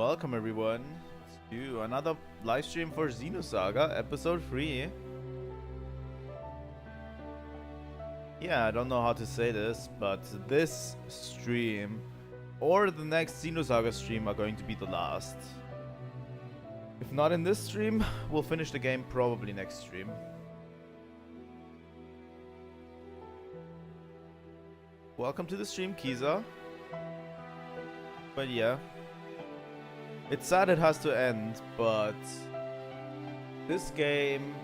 welcome everyone to another live stream for Xenosaga episode 3. Yeah, I don't know how to say this, but this stream or the next Xenosaga stream are going to be the last. If not in this stream, we'll finish the game probably next stream. Welcome to the stream, Kiza. But yeah, it's sad it has to end, but this game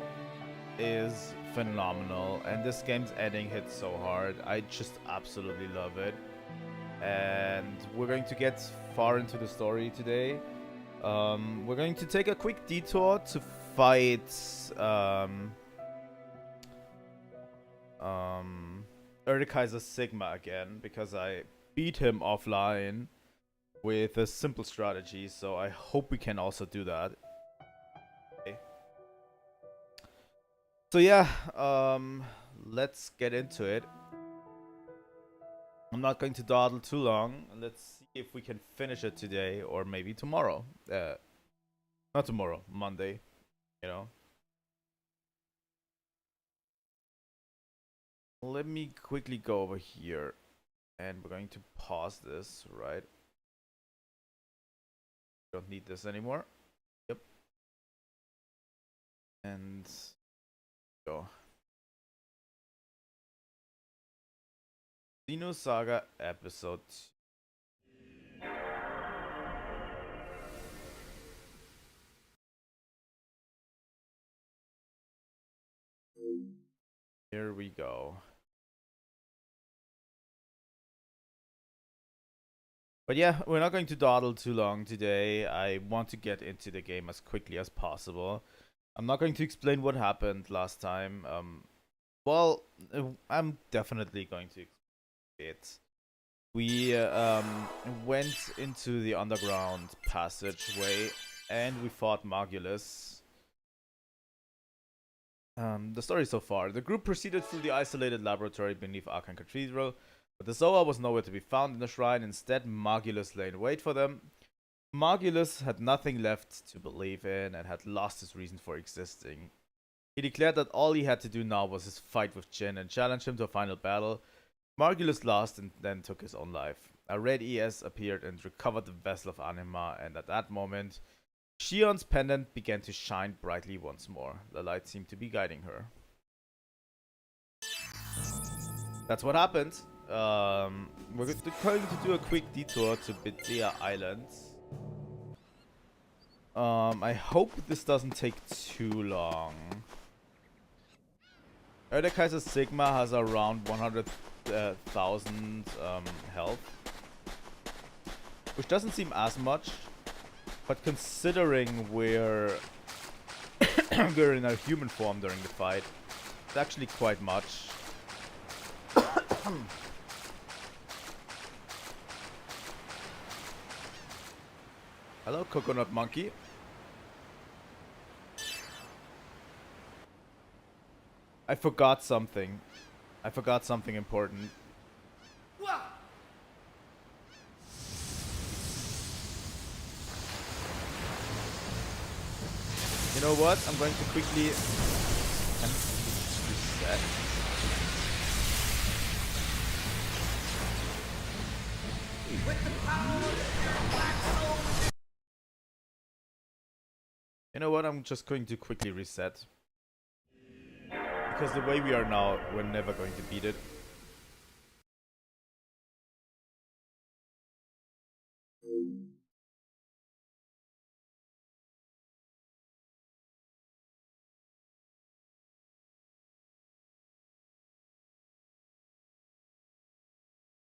is phenomenal, and this game's ending hits so hard. I just absolutely love it, and we're going to get far into the story today. We're going to take a quick detour to fight Kaiser Sigma again, because I beat him offline with a simple strategy, so I hope we can also do that. Okay. So yeah, let's get into it. I'm not going to dawdle too long. Let's see if we can finish it today or maybe tomorrow. Not tomorrow, Monday, you know. Let me quickly go over here, and we're going to pause this, right? Don't need this anymore. Yep. And go. Xenosaga episode 2. Here we go. But yeah, we're not going to dawdle too long today. I want to get into the game as quickly as possible. I'm not going to explain what happened last time. Well, I'm definitely going to explain it. We went into the underground passageway and we fought Magulus. The story so far. The group proceeded through the isolated laboratory beneath Archon Cathedral, but the Zoa was nowhere to be found in the shrine. Instead, Magulus lay in wait for them. Magulus had nothing left to believe in and had lost his reason for existing. He declared that all he had to do now was his fight with Jin and challenge him to a final battle. Magulus lost and then took his own life. A red ES appeared and recovered the vessel of Anima, and at that moment, Shion's pendant began to shine brightly once more. The light seemed to be guiding her. That's what happened. We're going to do a quick detour to Bidea Islands. I hope this doesn't take too long. Kaiser Sigma has around 100,000 health, which doesn't seem as much, but considering we're in a human form during the fight, it's actually quite much. Hello, Coconut Monkey. I forgot something. I forgot something important. You know what? I'm going to quickly reset. You know what? I'm just going to quickly reset. Because the way we are now, we're never going to beat it.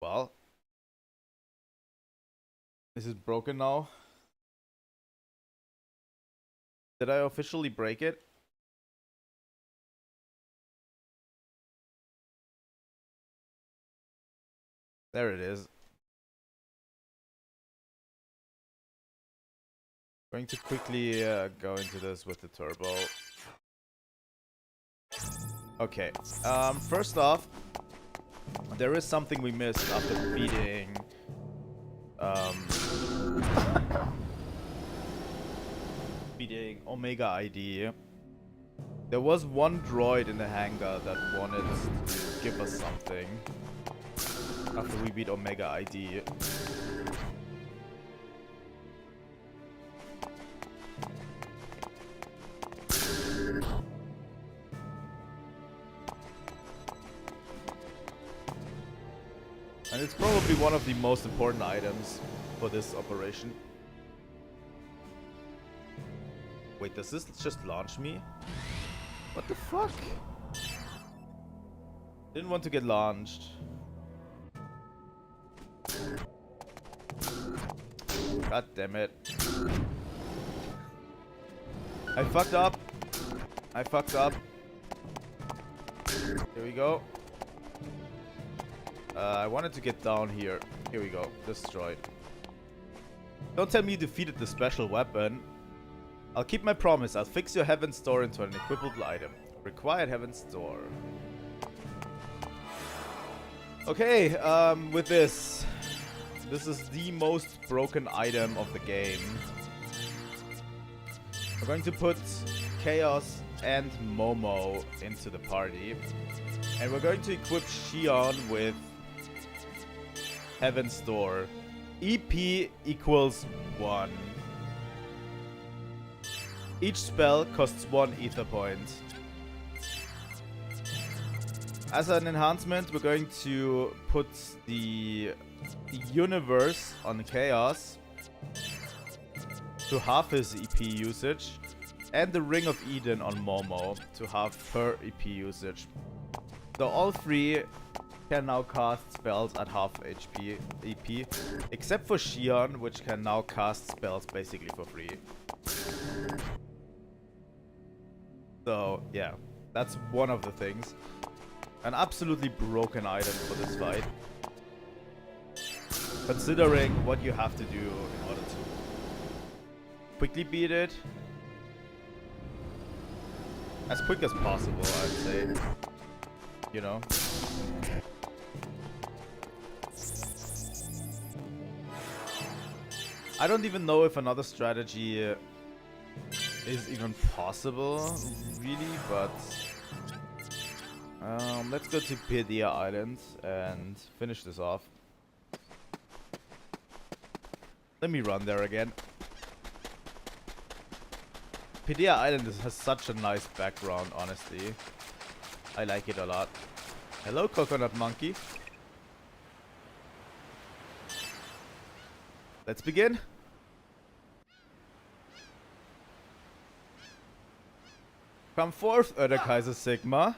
Well, this is broken now. Did I officially break it? There it is. Going to quickly go into this with the turbo. Okay. First off, there is something we missed after beating reading Omega ID. There was one droid in the hangar that wanted to give us something after we beat Omega ID. And it's probably one of the most important items for this operation. Wait, does this just launch me? What the fuck? Didn't want to get launched. God damn it. I fucked up. I fucked up. Here we go. I wanted to get down here. Here we go. Destroyed. Don't tell me you defeated the special weapon. I'll keep my promise. I'll fix your Heaven Store into an equipable item. Required Heaven Store. Okay, with this. This is the most broken item of the game. We're going to put Chaos and Momo into the party. And we're going to equip Xion with Heaven Store. EP equals 1. Each spell costs 1 ether point. As an enhancement, we're going to put the universe on Chaos to half his EP usage, and the Ring of Eden on Momo to half her EP usage. So all three can now cast spells at half HP EP, except for Xion, which can now cast spells basically for free. So yeah, that's one of the things. An absolutely broken item for this fight, considering what you have to do in order to quickly beat it. As quick as possible, I'd say. You know? I don't even know if another strategy is even possible, really, but let's go to Pedia Island and finish this off. Let me run there again. Pedia Island has such a nice background, honestly. I like it a lot. Hello, Coconut Monkey. Let's begin. Come forth, Kaiser Sigma.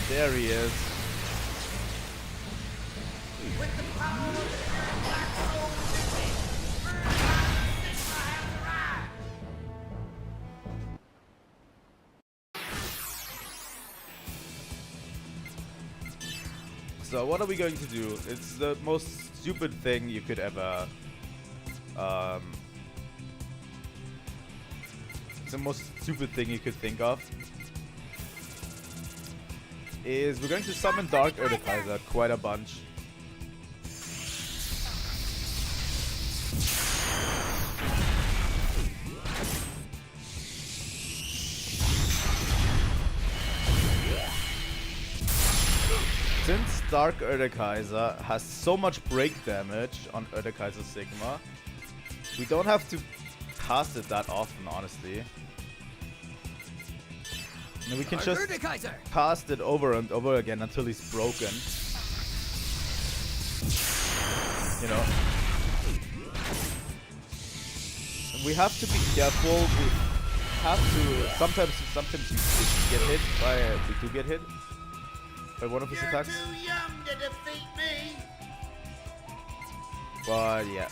There he is. With the power of the black soul within me, Sigma has arrived. So what are we going to do? It's the most stupid thing you could ever it's the most stupid thing you could think of. Is we're going to summon Dark Kaiser quite a bunch. Since Dark Kaiser has so much break damage on Kaiser Sigma, we don't have to cast it that often, honestly. And we can just cast it over and over again until he's broken. You know. And we have to be careful. We have to sometimes we get hit by we do get hit by one of his attacks. You're too young to defeat me. But yeah.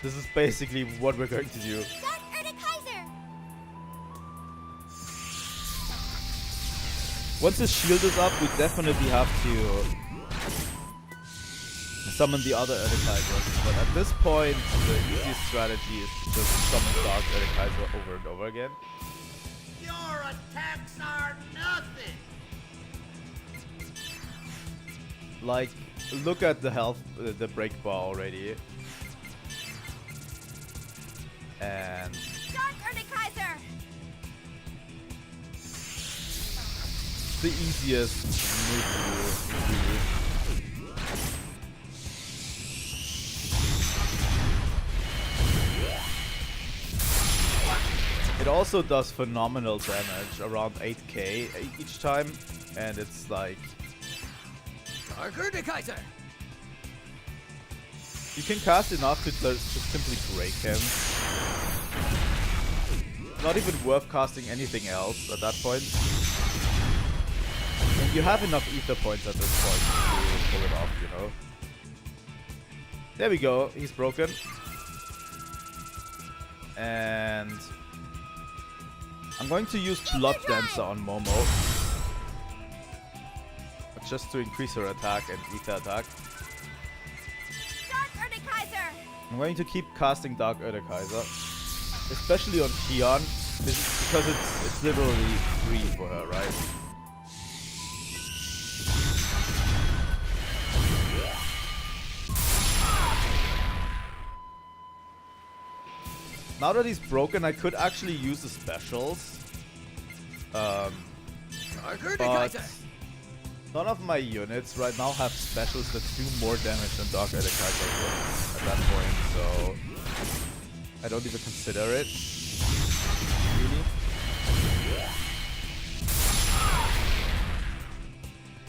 This is basically what we're going to do. Once his shield is up, we definitely have to summon the other Kaisers. But at this point, the easiest strategy is to just summon Dark Kaiser over and over again. You're a attacks are nothing. Like, look at the health, the break bar already. And Dark Kaiser! the easiest move to do. It also does phenomenal damage, around 8k each time, and it's like Dark Kaiser. you can cast enough to just simply break him. Not even worth casting anything else at that point. And you have enough ether points at this point to pull it off, you know. There we go, he's broken. And I'm going to use Blood Dancer on Momo. Just to increase her attack and ether attack. Dark Kaiser! I'm going to keep casting Dark Kaiser. Especially on Kion, because it's literally free for her, right? Now that he's broken, I could actually use the specials. But none of my units right now have specials that do more damage than Dark Kaiser would at that point, so I don't even consider it. Really?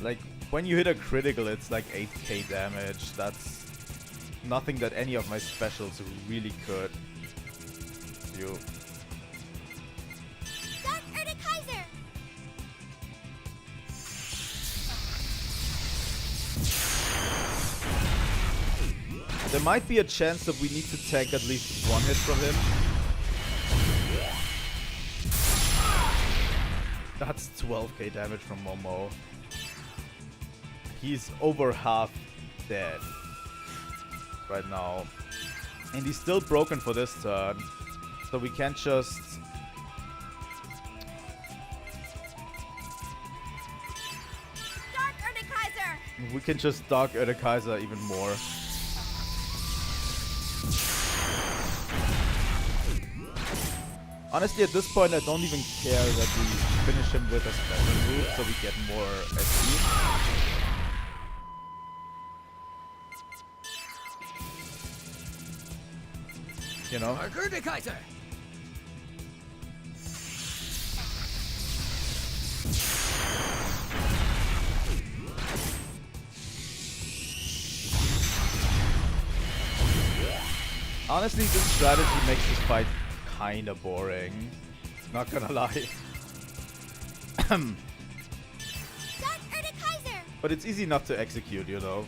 Like, when you hit a critical, it's like 8k damage. That's nothing that any of my specials really could do. Dark Kaiser! There might be a chance that we need to tank at least one hit from him. That's 12k damage from Momo. He's over half dead right now. And he's still broken for this turn. So we can't just... Dark Kaiser! We can just Dark Kaiser even more. Honestly, at this point, I don't even care that we finish him with a special move so we get more SP. You know? Kaiser. Honestly, this strategy makes this fight kinda boring. Not gonna lie. Dark Kaiser! But it's easy enough to execute, you know.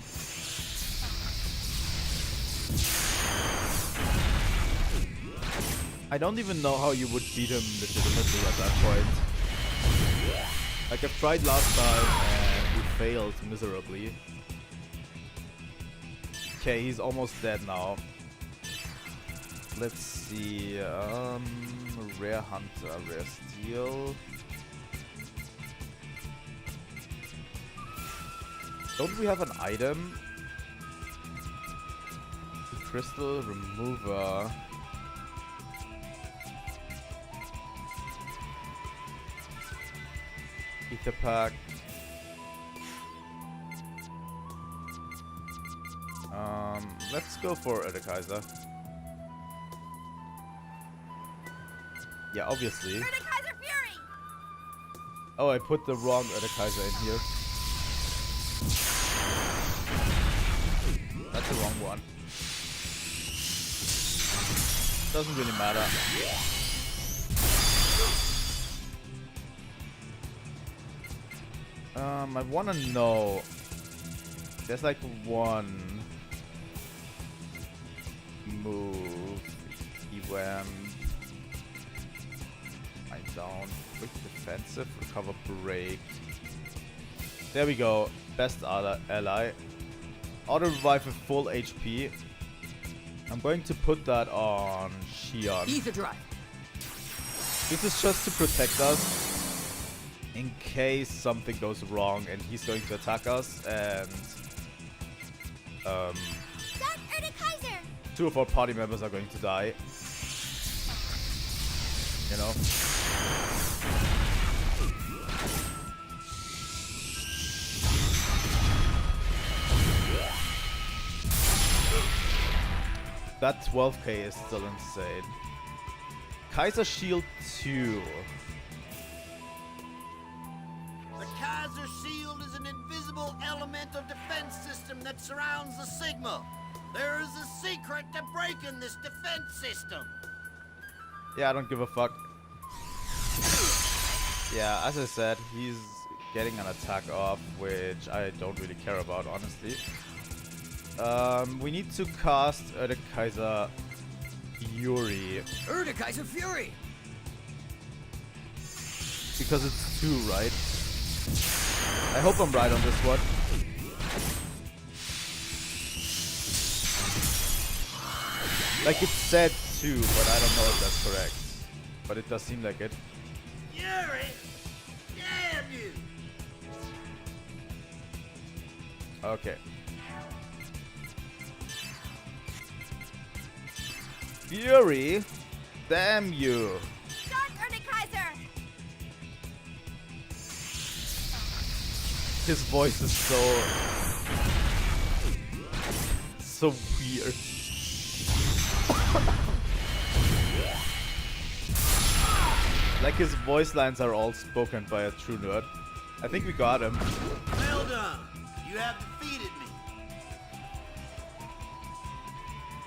I don't even know how you would beat him legitimately at that point. Like, I've tried last time and we failed miserably. Okay, he's almost dead now. Let's see, Rare Hunter, Rare Steel. Don't we have an item? Crystal Remover. Ether Pack. Let's go for Kaiser. Yeah, obviously. Kaiser Fury! Oh, I put the wrong Kaiser in here. That's the wrong one. Doesn't really matter. I wanna know. There's like one move. EWAM. I down. Quick defensive. Recover break. There we go. Best ally. Auto revive with full HP. I'm going to put that on Xion. Ether Drive. This is just to protect us. in case something goes wrong and he's going to attack us and Dark Erdekaiser! 2 of our party members are going to die. You know? That 12k is still insane. Kaiser Shield 2. The Kaiser Shield is an invisible elemental defense system that surrounds the Sigma. There is a secret to breaking this defense system. Yeah, I don't give a fuck. Yeah, as I said, he's getting an attack off, which I don't really care about, honestly. We need to cast Erdekaiser Fury. Erdekaiser Fury! Because it's 2, right? I hope I'm right on this one. Like it said 2, but I don't know if that's correct. But it does seem like it. Fury! Damn you! Okay. Fury! Damn you! Dark Erdekaiser! His voice is so weird. Like his voice lines are all spoken by a true nerd. I think we got him. Well done. You have defeated me.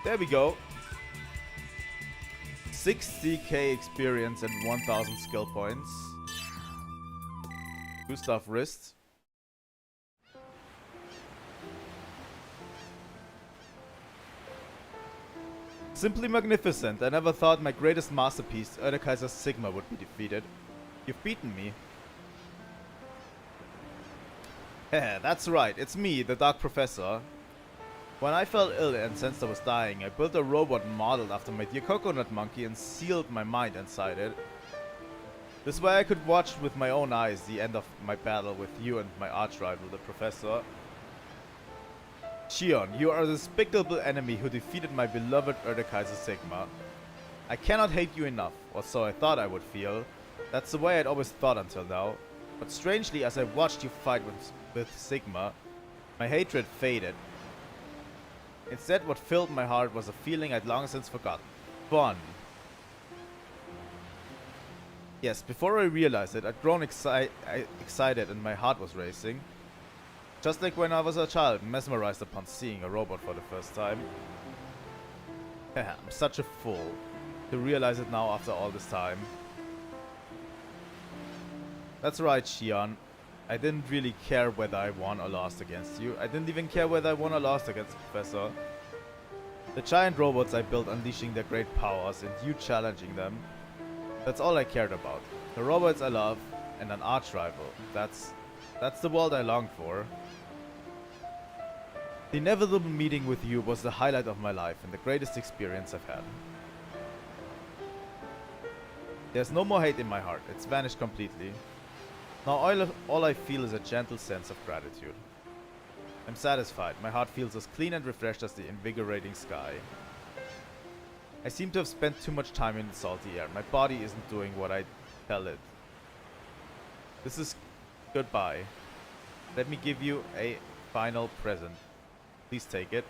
There we go. 60k experience and 1000 skill points. Gustav wrist. Simply magnificent. I never thought my greatest masterpiece, Erdekaiser Sigma, would be defeated. You've beaten me. Heh, that's right. It's me, the Dark Professor. When I fell ill and sensed I was dying, I built a robot modeled after my dear coconut monkey and sealed my mind inside it. This way I could watch with my own eyes the end of my battle with you and my arch-rival, the Professor. Shion, you are the despicable enemy who defeated my beloved Erdekaiser Sigma. I cannot hate you enough, or so I thought I would feel. That's the way I'd always thought until now. But strangely, as I watched you fight with Sigma, my hatred faded. Instead, what filled my heart was a feeling I'd long since forgotten. Fun. Yes, before I realized it, I'd grown excited and my heart was racing. Just like when I was a child, mesmerized upon seeing a robot for the first time. I'm such a fool to realize it now after all this time. That's right, Shion. I didn't really care whether I won or lost against you. I didn't even care whether I won or lost against the Professor. The giant robots I built unleashing their great powers and you challenging them. That's all I cared about. The robots I love and an arch-rival. That's the world I longed for. The inevitable meeting with you was the highlight of my life and the greatest experience I've had. There's no more hate in my heart. It's vanished completely. Now all I feel is a gentle sense of gratitude. I'm satisfied. My heart feels as clean and refreshed as the invigorating sky. I seem to have spent too much time in the salty air. My body isn't doing what I tell it. This is goodbye. Let me give you a final present. Please take it.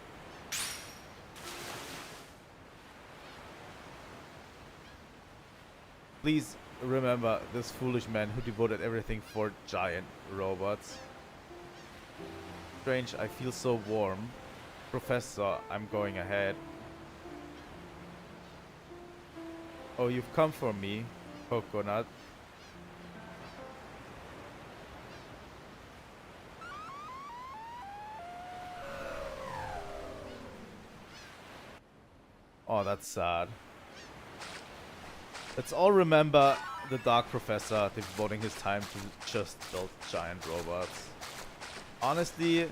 Please remember this foolish man who devoted everything for giant robots. Strange, I feel so warm. Professor, I'm going ahead. Oh, you've come for me, Coconut. Oh, that's sad. Let's all remember the Dark Professor devoting his time to just build giant robots. Honestly,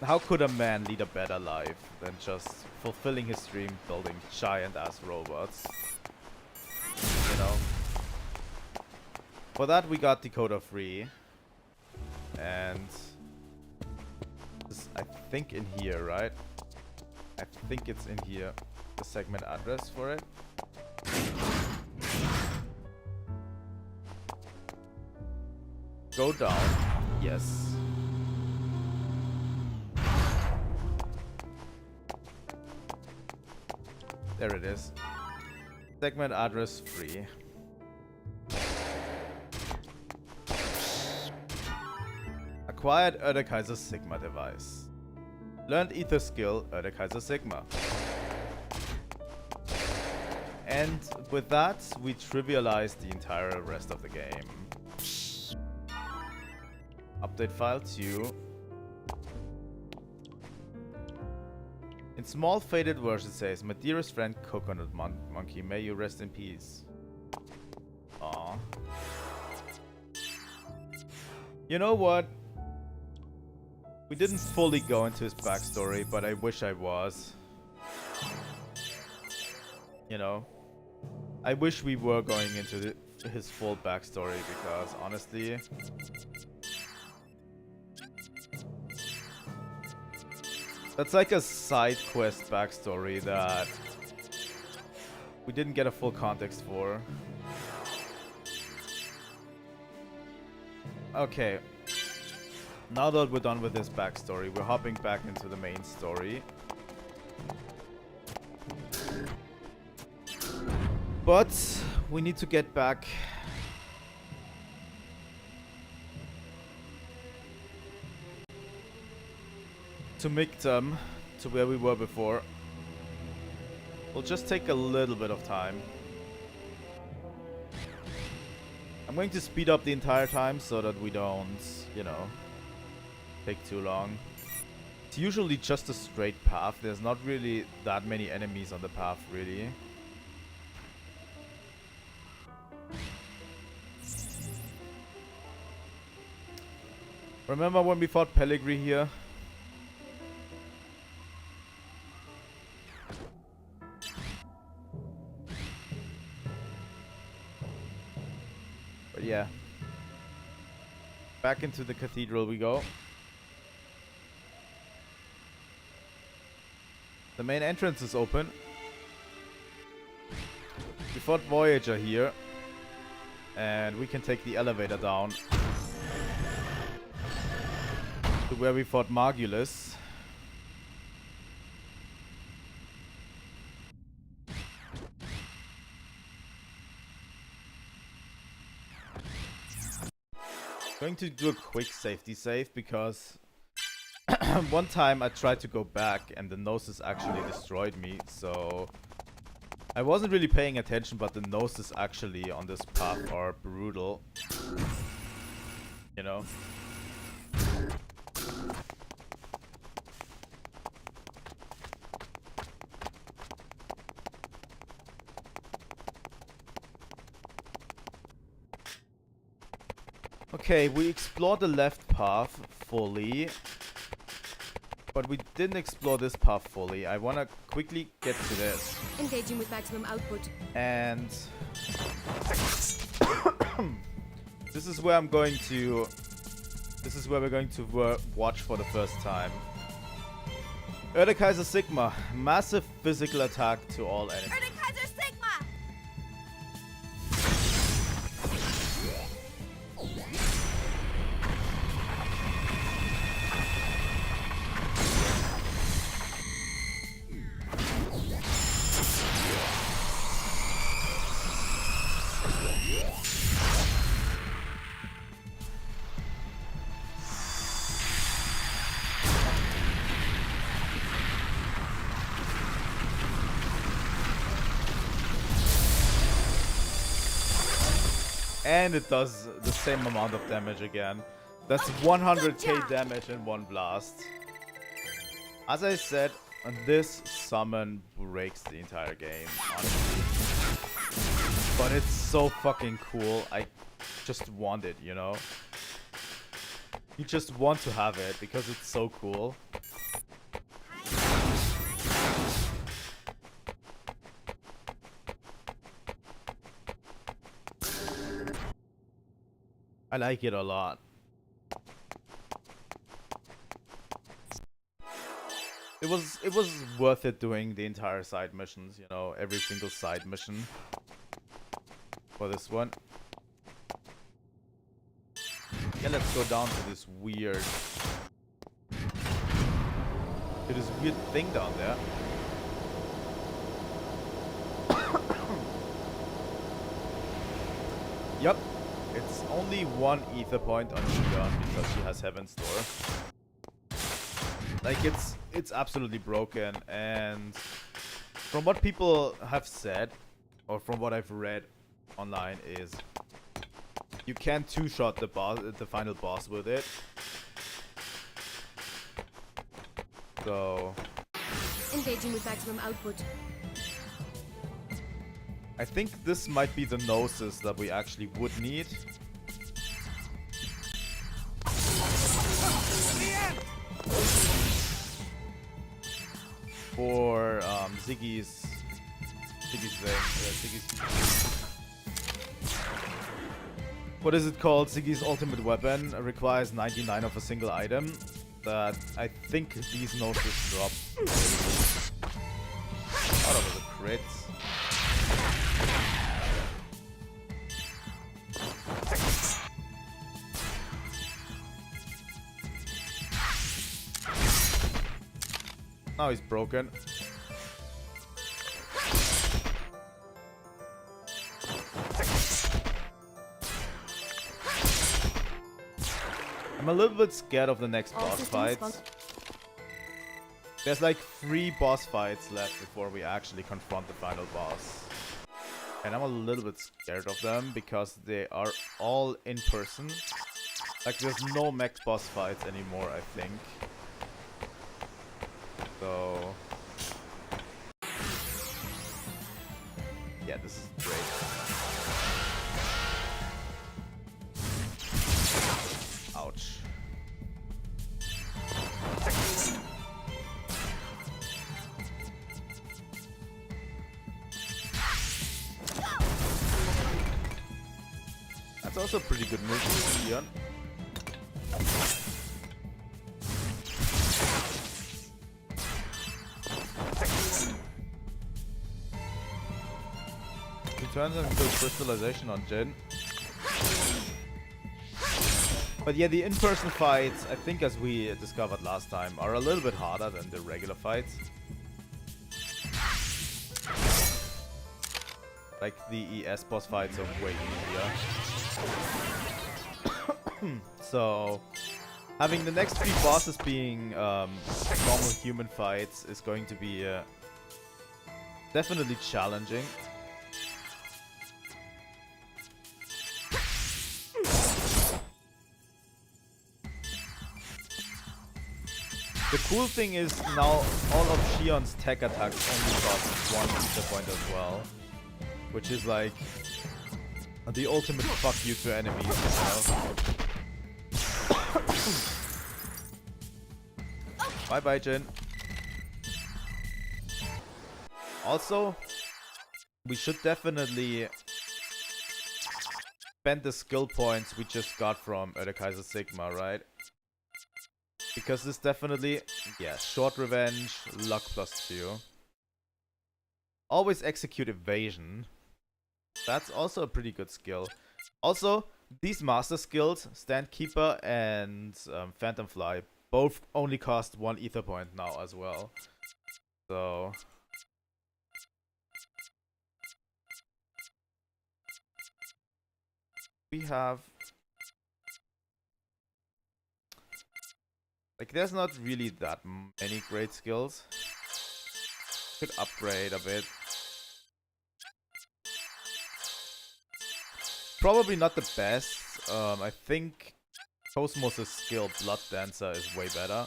how could a man lead a better life than just fulfilling his dream building giant ass robots? You know? For that we got decoder free. And this, I think in here, right? I think it's in here. The segment address for it. Go down. Yes. There it is. Segment address free. Acquired Kaiser Sigma device. Learned ether skill Kaiser Sigma. And with that, we trivialized the entire rest of the game. Update file 2. In small faded version it says, "My dearest friend Coconut Monkey, may you rest in peace." Aww. You know what? We didn't fully go into his backstory, but I wish I was. You know? I wish we were going into his full backstory, because honestly... that's like a side quest backstory that we didn't get a full context for. Okay. Now that we're done with this backstory, we're hopping back into the main story. But we need to get back to Mictum, to where we were before. Will just take a little bit of time. I'm going to speed up the entire time so that we don't, you know, take too long. It's usually just a straight path. There's not really that many enemies on the path, really. Remember when we fought Pellegrini here? But yeah. Back into the cathedral we go. The main entrance is open. We fought Voyager here. And we can take the elevator down to where we fought Margulis. Going to do a quick safety save because one time I tried to go back and the Gnosis actually destroyed me, so I wasn't really paying attention, but the Gnosis actually on this path are brutal. You know? Okay, we explored the left path fully, but we didn't explore this path fully. I want to quickly get to this. Engaging with maximum output. And this is where I'm going to... this is where we're going to watch for the first time. Kaiser Sigma. Massive physical attack to all enemies. Kaiser Sigma! And it does the same amount of damage again. That's 100k damage in one blast. As I said, this summon breaks the entire game, honestly. But it's so fucking cool. I just want it, you know? You just want to have it because it's so cool. I like it a lot. It was worth it doing the entire side missions, you know, every single side mission for this one. Yeah, let's go down to this weird thing down there. Yep, it's only one ether point on Shion because she has Heaven's Door. Like it's absolutely broken, and from what people have said, or from what I've read online, is you can't two-shot the final boss with it. So Engaging with maximum output. I think this might be the Gnosis that we actually would need. For Ziggy's what is it called? Ziggy's ultimate weapon requires 99 of a single item that I think these Gnosis drop. Oh, that was a crit. Now he's broken. I'm a little bit scared of the next boss fights. There's like 3 boss fights left before we actually confront the final boss. And I'm a little bit scared of them because they are all in person. Like there's no max boss fights anymore, I think. So yeah, this is great. Ouch. That's also a pretty good move with Leon. He turns into crystallization on Jin. But yeah, the in-person fights, I think as we discovered last time, are a little bit harder than the regular fights. Like the ES boss fights are way easier. So having the next 3 bosses being normal human fights is going to be definitely challenging. The cool thing is now all of Shion's tech attacks only cost 1 ether point as well. Which is like the ultimate fuck you to enemies, you know? Bye bye, Jin. Also, we should definitely spend the skill points we just got from Kaiser Sigma, right? Because this definitely, yeah, short revenge, luck +2. Always execute evasion. That's also a pretty good skill. Also, these master skills, Stand Keeper and Phantom Fly, both only cost 1 ether point now as well. So we have like there's not really that many great skills. Could upgrade a bit. Probably not the best. I think KOS-MOS' skill Blood Dancer is way better.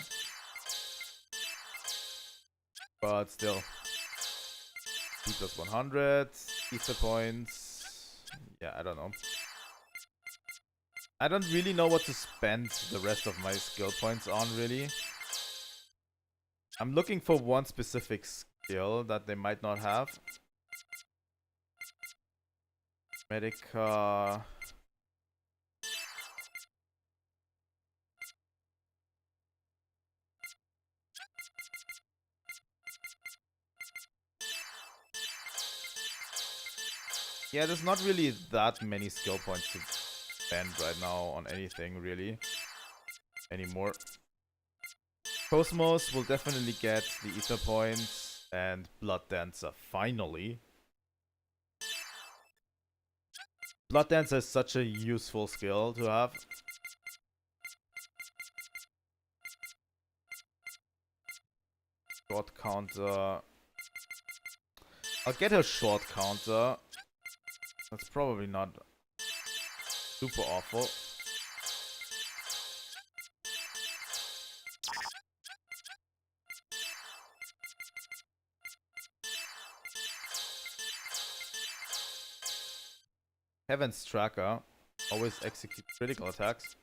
But still. P plus 100. Ether points. Yeah, I don't know. I don't really know what to spend the rest of my skill points on, really. I'm looking for one specific skill that they might not have. Medica. Yeah, there's not really that many skill points to spend right now on anything, really. Anymore. KOS-MOS will definitely get the ether points and Blood Dancer, finally. Blood Dancer is such a useful skill to have. Short counter. I'll get a short counter. That's probably not super awful. Heaven's Tracker. Always execute critical attacks.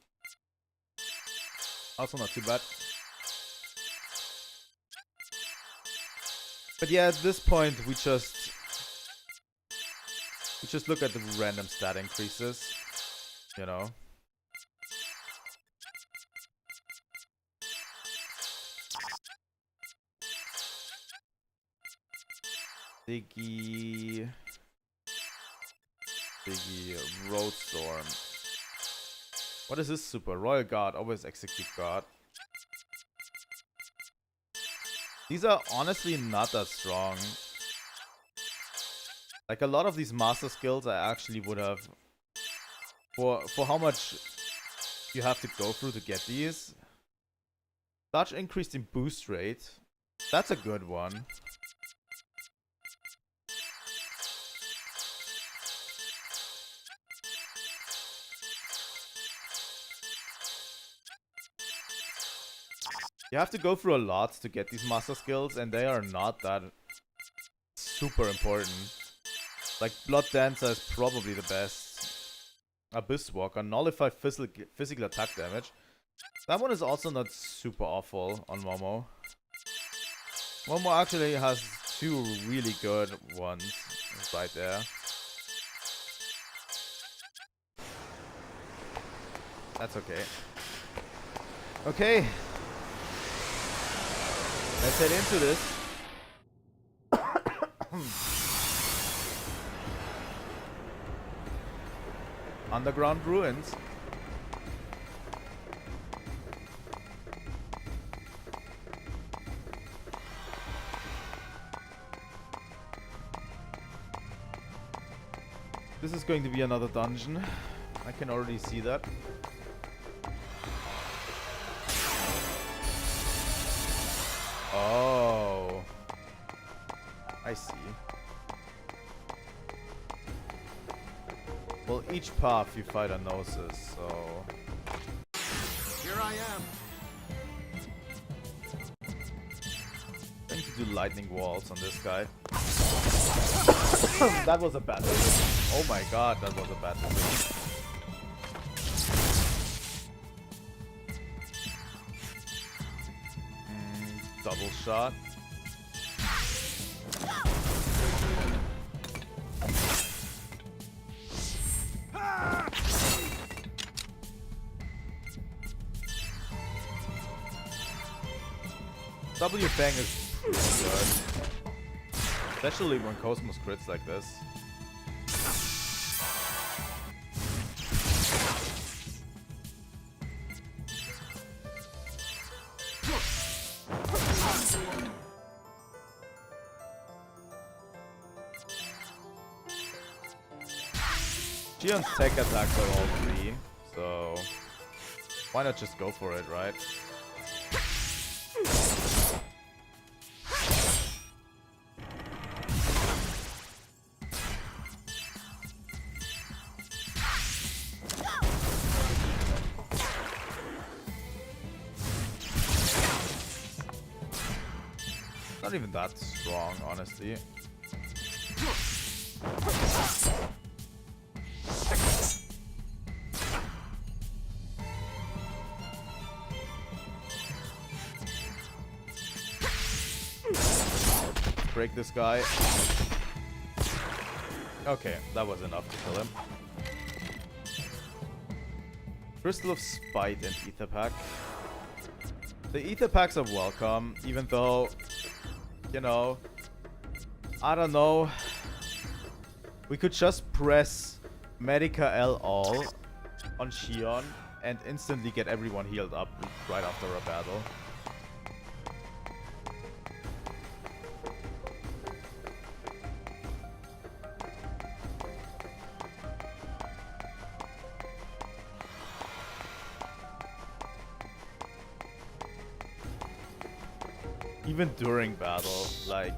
Also not too bad. But yeah, at this point we just look at the random stat increases, you know. Diggy, Roadstorm. What is this super? Royal Guard, always execute guard. These are honestly not that strong. Like a lot of these master skills I actually would have, for how much you have to go through to get these. Large increase in boost rate. That's a good one. You have to go through a lot to get these master skills, and they are not that super important. Like, Blood Dancer is probably the best. Abyss Walker, nullify physical attack damage. That one is also not super awful on Momo. Momo actually has two really good ones right there. That's okay. Okay. Let's head into this. Underground ruins. This is going to be another dungeon. I can already see that. Oh, I see. Well, each path you fight a Gnosis, so... Here I am. I need to do lightning walls on this guy. That was a bad decision. Oh my god, that was a bad decision. Double shot. W Fang is pretty good. Especially when KOS-MOS crits like this. Gion's tech attacks are all 3, so why not just go for it, right? Not even that strong, honestly. Break this guy. Okay, that was enough to kill him. Crystal of Spite and Ether Pack. The Ether Packs are welcome, even though, you know, I don't know. We could just press Medica L all on Shion and instantly get everyone healed up right after a battle. Even during battle, like...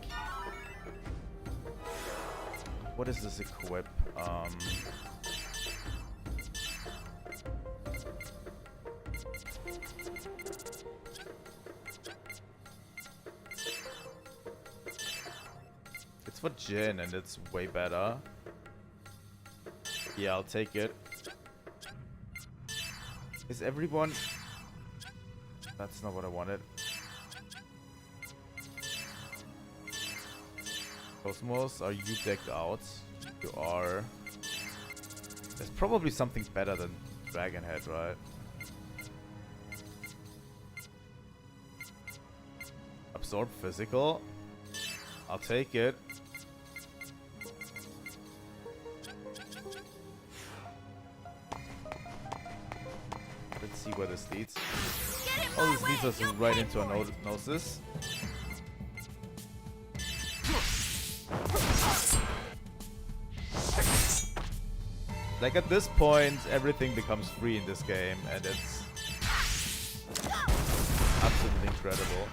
What is this equip? It's for Jin and it's way better. Yeah, I'll take it. Is everyone... That's not what I wanted. KOS-MOS, are you decked out? You are. There's probably something better than Dragon Head, right? Absorb physical. I'll take it. Let's see where this leads. Oh, this leads us right into a Gnosis. Like at this point, everything becomes free in this game, and it's absolutely incredible.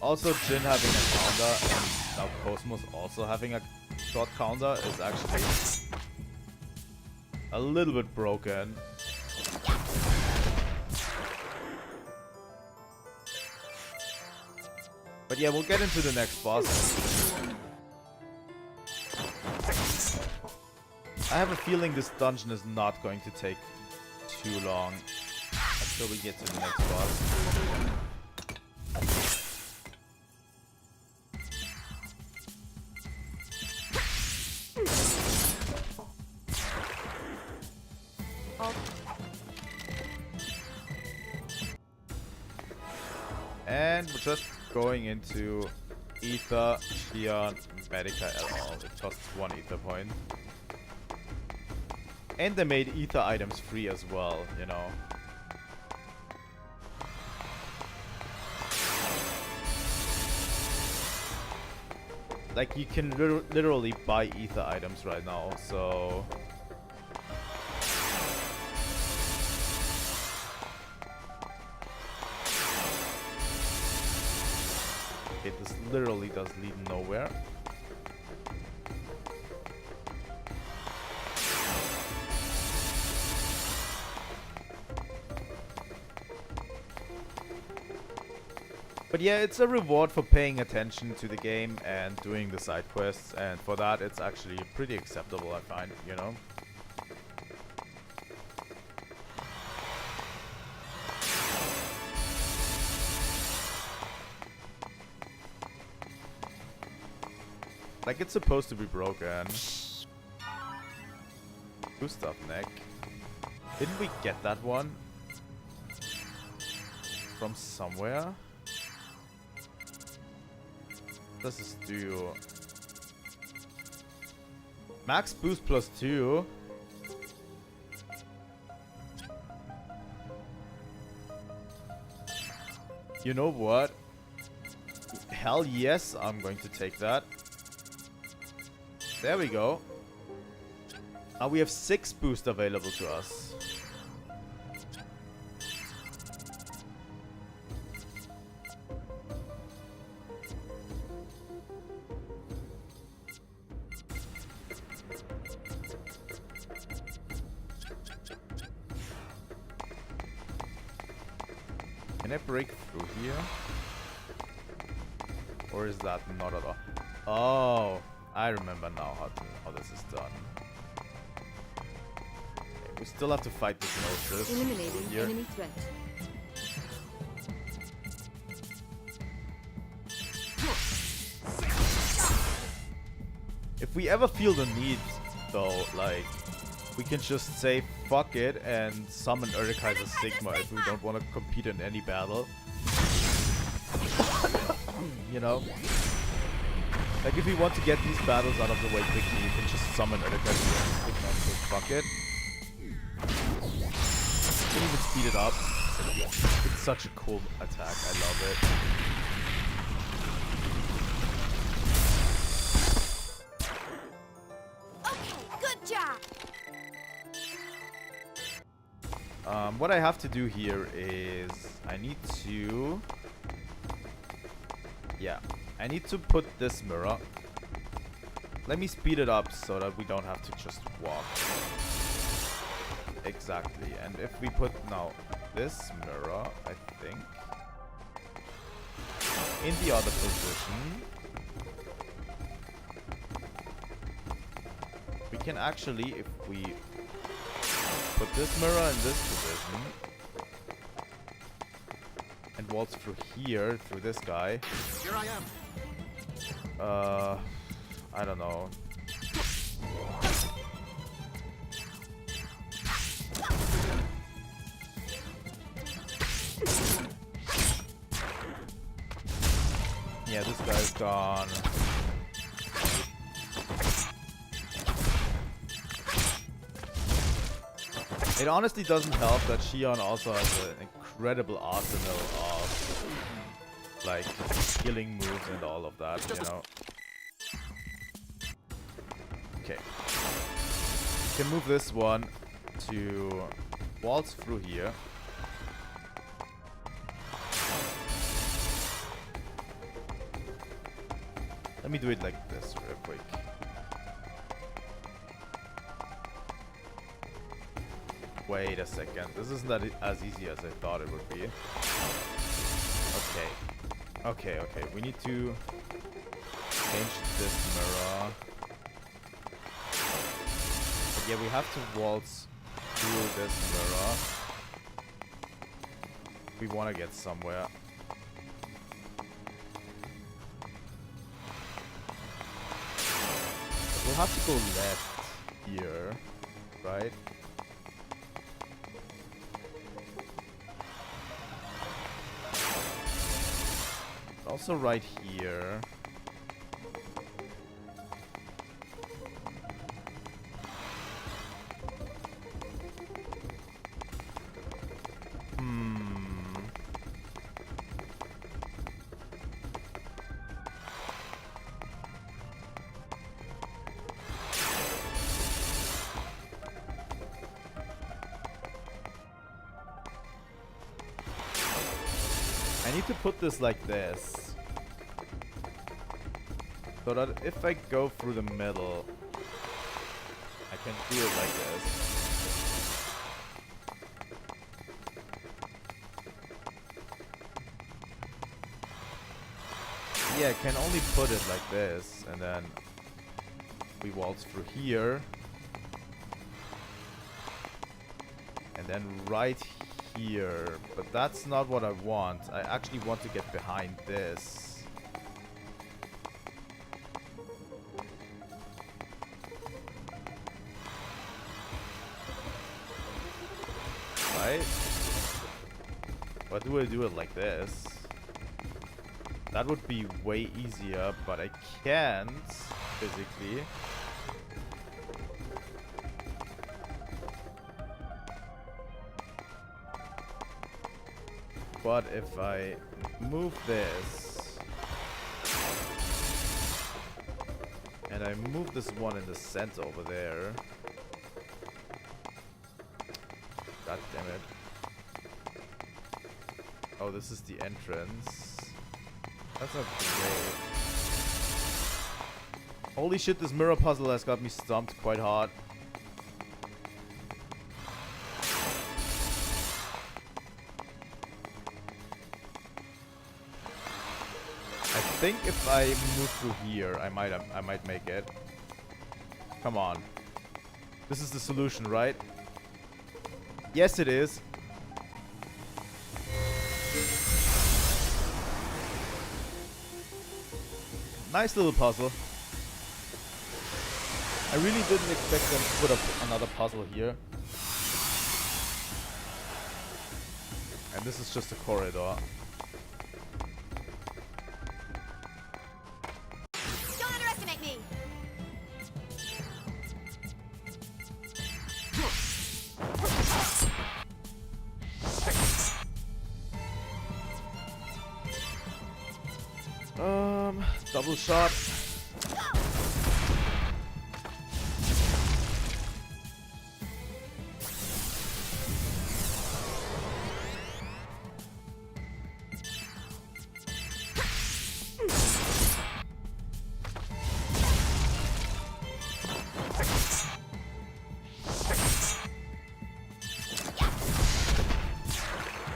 Also, Jin having a counter and now KOS-MOS also having a short counter is actually a little bit broken. But yeah, we'll get into the next boss. I have a feeling this dungeon is not going to take too long until we get to the next boss. And we're just going into Ether, Shion, Medica LL. It costs 1 Ether point. And they made Ether items free as well, you know. Like, you can literally buy Ether items right now, so... Okay, this literally does lead nowhere. But yeah, it's a reward for paying attention to the game and doing the side quests, and for that it's actually pretty acceptable, I find, you know. Like, it's supposed to be broken. Gustav neck. Didn't we get that one from somewhere? What does this do? Max boost +2. You know what? Hell yes, I'm going to take that. There we go. Now we have 6 boost available to us. Can I break through here? Or is that not at all? Oh, I remember now how this is done. Okay, we still have to fight this Gnosis. Eliminating Here. enemy threat. If we ever feel the need, though, like, we can just say fuck it and summon Urukai's Sigma if we don't want to compete in any battle. You know? Like, if we want to get these battles out of the way quickly, you can just summon Urukai's Sigma, so fuck it. You can even speed it up. It's such a cool attack, I love it. What I have to do here is I need to put this mirror. Let me speed it up so that we don't have to just walk. Exactly. And if we put now this mirror, I think, in the other position, we can actually, if we put this mirror in this position and waltz through here, through this guy. Here I am. I don't know. Yeah, this guy's gone. It honestly doesn't help that Xion also has an incredible arsenal of like killing moves and all of that, you know. Okay. You can move this one to waltz through here. Let me do it like this real quick. Wait a second. This isn't that as easy as I thought it would be. Okay. Okay. We need to change this mirror. But yeah, we have to waltz through this mirror. We want to get somewhere. We'll have to go left here, right? Also right here. I need to put this like this. So that if I go through the middle, I can do it like this. Yeah, I can only put it like this, and then we waltz through here. And then right here. But that's not what I want. I actually want to get behind this. Right? But do I do it like this? That would be way easier, but I can't physically. But if I move this and I move this one in the center over there. God damn it. Oh, this is the entrance. That's not great. Holy shit, this mirror puzzle has got me stumped quite hard. I think if I move through here, I might make it. Come on. This is the solution, right? Yes, it is. Nice little puzzle. I really didn't expect them to put up another puzzle here. And this is just a corridor. Don't underestimate me! Double shot.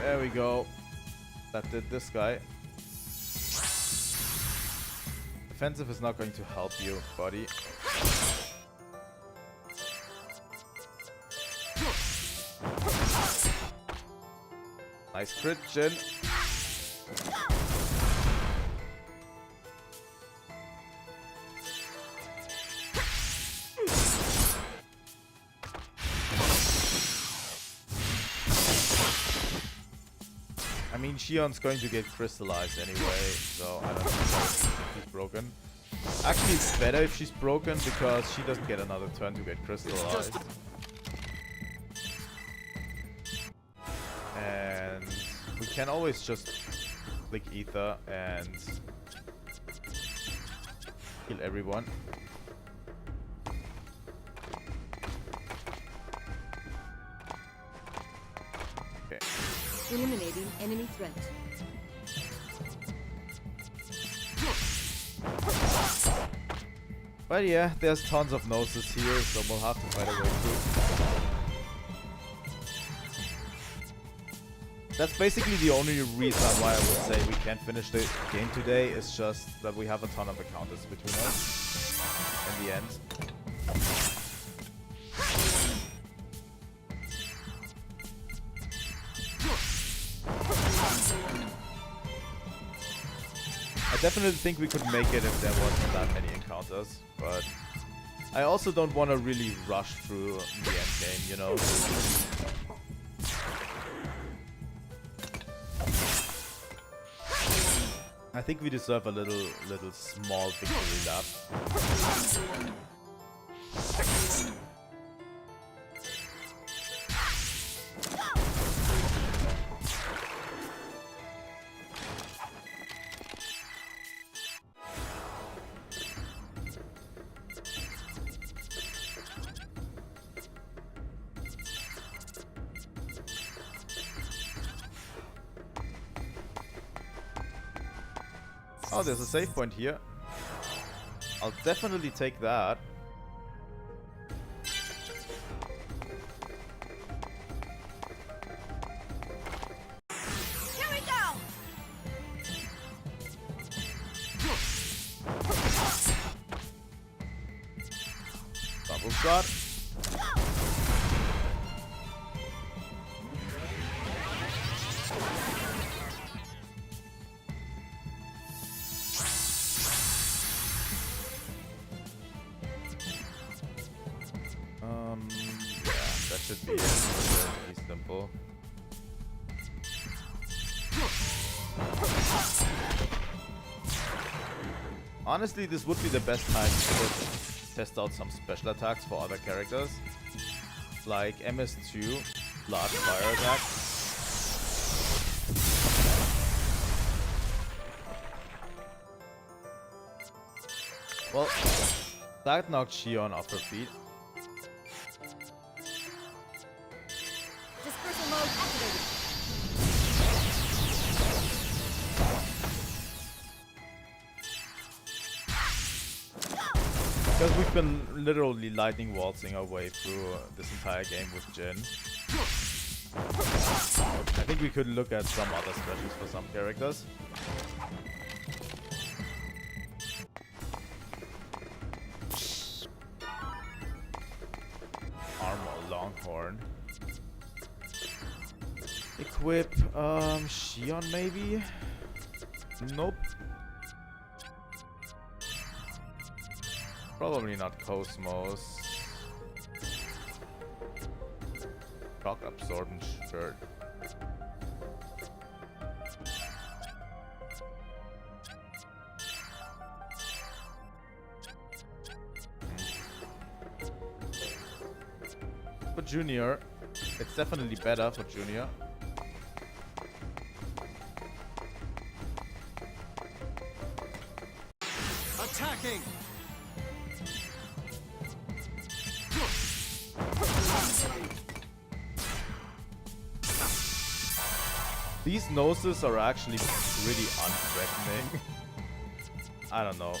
There we go. That did this guy. Defensive is not going to help you, buddy. Nice crit, Jin. I mean, Shion's going to get crystallized anyway, so I don't know if she's broken. Actually, it's better if she's broken because she doesn't get another turn to get crystallized. And we can always just click ether and kill everyone. Okay. Eliminating enemy threat. But yeah, there's tons of noses here, so we'll have to fight our way through. That's basically the only reason why I would say we can't finish the game today, is just that we have a ton of encounters between us in the end. I definitely think we could make it if there wasn't that many encounters, but I also don't want to really rush through the end game, you know? I think we deserve a little small victory lap. Oh, there's a save point here. I'll definitely take that. Here we go! Double shot. Yeah, that should be it. Relatively simple. Honestly, this would be the best time to test out some special attacks for other characters, like MS2, large fire attack. Well, that knocked Shion off her feet. Dispersal mode activated. Because we've been literally lightning waltzing our way through this entire game with Jin. I think we could look at some other specials for some characters. Armor Longhorn. Equip Shion maybe? Nope. Probably not KOS-MOS. Shock absorbent shirt. For Junior, it's definitely better for Junior. Attacking! These noses are actually pretty unthreatening. I don't know.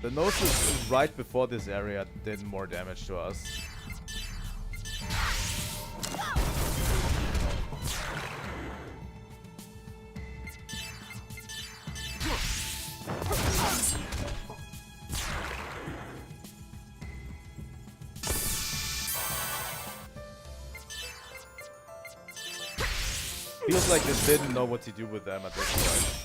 The noses right before this area did more damage to us. Feels like they didn't know what to do with them at this point.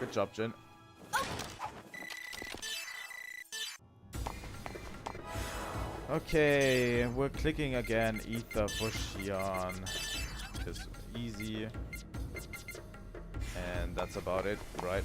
Good job, Jin. Okay, we're clicking again. Ether for Xion. It's easy. And that's about it, right?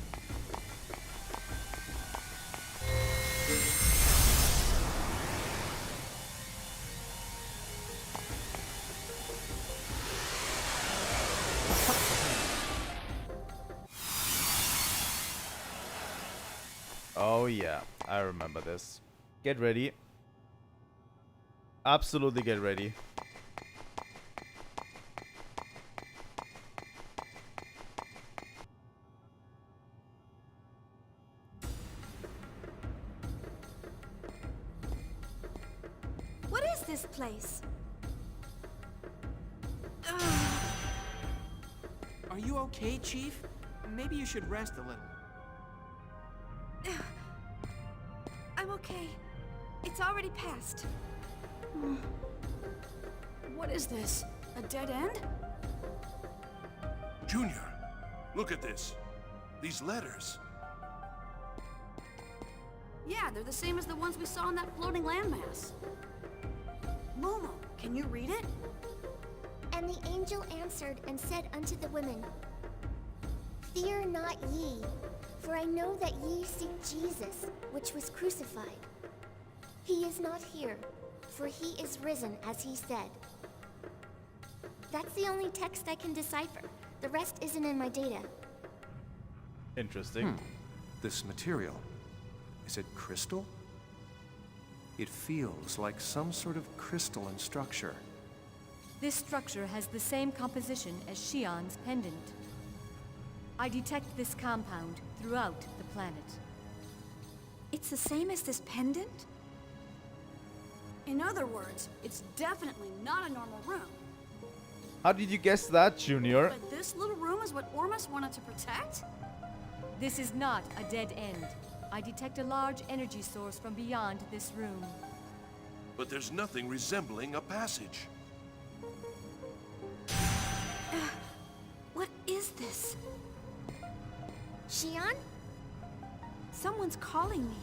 Oh yeah, I remember this. Get ready. Absolutely get ready. What is this place? Are you okay, Chief? Maybe you should rest a little. I'm okay. It's already passed. What is this? A dead end? Junior, look at this. These letters. Yeah, they're the same as the ones we saw in that floating landmass. Momo, can you read it? And the angel answered and said unto the women, Fear not ye, for I know that ye seek Jesus, which was crucified. He is not here, for he is risen, as he said. That's the only text I can decipher. The rest isn't in my data. Interesting. This material, is it crystal? It feels like some sort of crystalline structure. This structure has the same composition as Xion's pendant. I detect this compound throughout the planet. It's the same as this pendant? In other words, it's definitely not a normal room. How did you guess that, Junior? But this little room is what Ormus wanted to protect? This is not a dead end. I detect a large energy source from beyond this room. But there's nothing resembling a passage. What is this? Xion? Someone's calling me.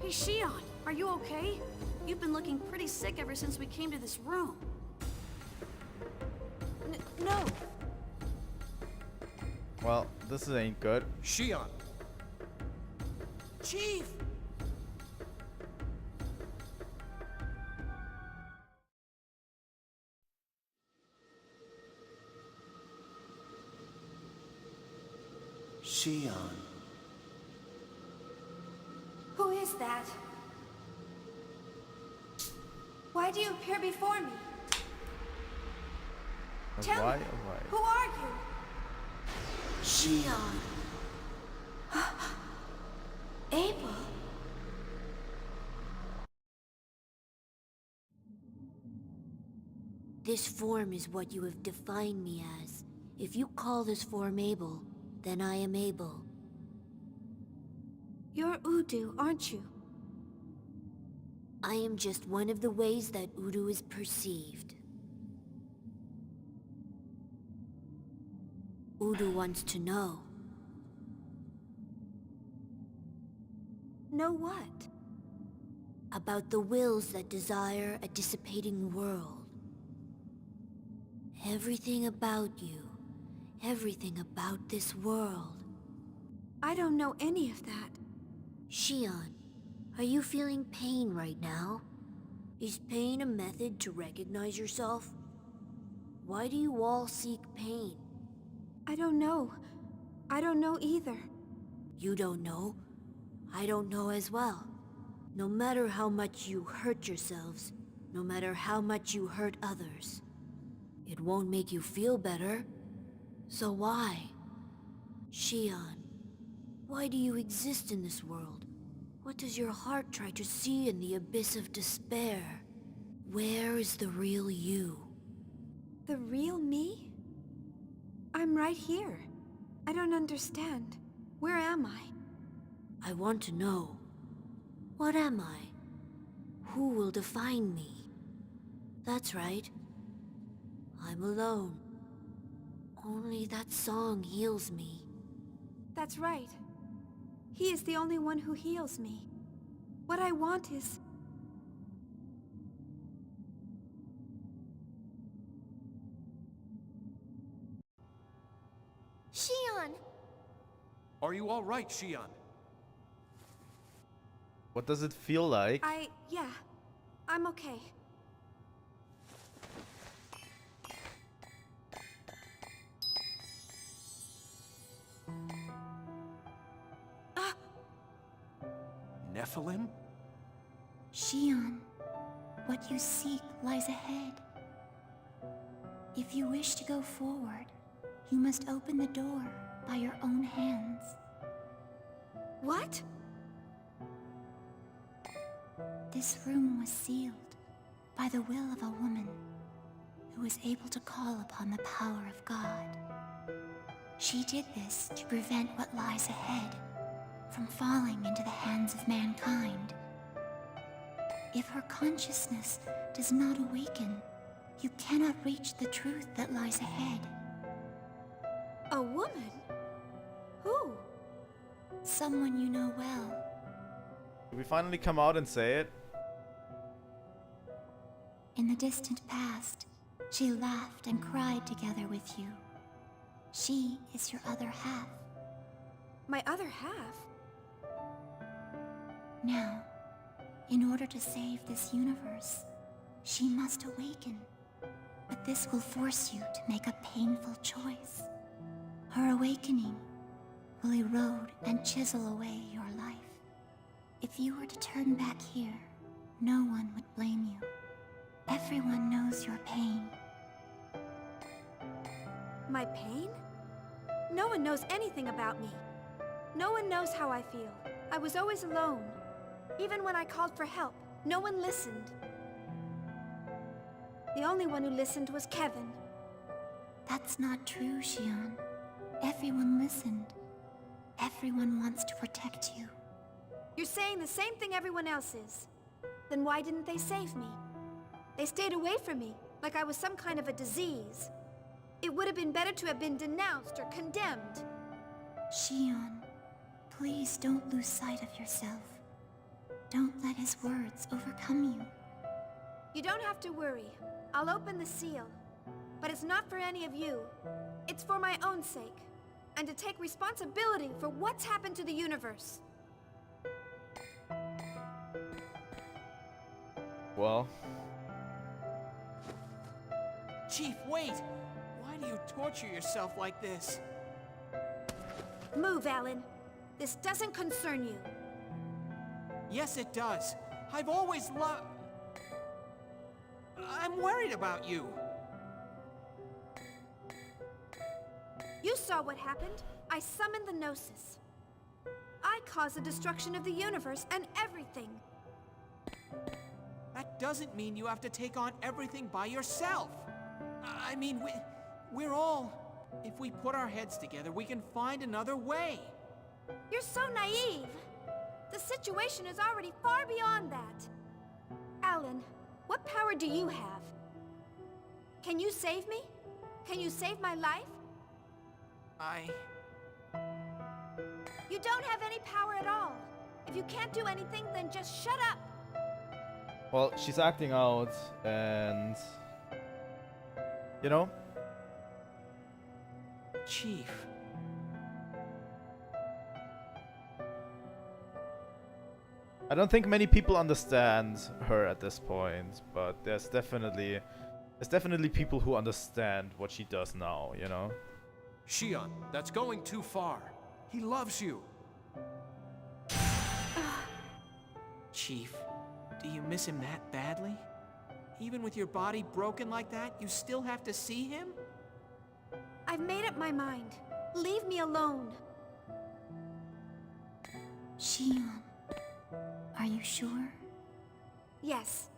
Hey, Xion, are you okay? You've been looking pretty sick ever since we came to this room. No. Well, this ain't good. Xion! Chief! Xion. Who is that? Why do you appear before me? Tell Why? me, Why? who are you? Xion. Abel. This form is what you have defined me as, If you call this form able, then I am able. You're Udu, aren't you? I am just one of the ways that Udu is perceived. Udu wants to know. Know what? About the wills that desire a dissipating world. Everything about you. Everything about this world. I don't know any of that. Shion, are you feeling pain right now? Is pain a method to recognize yourself? Why do you all seek pain? I don't know. I don't know either. You don't know? I don't know as well. No matter how much you hurt yourselves, no matter how much you hurt others, it won't make you feel better. So why? Shion, why do you exist in this world? What does your heart try to see in the abyss of despair? Where is the real you? The real me? I'm right here. I don't understand. Where am I? I want to know. What am I? Who will define me? That's right. I'm alone. Only that song heals me. That's right. He is the only one who heals me. What I want is... Shion! Are you all right, Shion? What does it feel like? Yeah. I'm okay. Nephilim? Shion, what you seek lies ahead. If you wish to go forward, you must open the door by your own hands. What? This room was sealed by the will of a woman who was able to call upon the power of God. She did this to prevent what lies ahead from falling into the hands of mankind. If her consciousness does not awaken, you cannot reach the truth that lies ahead. A woman? Who? Someone you know well. Did we finally come out and say it? In the distant past, she laughed and cried together with you. She is your other half. My other half? Now, in order to save this universe, she must awaken. But this will force you to make a painful choice. Her awakening will erode and chisel away your life. If you were to turn back here, no one would blame you. Everyone knows your pain. My pain? No one knows anything about me. No one knows how I feel. I was always alone. Even when I called for help, no one listened. The only one who listened was Kevin. That's not true, Shion. Everyone listened. Everyone wants to protect you. You're saying the same thing everyone else is. Then why didn't they save me? They stayed away from me, like I was some kind of a disease. It would have been better to have been denounced or condemned. Shion, please don't lose sight of yourself. Don't let his words overcome you. You don't have to worry. I'll open the seal. But it's not for any of you. It's for my own sake. And to take responsibility for what's happened to the universe. Well, Chief, wait! Why do you torture yourself like this? Move, Alan. This doesn't concern you. Yes, it does. I've always I'm worried about you. You saw what happened. I summoned the Gnosis. I caused the destruction of the universe and everything. That doesn't mean you have to take on everything by yourself. I mean, we're all... If we put our heads together, we can find another way. You're so naive. The situation is already far beyond that. Alan, what power do you have? Can you save me? Can you save my life? You don't have any power at all. If you can't do anything, then just shut up. Well, she's acting out, and you know, Chief. I don't think many people understand her at this point, but there's definitely people who understand what she does now, you know? Shion, that's going too far. He loves you. Chief, do you miss him that badly? Even with your body broken like that, you still have to see him? I've made up my mind. Leave me alone. Shion, are you sure? Yes.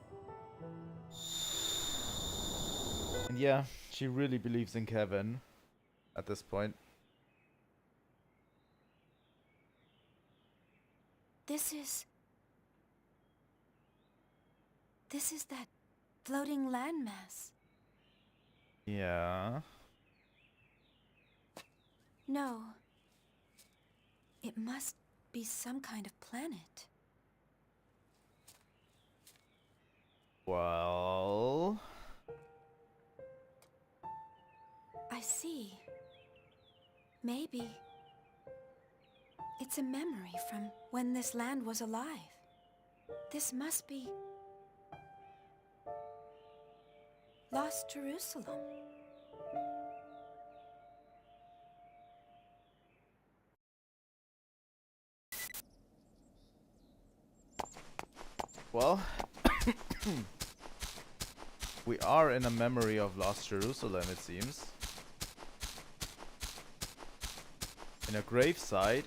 And yeah, she really believes in Kevin at this point. This is that floating landmass. Yeah. No. It must be some kind of planet. Well, I see. Maybe it's a memory from when this land was alive. This must be Lost Jerusalem. well, we are in a memory of Lost Jerusalem, it seems. In a gravesite.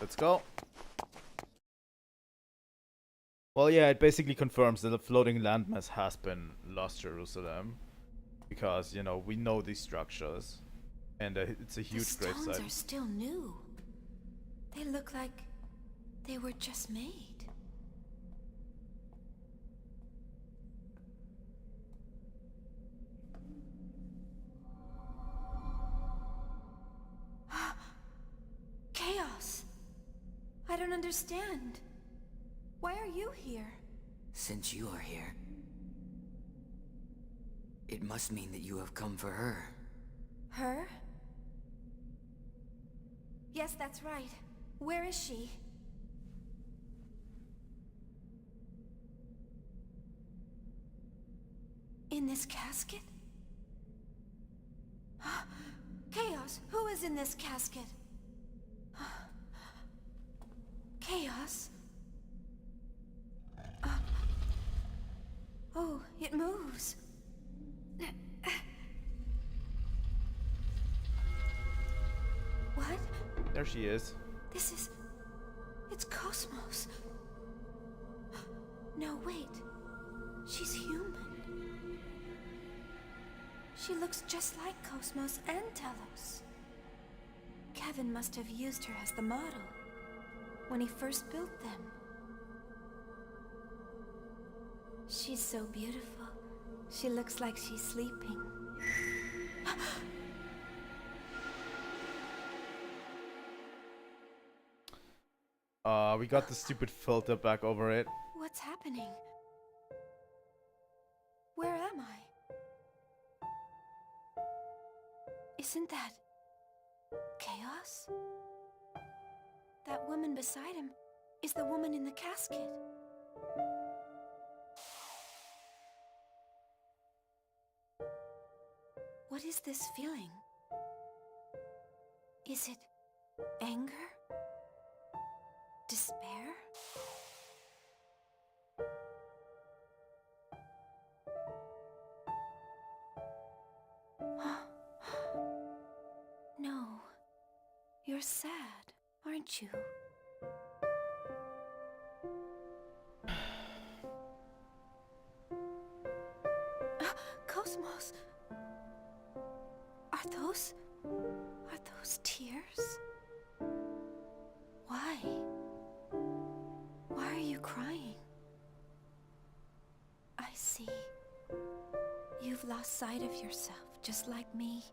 Let's go. Well, yeah, it basically confirms that the floating landmass has been Lost Jerusalem. Because, you know, we know these structures. And it's a huge The stones gravesite. are still new. They look like they were just made. Chaos! I don't understand. Why are you here? Since you are here, it must mean that you have come for her. Her? Yes, that's right. Where is she? In this casket? Chaos, who is in this casket? Chaos? Oh, it moves. What? There she is. This is... It's KOS-MOS. No, wait. She's human. She looks just like KOS-MOS and Telos. Kevin must have used her as the model when he first built them. She's so beautiful. She looks like she's sleeping. We got the stupid filter back over it. What's happening? Where am I? Isn't that Chaos? That woman beside him is the woman in the casket. What is this feeling? Is it anger? Despair? sad, aren't you? KOS-MOS. Are those tears? Why? Why are you crying? I see. You've lost sight of yourself, just like me.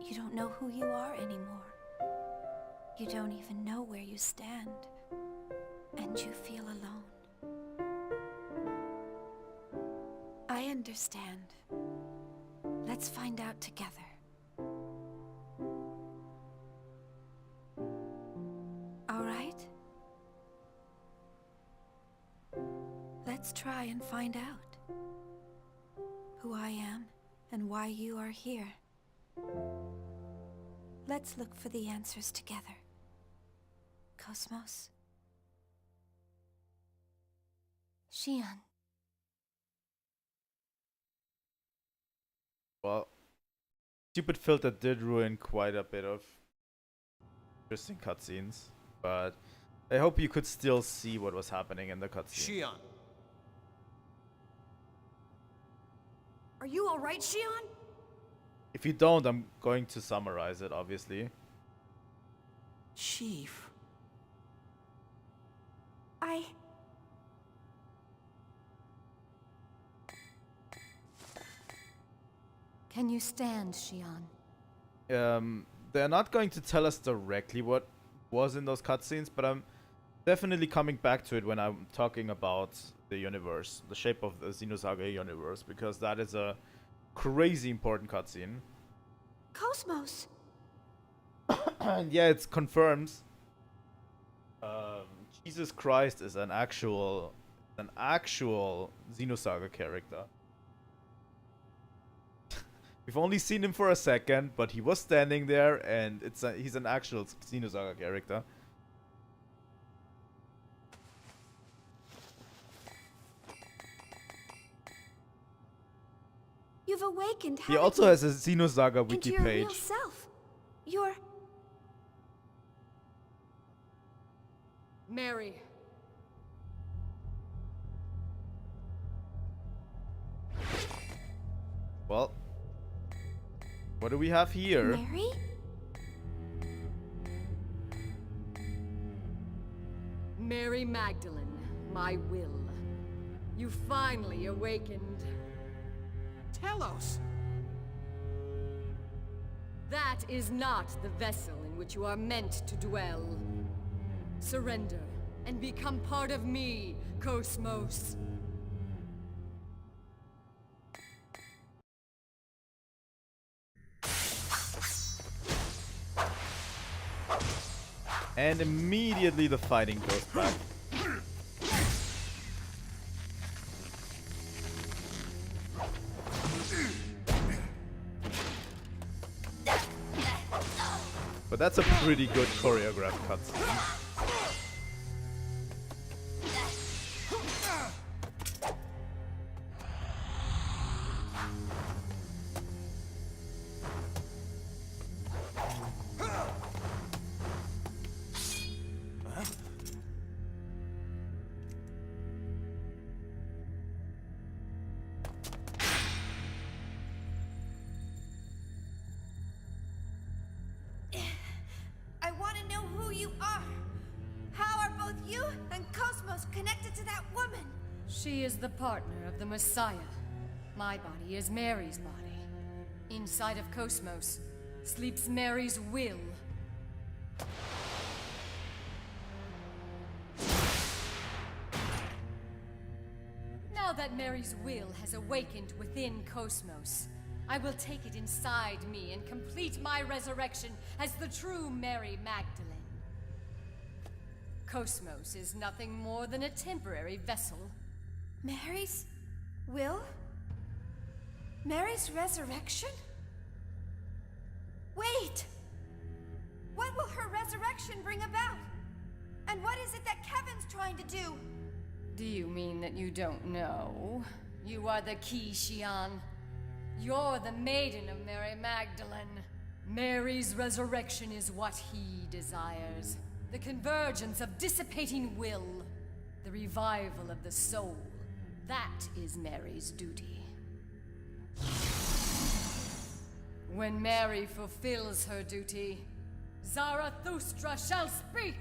You don't know who you are anymore. You don't even know where you stand. And you feel alone. I understand. Let's find out together. All right? Let's try and find out who I am and why you are here. Let's look for the answers together. KOS-MOS. Xian. Well, stupid filter did ruin quite a bit of interesting cutscenes, but I hope you could still see what was happening in the cutscene. Xian. Are you alright, Xian? If you don't, I'm going to summarize it, obviously. Chief. Can you stand, Xian? They're not going to tell us directly what was in those cutscenes, but I'm definitely coming back to it when I'm talking about the universe, the shape of the Xenosaga universe, because that is a crazy important cutscene. KOS-MOS! And yeah, it confirms Jesus Christ is an actual Xenosaga character. We've only seen him for a second, but he was standing there, and he's an actual Xenosaga character. You've awakened. He also has a Xenosaga wiki into your page. real self. You're... Mary. Well, what do we have here? Mary? Mary Magdalene, my will. You finally awakened. Telos! That is not the vessel in which you are meant to dwell. Surrender and become part of me, KOS-MOS. And immediately the fighting goes back. But that's a pretty good choreographed cutscene. I want to know who you are. How are both you and KOS-MOS connected to that woman? She is the partner of the Messiah. My body is Mary's body. Inside of KOS-MOS sleeps Mary's will. Now that Mary's will has awakened within KOS-MOS, I will take it inside me and complete my resurrection as the true Mary Magdalene. KOS-MOS is nothing more than a temporary vessel. Mary's will? Mary's resurrection? Wait! What will her resurrection bring about? And what is it that Kevin's trying to do? Do you mean that you don't know? You are the key, Xian. You're the maiden of Mary Magdalene. Mary's resurrection is what he desires. The convergence of dissipating will. The revival of the soul. That is Mary's duty. When Mary fulfills her duty, Zarathustra shall speak!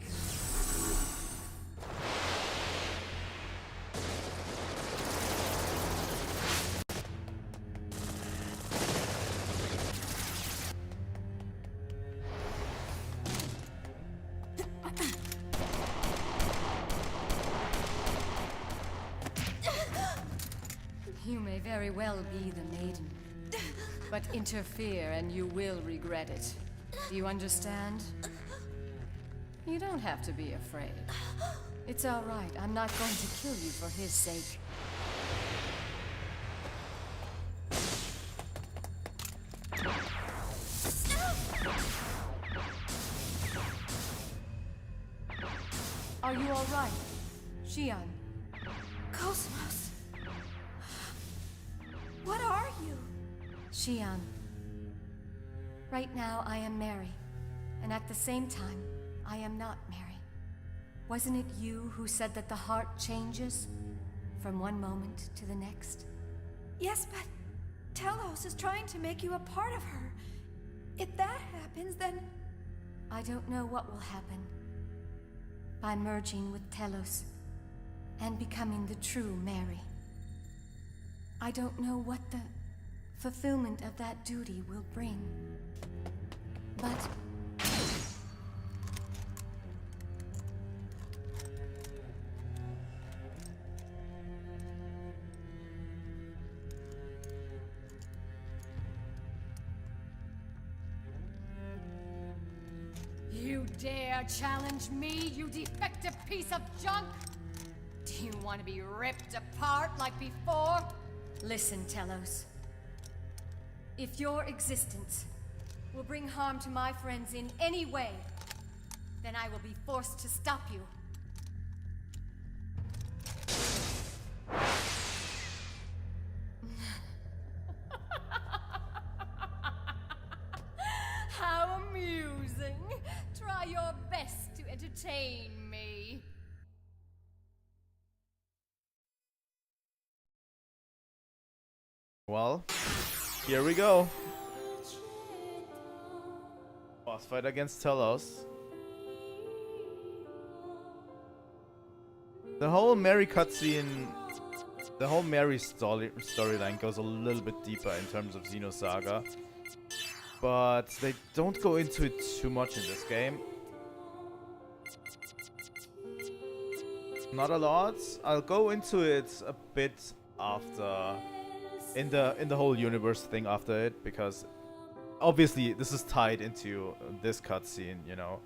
You may very well be the maiden. But interfere and you will regret it. Do you understand? You don't have to be afraid. It's all right. I'm not going to kill you for his sake. Are you all right, Xian? KOS-MOS. What are you? Xian. Right now, I am Mary. And at the same time, I am not Mary. Wasn't it you who said that the heart changes from one moment to the next? Yes, but Telos is trying to make you a part of her. If that happens, then... I don't know what will happen. By merging with Telos and becoming the true Mary. I don't know what the fulfillment of that duty will bring. But... You dare challenge me, you defective piece of junk? Do you want to be ripped apart like before? Listen, Telos. If your existence will bring harm to my friends in any way, then I will be forced to stop you. How amusing! Try your best to entertain me. Well, here we go. Boss fight against Telos. The whole Mary cutscene, the whole Mary storyline goes a little bit deeper in terms of Xenosaga. But they don't go into it too much in this game. Not a lot. I'll go into it a bit after, in the whole universe thing after it, because obviously this is tied into this cutscene, you know.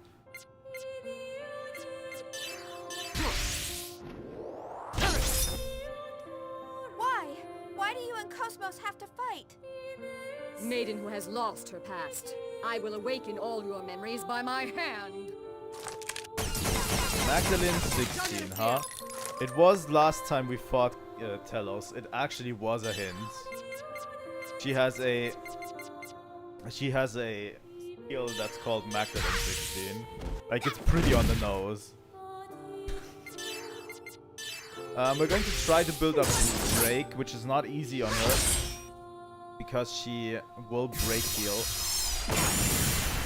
Why? Why do you and KOS-MOS have to fight? Maiden who has lost her past, I will awaken all your memories by my hand. Magdalene 16, huh? It was last time we fought Telos. It actually was a hint. She has a skill that's called Magdalene 16. Like, it's pretty on the nose. We're going to try to build up Break, which is not easy on her, because she will break heal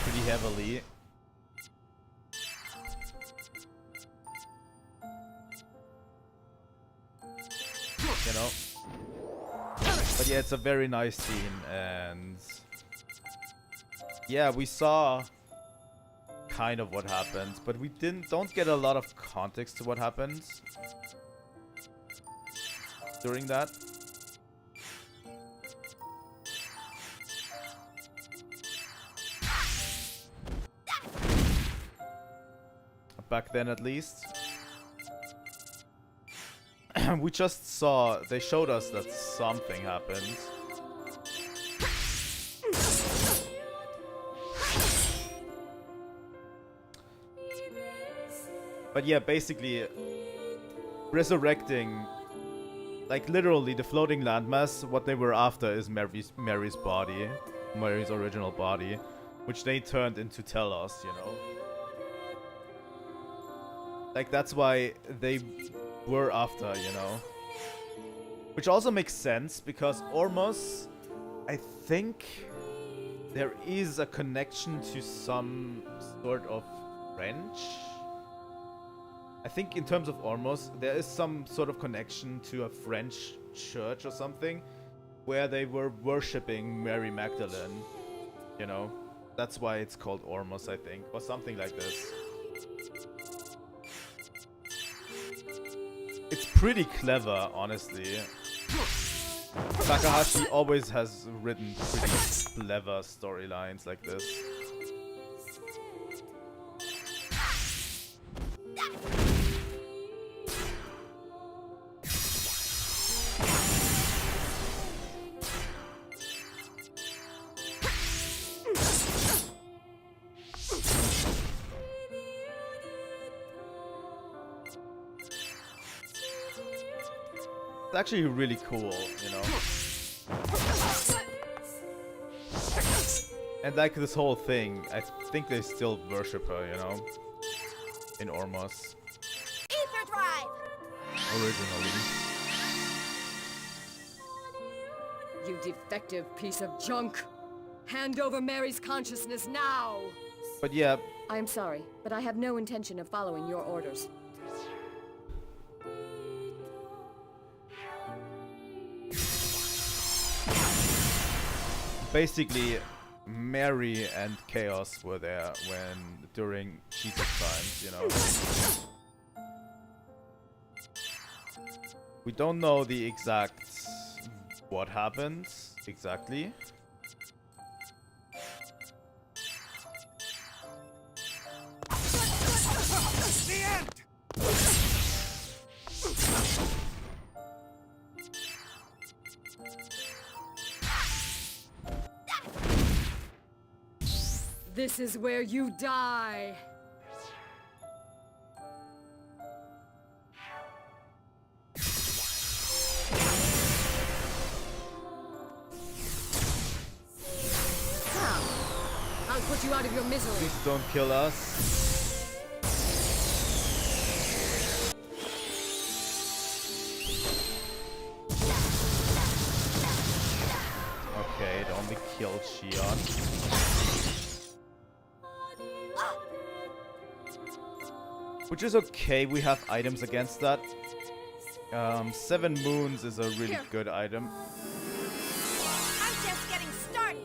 pretty heavily. You know. But yeah, it's a very nice scene, and yeah, we saw kind of what happened, but we don't get a lot of context to what happened during that. Back then, at least. We just saw, they showed us that something happened. But yeah, basically, resurrecting, like literally the floating landmass, what they were after is Mary's body, Mary's original body. which they turned into Telos, you know. Like, that's why they were after, you know. Which also makes sense, because KOS-MOS, I think there is a connection to some sort of French. I think in terms of KOS-MOS, there is some sort of connection to a French church or something, where they were worshipping Mary Magdalene, you know. That's why it's called KOS-MOS, I think, or something like this. It's pretty clever, honestly. Takahashi always has written pretty clever storylines like this. It's actually really cool, you know. And like this whole thing, I think they still worship her, you know, in KOS-MOS. Ether drive! Originally. You defective piece of junk! Hand over Mary's consciousness now! But yeah, I am sorry, but I have no intention of following your orders. basically Mary and Chaos were there during Jesus times, you know. We don't know the exact what happened exactly. The end! This is where you die. Come. I'll put you out of your misery. Please don't kill us. Okay, it only killed Shion. Which is okay, we have items against that. 7 Moons is a really good item. I'm just getting started.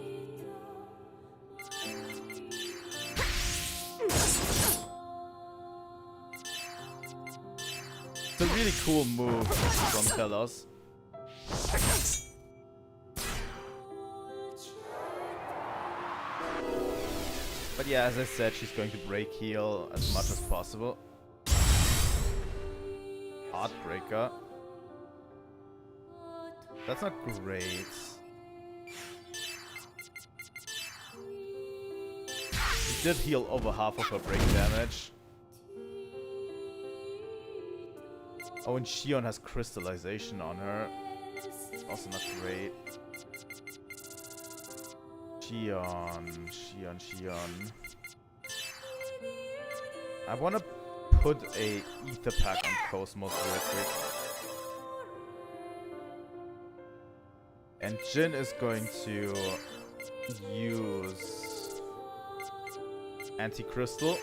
It's a really cool move from Telos. But yeah, as I said, she's going to break heal as much as possible. Heartbreaker. That's not great. She did heal over half of her break damage. Oh, and Shion has crystallization on her. Also not great. Shion. I want to put a ether pack on KOS-MOS real quick. And Jin is going to use anti-crystal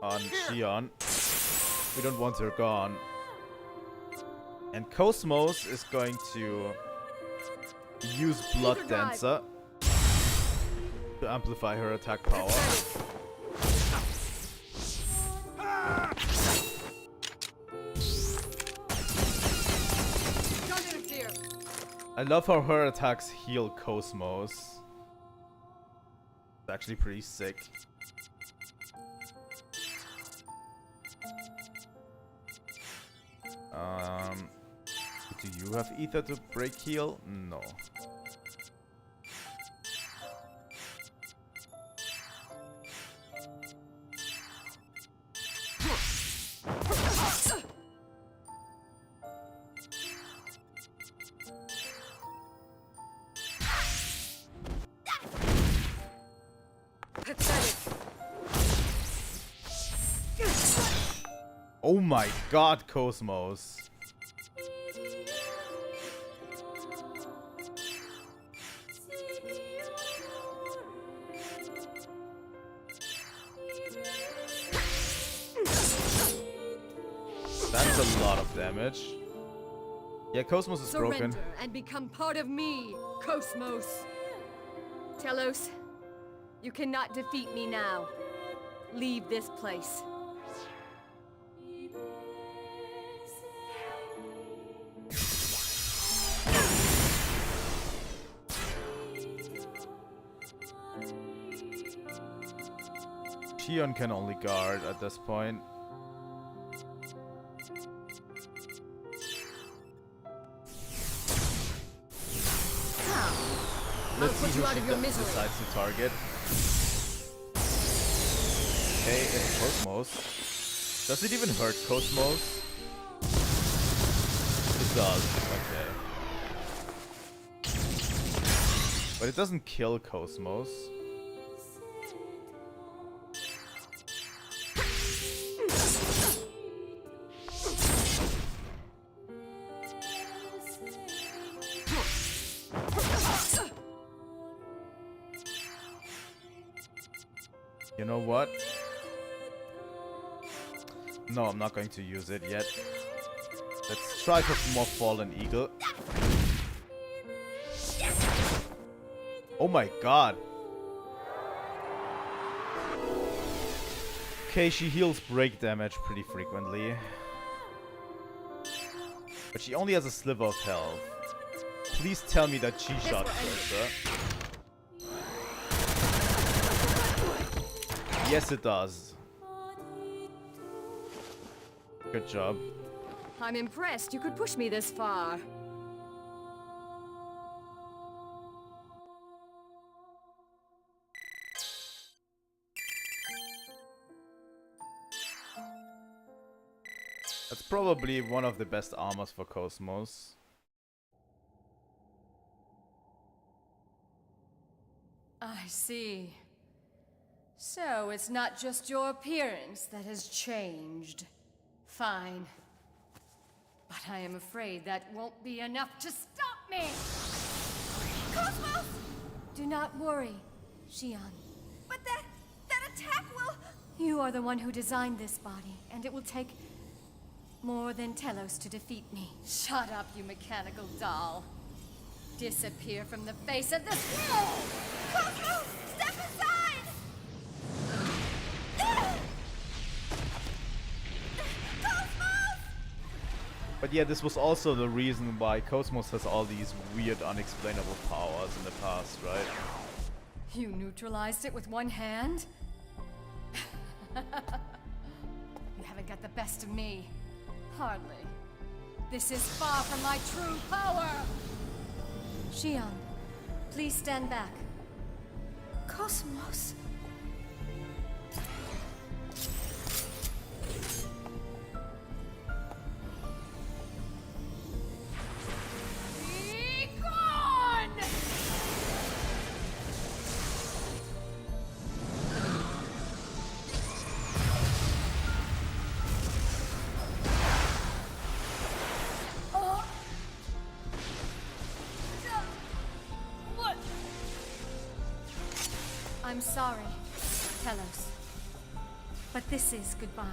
on Shion. We don't want her gone. And KOS-MOS is going to use Blood Dancer to amplify her attack power. I love how her attacks heal KOS-MOS. It's actually pretty sick. Do you have ether to break heal? No. Oh my god, KOS-MOS. That's a lot of damage. Yeah, KOS-MOS is broken. Surrender and become part of me, KOS-MOS. Telos, you cannot defeat me now. Leave this place. Xion can only guard at this point. Let's see who she decides to target. Okay, it's KOS-MOS. Does it even hurt KOS-MOS? It does, okay. But it doesn't kill KOS-MOS. You know what? No, I'm not going to use it yet. Let's try for more Fallen Eagle. Oh my god. Okay, she heals break damage pretty frequently. But she only has a sliver of health. Please tell me that Chi shot kills her. Yes, it does. Good job. I'm impressed you could push me this far. That's probably one of the best armors for KOS-MOS. I see. So, it's not just your appearance that has changed. Fine. But I am afraid that won't be enough to stop me! KOS-MOS! Do not worry, Xion. But that attack will... You are the one who designed this body, and it will take more than Telos to defeat me. Shut up, you mechanical doll. Disappear from the face of this world! KOS-MOS! Step aside! But yeah, this was also the reason why KOS-MOS has all these weird, unexplainable powers in the past, right? You neutralized it with one hand? You haven't got the best of me. Hardly. This is far from my true power! Xion, please stand back. KOS-MOS. Be gone! What? I'm sorry, Telos. But this is goodbye.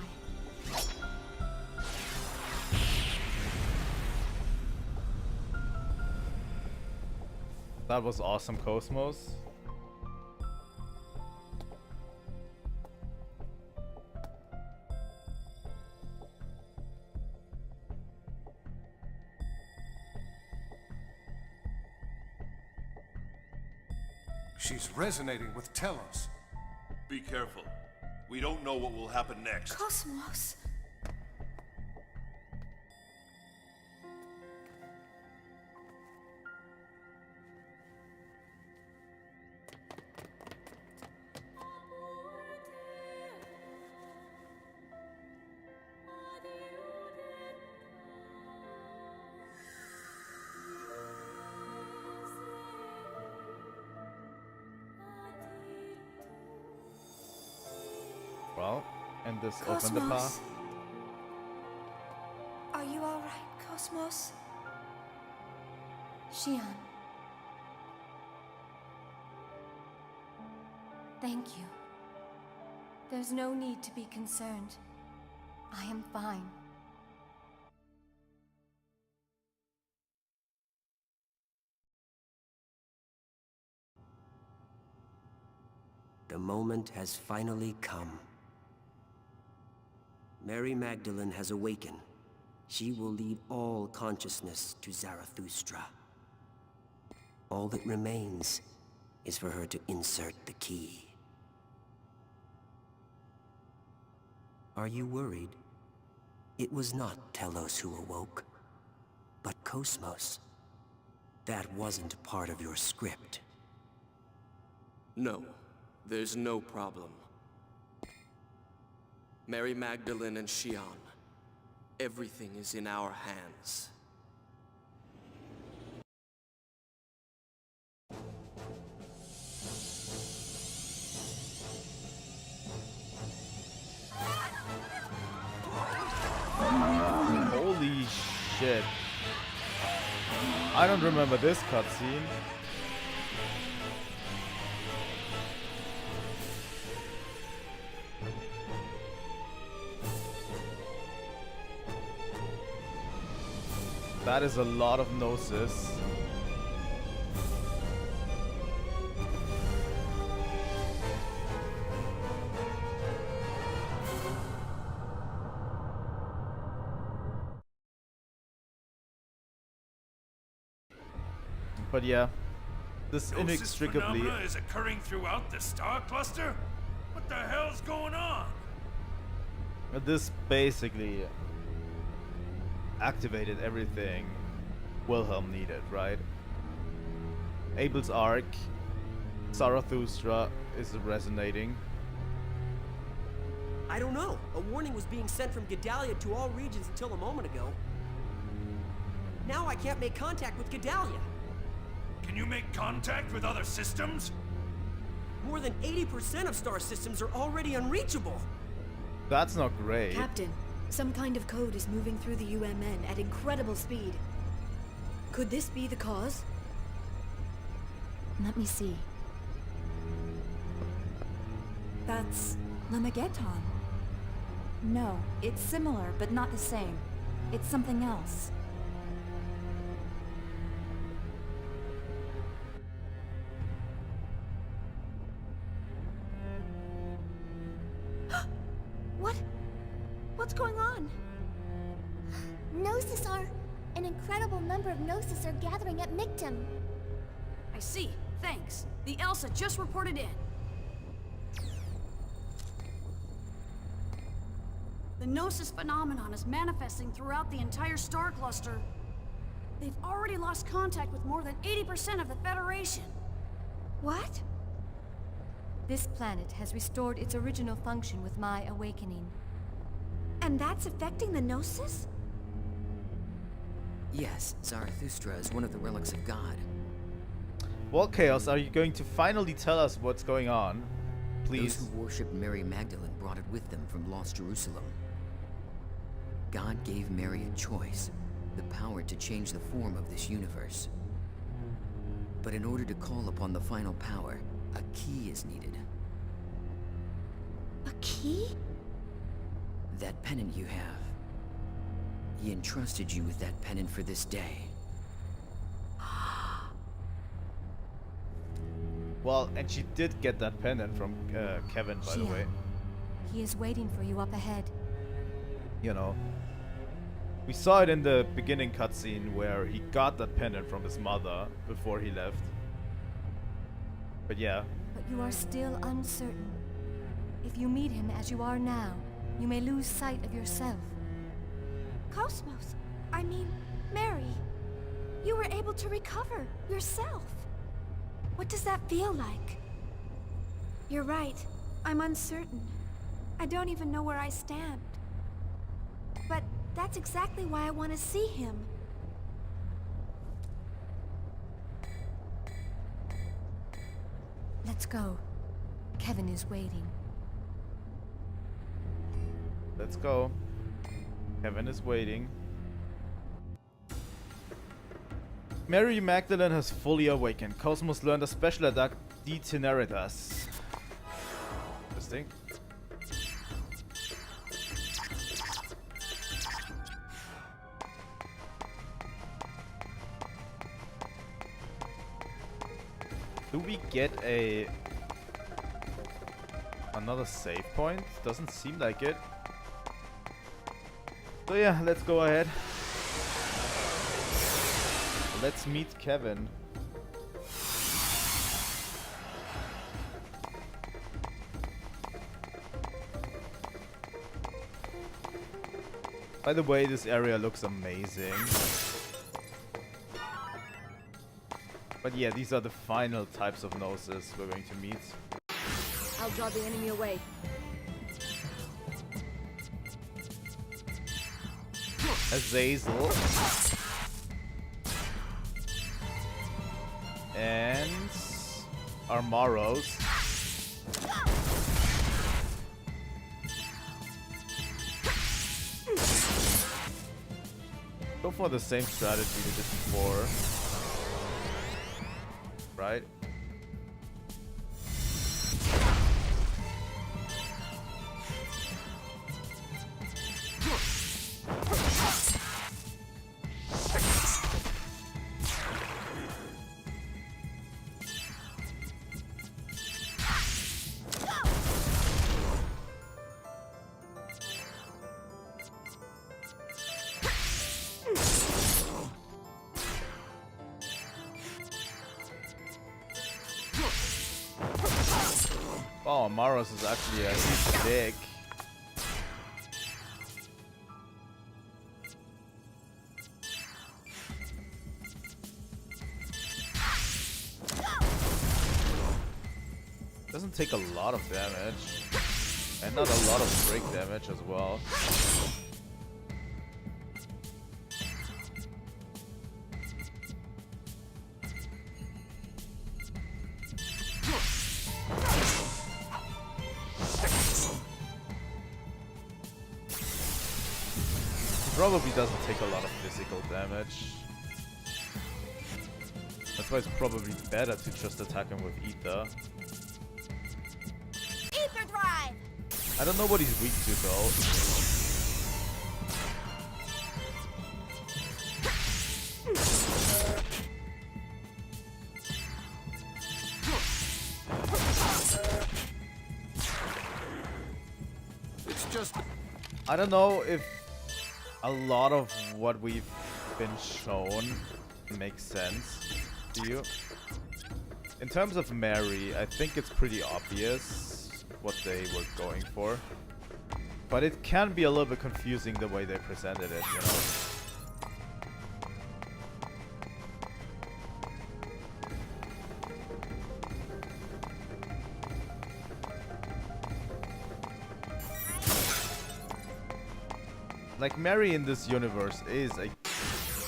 That was awesome, KOS-MOS. She's resonating with Telos. Be careful. We don't know what will happen next. KOS-MOS. Well, and this opened the path. KOS-MOS. Xion. Thank you. There's no need to be concerned. I am fine. The moment has finally come. Mary Magdalene has awakened. She will lead all consciousness to Zarathustra. All that remains is for her to insert the key. Are you worried? It was not Telos who awoke, but KOS-MOS. That wasn't part of your script. No, there's no problem. Mary Magdalene and Xion, everything is in our hands. Holy shit. I don't remember this cutscene. That is a lot of Gnosis. But yeah, this Gnosis inextricably phenomena is occurring throughout the star cluster? What the hell's going on? this basically activated everything Wilhelm needed, right? Abel's arc, Zarathustra is resonating. I don't know. A warning was being sent from Gedalia to all regions until a moment ago. Now I can't make contact with Gedalia. Can you make contact with other systems? More than 80% of star systems are already unreachable. That's not great. Captain, some kind of code is moving through the UMN at incredible speed. Could this be the cause? Let me see. That's Lamageton. No, it's similar, but not the same. It's something else. What's going on? Gnosis are... An incredible number of Gnosis are gathering at Mictum. I see. Thanks. The Elsa just reported in. The Gnosis phenomenon is manifesting throughout the entire star cluster. They've already lost contact with more than 80% of the Federation. What? This planet has restored its original function with my awakening. And that's affecting the Gnosis? Yes, Zarathustra is one of the relics of God. Well, Chaos, are you going to finally tell us what's going on? Please. Those who worshipped Mary Magdalene brought it with them from Lost Jerusalem. God gave Mary a choice, the power to change the form of this universe. But in order to call upon the final power, a key is needed. A key? That pennant you have. He entrusted you with that pennant for this day. Well, and she did get that pennant from Kevin, by the way. He is waiting for you up ahead. You know. We saw it in the beginning cutscene where he got that pennant from his mother before he left. But yeah. But you are still uncertain. If you meet him as you are now, you may lose sight of yourself. KOS-MOS, I mean, Mary, you were able to recover yourself. What does that feel like? You're right, I'm uncertain. I don't even know where I stand. But that's exactly why I want to see him. Let's go. Kevin is waiting. Let's go. Kevin is waiting. Mary Magdalene has fully awakened. KOS-MOS learned a special attack, Deteneritas. Interesting. Do we get another save point? Doesn't seem like it. So yeah, let's go ahead. Let's meet Kevin. By the way, this area looks amazing. But yeah, these are the final types of Gnosis we're going to meet. I'll draw the enemy away. Azazel. And Armaros. Go for the same strategy we did before. Right? Oh, Maros is actually a huge dick. Doesn't take a lot of damage. And not a lot of break damage as well. Probably doesn't take a lot of physical damage. That's why it's probably better to just attack him with Ether. Ether drive! I don't know what he's weak to though. It's just... I don't know if a lot of what we've been shown makes sense to you. In terms of Mary, I think it's pretty obvious what they were going for. But it can be a little bit confusing the way they presented it, you know? Like, Mary in this universe is a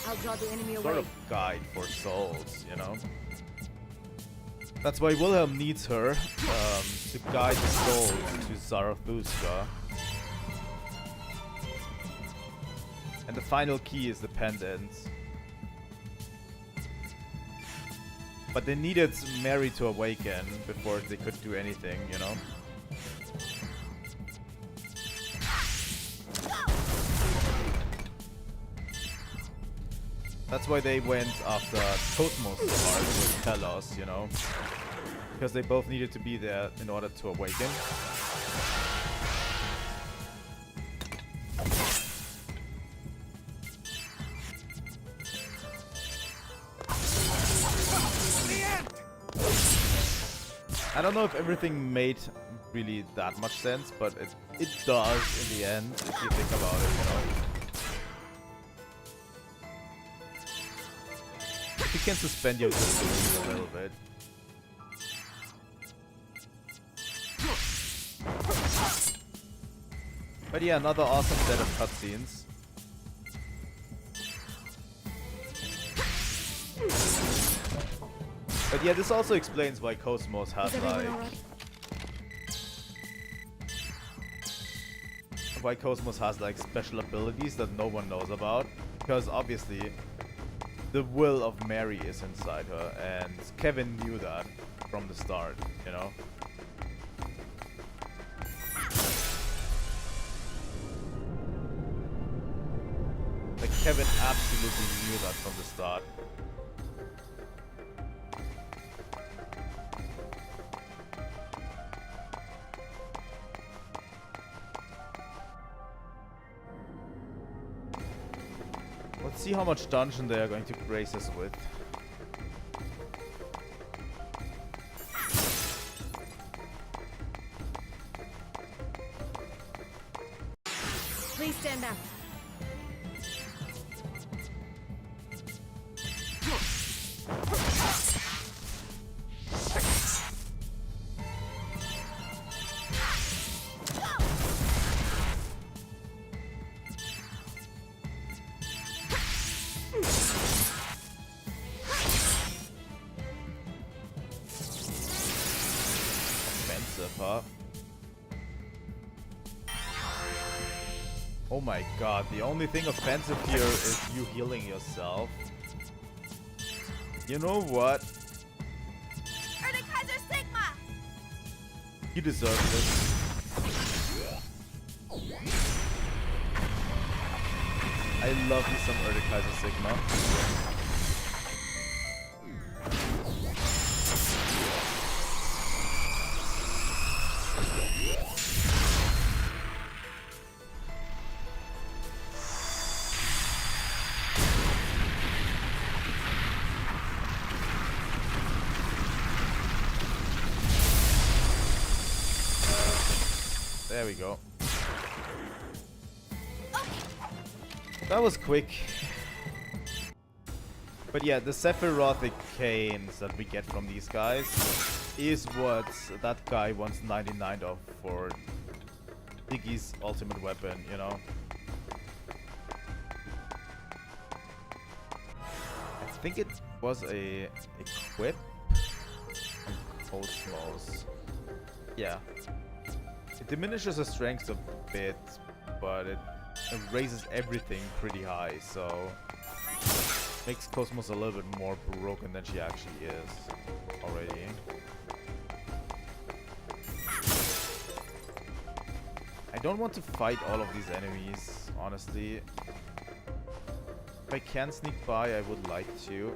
I'll draw the enemy sort away. of guide for souls, you know? That's why Wilhelm needs her to guide the soul to Zarathustra. And the final key is the pendant. But they needed Mary to awaken before they could do anything, you know? That's why they went after KOS-MOS part with Telos, you know? Because they both needed to be there in order to awaken. I don't know if everything made really that much sense, but it does in the end, if you think about it, you know? You can suspend your disbelief a little bit. But yeah, another awesome set of cutscenes. But yeah, this also explains why KOS-MOS has like special abilities that no one knows about. Because obviously the will of Mary is inside her, and Kevin knew that from the start, you know? Like, Kevin absolutely knew that from the start. Let's see how much dungeon they are going to grace us with. Please stand up. Offensive, huh? Oh my god, the only thing offensive here is you healing yourself. You know what? You deserve this. I love me some Erdekaiser Sigma. There we go. That was quick. But yeah, the Sephirothic canes that we get from these guys is what that guy wants 99 of for Ziggy's ultimate weapon, you know? I think it was a equip on KOS-MOS. Yeah. It diminishes the strength a bit, but it raises everything pretty high, so makes KOS-MOS a little bit more broken than she actually is already. I don't want to fight all of these enemies, honestly. If I can sneak by, I would like to.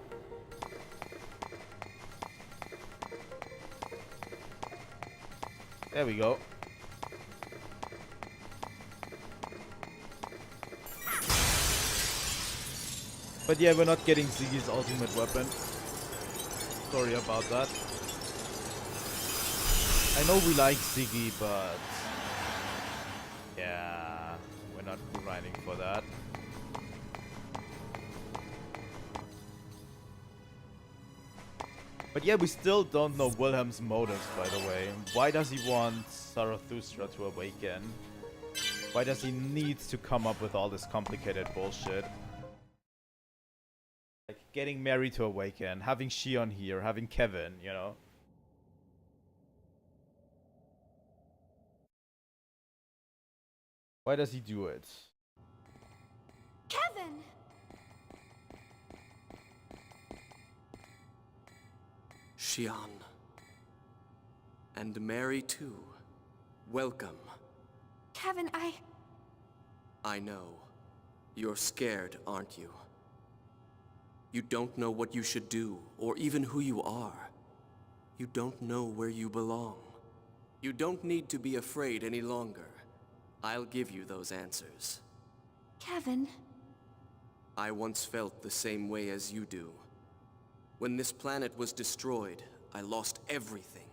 There we go. But yeah, we're not getting Ziggy's ultimate weapon. Sorry about that. I know we like Ziggy, but yeah, we're not grinding for that. But yeah, we still don't know Wilhelm's motives, by the way. Why does he want Zarathustra to awaken? Why does he need to come up with all this complicated bullshit? Like getting Mary to awaken, having Shion here, having Kevin, you know? Why does he do it? Kevin! Shion. And Mary too. Welcome. Kevin, I know. You're scared, aren't you? You don't know what you should do, or even who you are. You don't know where you belong. You don't need to be afraid any longer. I'll give you those answers. Kevin. I once felt the same way as you do. When this planet was destroyed, I lost everything,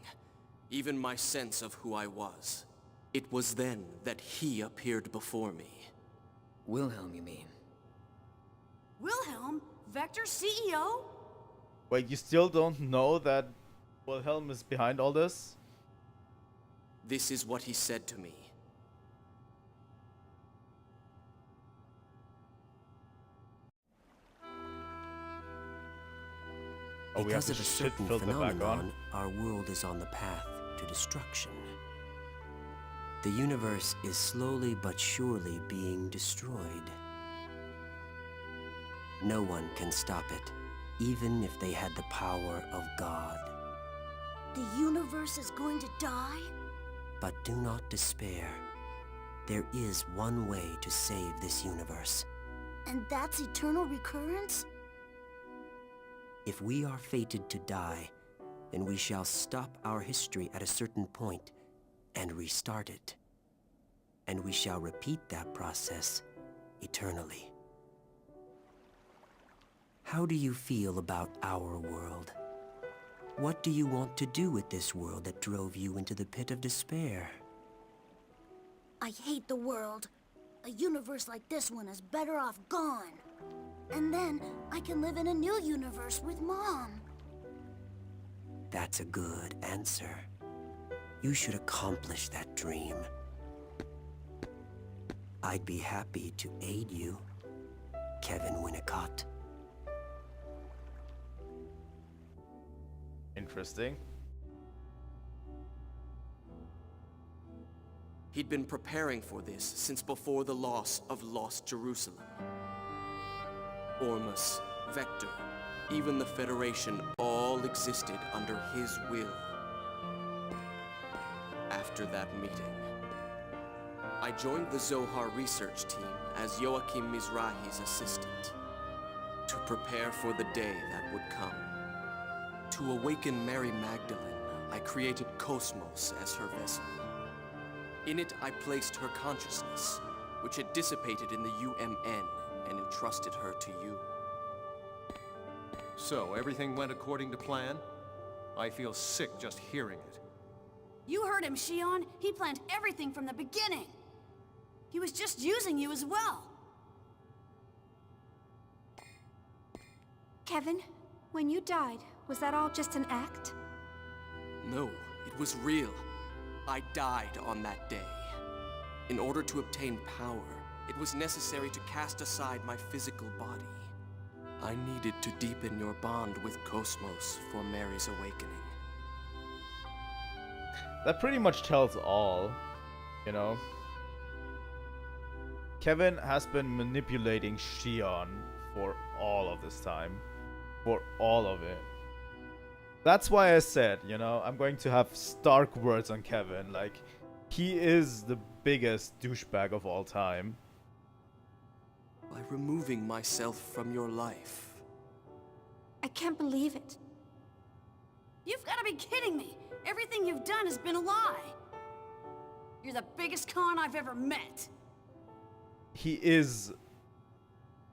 even my sense of who I was. It was then that he appeared before me. Wilhelm, you mean? Wilhelm? Vector's CEO? Wait, you still don't know that Wilhelm is behind all this? This is what he said to me. Oh, we have Because to of a shit certain filter back on. phenomenon, our world is on the path to destruction. The universe is slowly but surely being destroyed. No one can stop it, even if they had the power of God. The universe is going to die? But do not despair. There is one way to save this universe. And that's eternal recurrence? If we are fated to die, then we shall stop our history at a certain point and restart it. And we shall repeat that process eternally. How do you feel about our world? What do you want to do with this world that drove you into the pit of despair? I hate the world. A universe like this one is better off gone. And then I can live in a new universe with Mom. That's a good answer. You should accomplish that dream. I'd be happy to aid you, Kevin Winnicott. Interesting. He'd been preparing for this since before the loss of Lost Jerusalem. Ormus, Vector, even the Federation all existed under his will. After that meeting, I joined the Zohar research team as Joachim Mizrahi's assistant to prepare for the day that would come. To awaken Mary Magdalene, I created KOS-MOS as her vessel. In it, I placed her consciousness, which had dissipated in the UMN, and entrusted her to you. So, everything went according to plan? I feel sick just hearing it. You heard him, Shion. He planned everything from the beginning. He was just using you as well. Kevin, when you died, was that all just an act? No, it was real. I died on that day. In order to obtain power, it was necessary to cast aside my physical body. I needed to deepen your bond with KOS-MOS for Mary's awakening. That pretty much tells all, you know. Kevin has been manipulating Shion for all of this time. For all of it. That's why I said, you know, I'm going to have stark words on Kevin. Like, he is the biggest douchebag of all time. By removing myself from your life. I can't believe it. You've got to be kidding me. Everything you've done has been a lie. You're the biggest con I've ever met. He is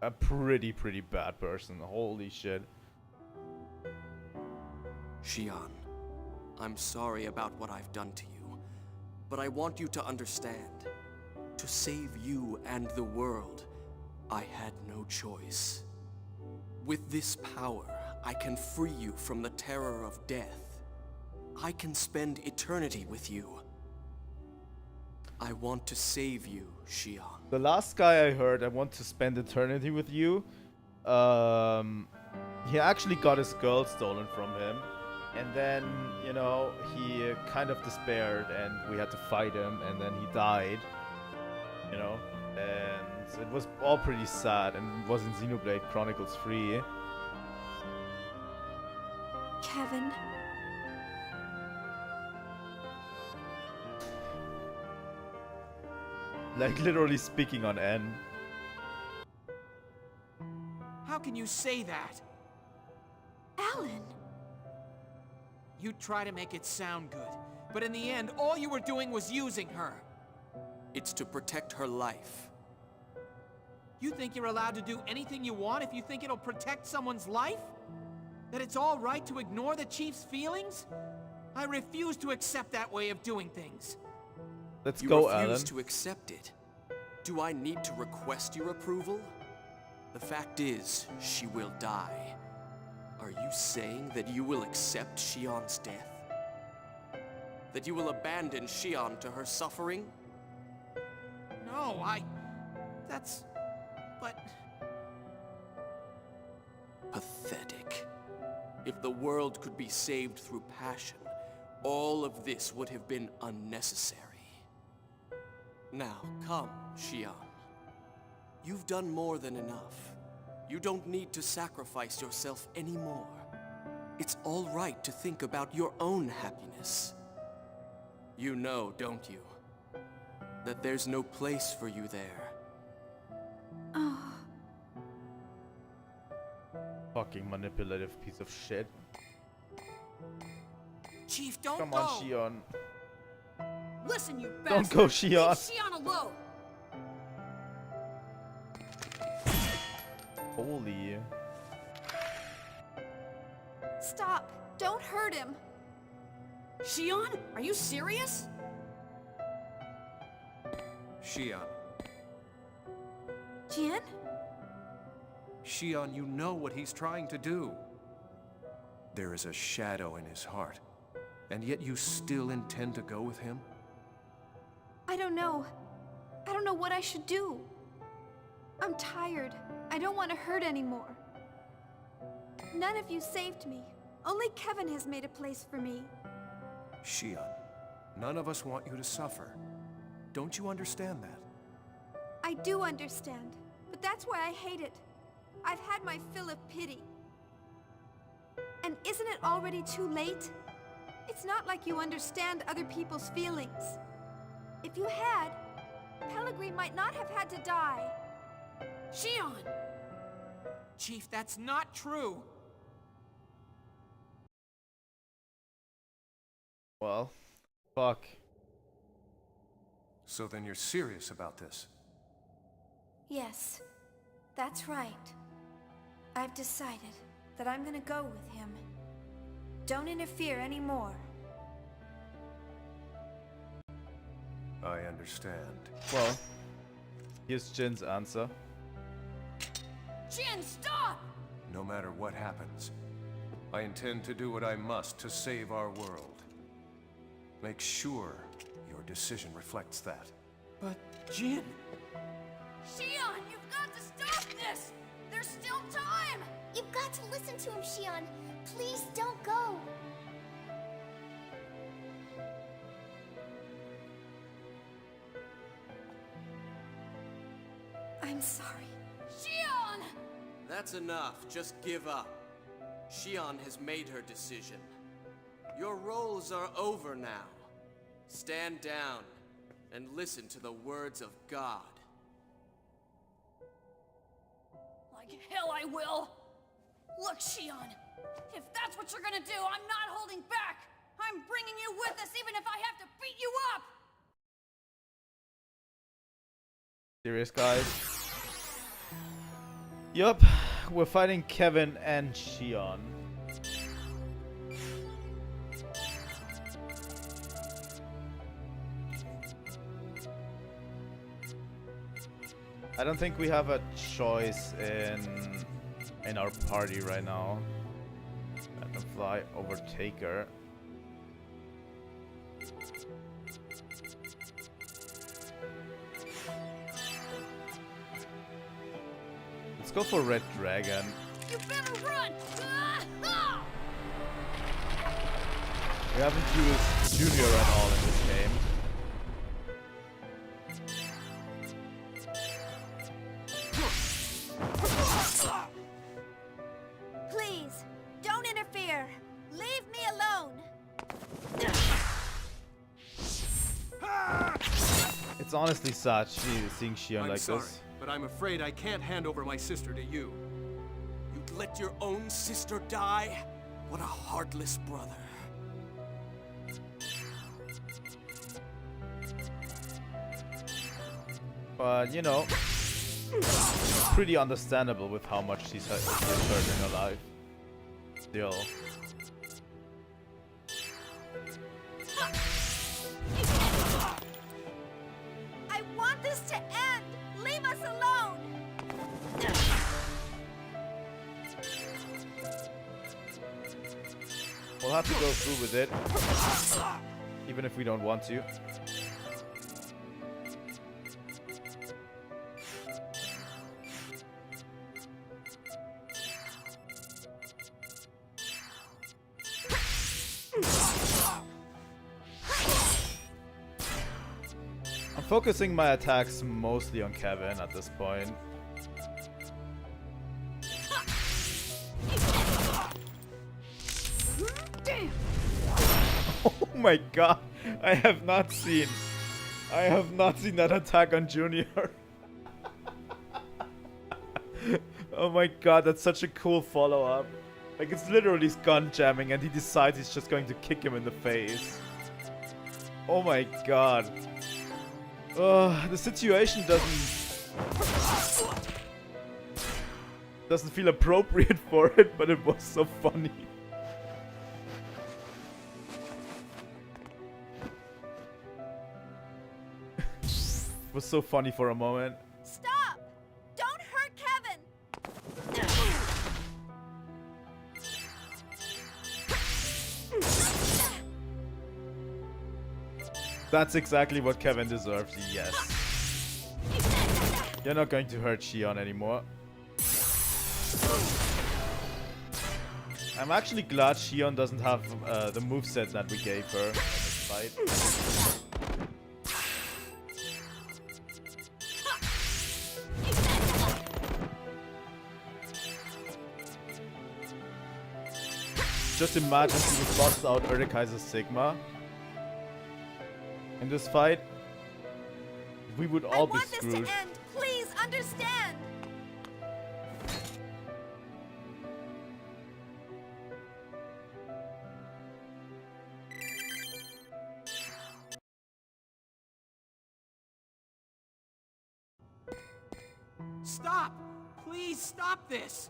a pretty bad person. Holy shit. Shion, I'm sorry about what I've done to you, but I want you to understand. To save you and the world, I had no choice. With this power, I can free you from the terror of death. I can spend eternity with you. I want to save you, Shion. The last guy I heard, I want to spend eternity with you, he actually got his girl stolen from him. And then, you know, he kind of despaired and we had to fight him and then he died, you know, and it was all pretty sad and it was in Xenoblade Chronicles 3. Kevin. Like literally speaking on N. How can you say that? Alan. You try to make it sound good, but in the end, all you were doing was using her. It's to protect her life. You think you're allowed to do anything you want if you think it'll protect someone's life? That it's all right to ignore the Chief's feelings? I refuse to accept that way of doing things. Let's you go, refuse Alan. to accept it. Do I need to request your approval? The fact is, she will die. Are you saying that you will accept Shion's death? That you will abandon Shion to her suffering? No, that's... but... Pathetic. If the world could be saved through passion, all of this would have been unnecessary. Now, come, Shion. You've done more than enough. You don't need to sacrifice yourself anymore. It's all right to think about your own happiness. You know, don't you, that there's no place for you there. Oh. Fucking manipulative piece of shit. Chief, don't Come go! on, Shion. Listen, you Don't bastard! go, Shion. Leave Shion alone! Holy. Stop! Don't hurt him! Shion, are you serious? Shion. Jin? Shion, you know what he's trying to do. There is a shadow in his heart, and yet you still intend to go with him? I don't know. I don't know what I should do. I'm tired. I don't want to hurt anymore. None of you saved me. Only Kevin has made a place for me. Shion, none of us want you to suffer. Don't you understand that? I do understand, but that's why I hate it. I've had my fill of pity. And isn't it already too late? It's not like you understand other people's feelings. If you had, Pellegrin might not have had to die. Shion! Chief, that's not true! Well, fuck. So then you're serious about this? Yes, that's right. I've decided that I'm gonna go with him. Don't interfere anymore. I understand. Well, here's Jin's answer. Jin, stop! No matter what happens, I intend to do what I must to save our world. Make sure your decision reflects that. But, Jin... Shion, you've got to stop this! There's still time! You've got to listen to him, Shion. Please don't go. I'm sorry. Shion! That's enough. Just give up. Shion has made her decision. Your roles are over now. Stand down and listen to the words of God. Like hell I will! Look, Shion, if that's what you're gonna do, I'm not holding back! I'm bringing you with us even if I have to beat you up! Serious, guys? Yup, we're fighting Kevin and Shion. I don't think we have a choice in our party right now. Let them fly, overtake her. Let's go for Red Dragon. You better run! Ah! We haven't used Junior at all in this game. Please, don't interfere. Leave me alone. It's honestly sad seeing Shion I'm like sorry, this. but I'm afraid I can't hand over my sister to you. You'd let your own sister die? What a heartless brother. But, you know, pretty understandable with how much she's hurt in her life. Still. I want this to end. Leave us alone. We'll have to go through with it. Even if we don't want to. I'm focusing my attacks mostly on Kevin at this point. my god. I have not seen that attack on Junior. Oh my god, that's such a cool follow-up. Like, it's literally gun jamming and he decides he's just going to kick him in the face. Oh my god. The situation doesn't feel appropriate for it, but it was so funny. It was so funny for a moment. Stop! Don't hurt Kevin! That's exactly what Kevin deserves, yes. You're not going to hurt Shion anymore. I'm actually glad Shion doesn't have the moveset that we gave her in this fight. Just imagine if we busts out Urukai's Sigma in this fight. We would all be screwed. I want this to end. Please understand. Stop! Please stop this!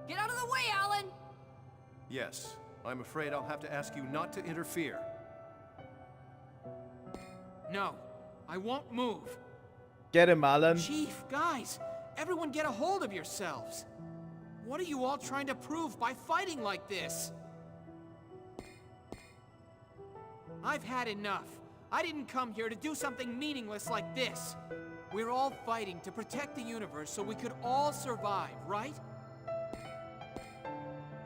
Get out of the way, Alan! Yes, I'm afraid I'll have to ask you not to interfere. No, I won't move. Get him, Alan. Chief, guys, everyone get a hold of yourselves. What are you all trying to prove by fighting like this? I've had enough. I didn't come here to do something meaningless like this. We're all fighting to protect the universe so we could all survive, right?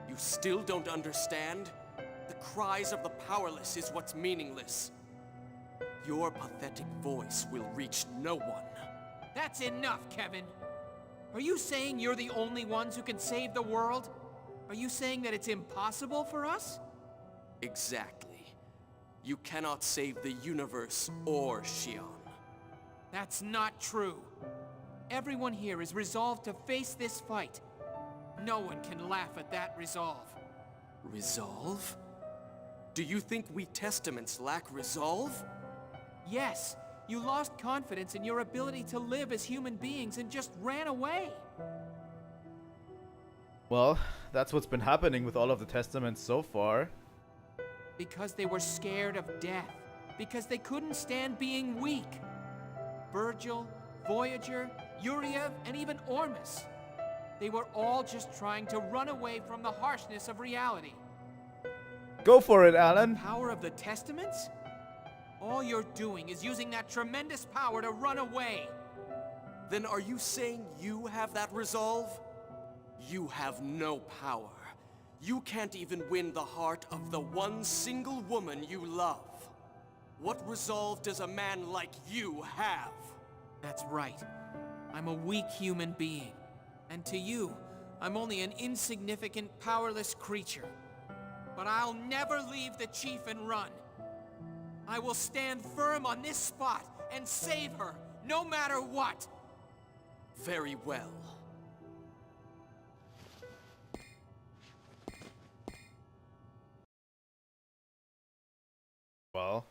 You still don't understand? The cries of the powerless is what's meaningless. Your pathetic voice will reach no one. That's enough, Kevin. Are you saying you're the only ones who can save the world? Are you saying that it's impossible for us? Exactly. You cannot save the universe or Shion. That's not true. Everyone here is resolved to face this fight. No one can laugh at that resolve. Resolve? Do you think we Testaments lack resolve? Yes, you lost confidence in your ability to live as human beings and just ran away. Well, that's what's been happening with all of the Testaments so far. Because they were scared of death. Because they couldn't stand being weak. Virgil, Voyager, Yuriev, and even Ormus. They were all just trying to run away from the harshness of reality. Go for it, Alan. The power of the Testaments? All you're doing is using that tremendous power to run away. Then are you saying you have that resolve? You have no power. You can't even win the heart of the one single woman you love. What resolve does a man like you have? That's right. I'm a weak human being. And to you, I'm only an insignificant, powerless creature. But I'll never leave the chief and run. I will stand firm on this spot and save her, no matter what. Very well. Well.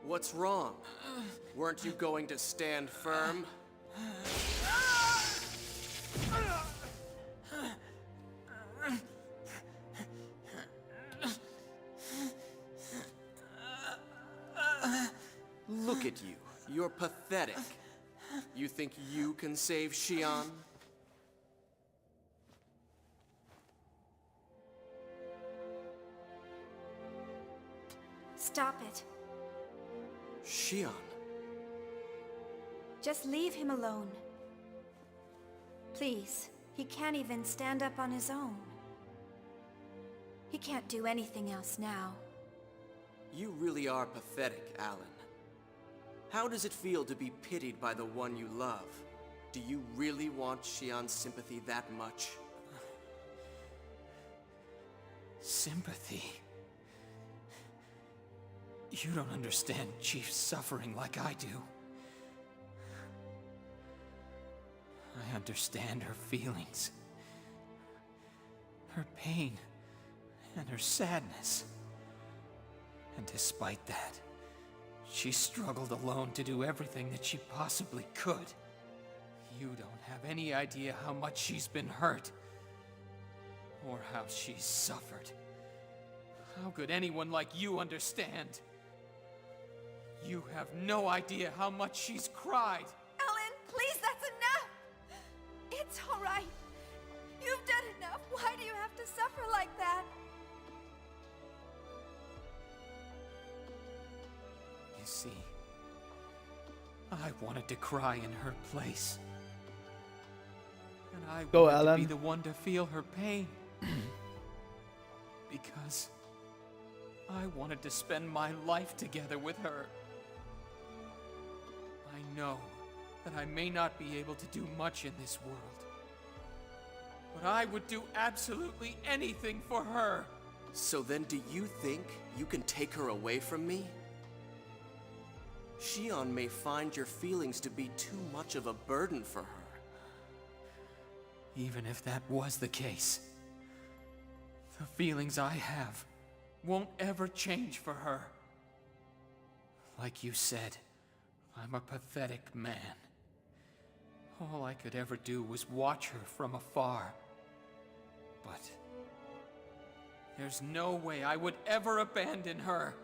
What's wrong? Weren't you going to stand firm? Look at you. You're pathetic. You think you can save Shion? Stop it. Shion. Just leave him alone. Please. He can't even stand up on his own. He can't do anything else now. You really are pathetic, Alan. How does it feel to be pitied by the one you love? Do you really want Xian's sympathy that much? Sympathy? You don't understand Chief's suffering like I do. I understand her feelings, her pain, and her sadness. And despite that, she struggled alone to do everything that she possibly could. You don't have any idea how much she's been hurt, or how she's suffered. How could anyone like you understand? You have no idea how much she's cried. Alan, please, that's enough! It's all right. You've done enough. Why do you have to suffer like that? You see, I wanted to cry in her place. And I Go, wanted to Alan. be the one to feel her pain. Because I wanted to spend my life together with her. I know that I may not be able to do much in this world, but I would do absolutely anything for her. So then do you think you can take her away from me? Xian may find your feelings to be too much of a burden for her. Even if that was the case, the feelings I have won't ever change for her. Like you said, I'm a pathetic man. All I could ever do was watch her from afar. But there's no way I would ever abandon her.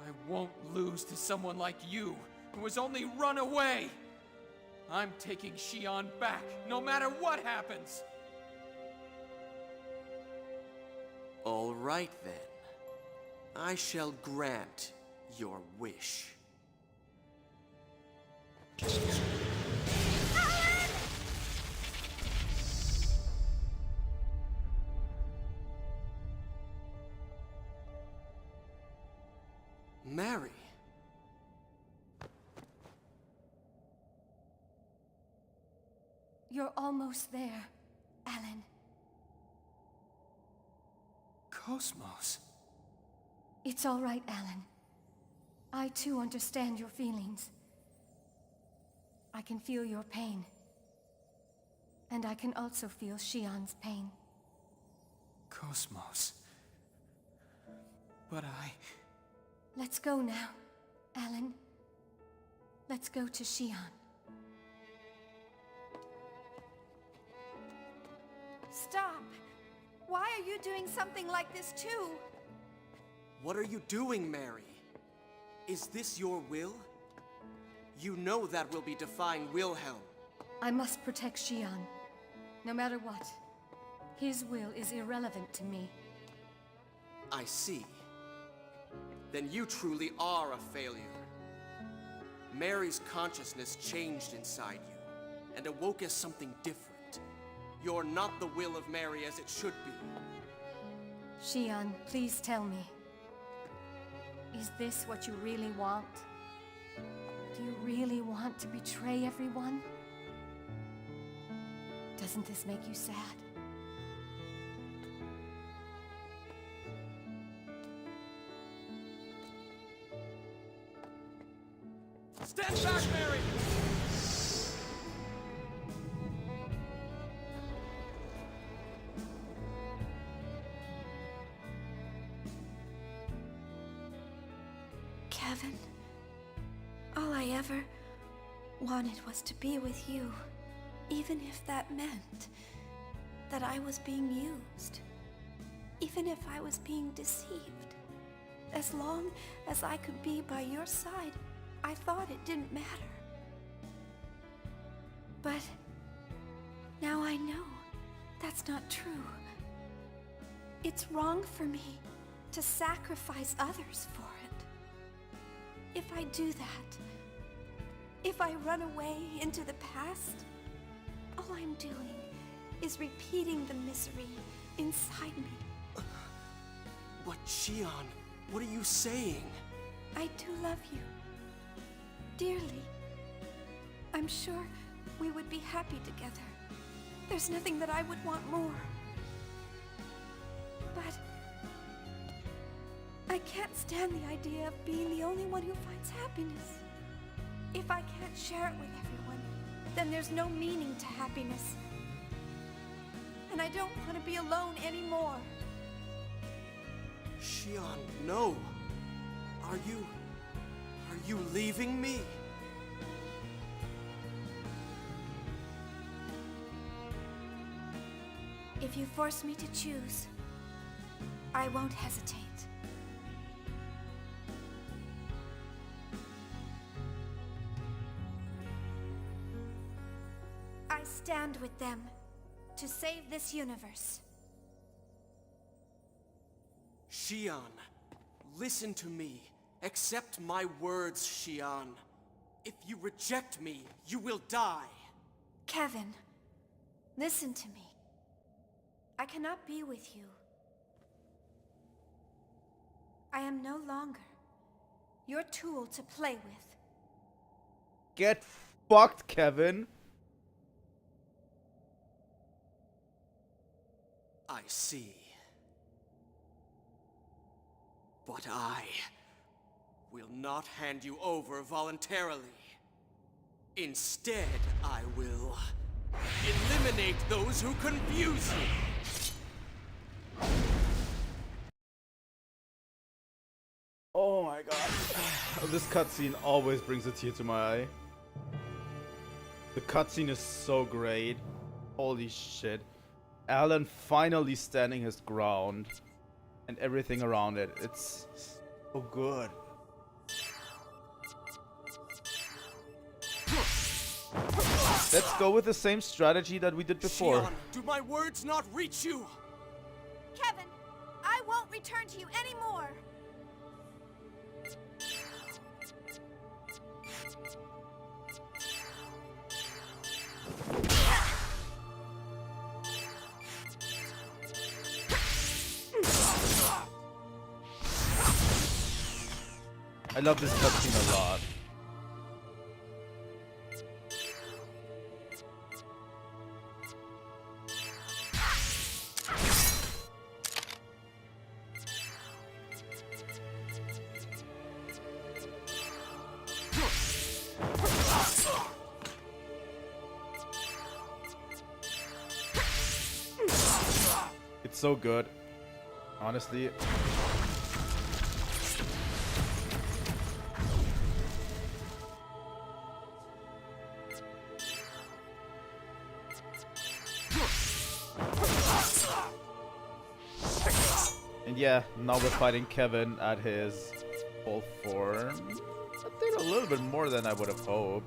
I won't lose to someone like you, who has only run away. I'm taking Xian back, no matter what happens. All right then. I shall grant your wish. Mary. You're almost there, Alan. KOS-MOS. It's all right, Alan. I too understand your feelings. I can feel your pain. And I can also feel Xian's pain. KOS-MOS. But Let's go now, Alan. Let's go to Xian. Stop! Why are you doing something like this too? What are you doing, Mary? Is this your will? You know that will be defying Wilhelm. I must protect Xian, no matter what. His will is irrelevant to me. I see. Then you truly are a failure. Mary's consciousness changed inside you, and awoke as something different. You're not the will of Mary as it should be. Xian, please tell me. Is this what you really want? Do you really want to betray everyone? Doesn't this make you sad? stand back, Mary! Kevin, all I ever wanted was to be with you, even if that meant that I was being used, even if I was being deceived. As long as I could be by your side, I thought it didn't matter. But now I know that's not true. It's wrong for me to sacrifice others for it. If I do that, if I run away into the past, all I'm doing is repeating the misery inside me. But Shion, what are you saying? I do love you. Dearly. I'm sure we would be happy together. There's nothing that I would want more. But I can't stand the idea of being the only one who finds happiness. If I can't share it with everyone, then there's no meaning to happiness. And I don't want to be alone anymore. Shion, no. Are you leaving me? If you force me to choose, I won't hesitate. I stand with them to save this universe. Shion, listen to me. Accept my words, Shion. If you reject me, you will die. Kevin, listen to me. I cannot be with you. I am no longer your tool to play with. Get fucked, Kevin. I see. But I will not hand you over voluntarily. Instead, I will eliminate those who confuse you. Oh my god. This cutscene always brings a tear to my eye. The cutscene is so great. Holy shit. Alan finally standing his ground. And everything around it. It's so good. Let's go with the same strategy that we did before. Shion, do my words not reach you? Kevin, I won't return to you anymore. I love this cutscene a lot. It's so good, honestly. And yeah, now we're fighting Kevin at his full form. I did a little bit more than I would have hoped.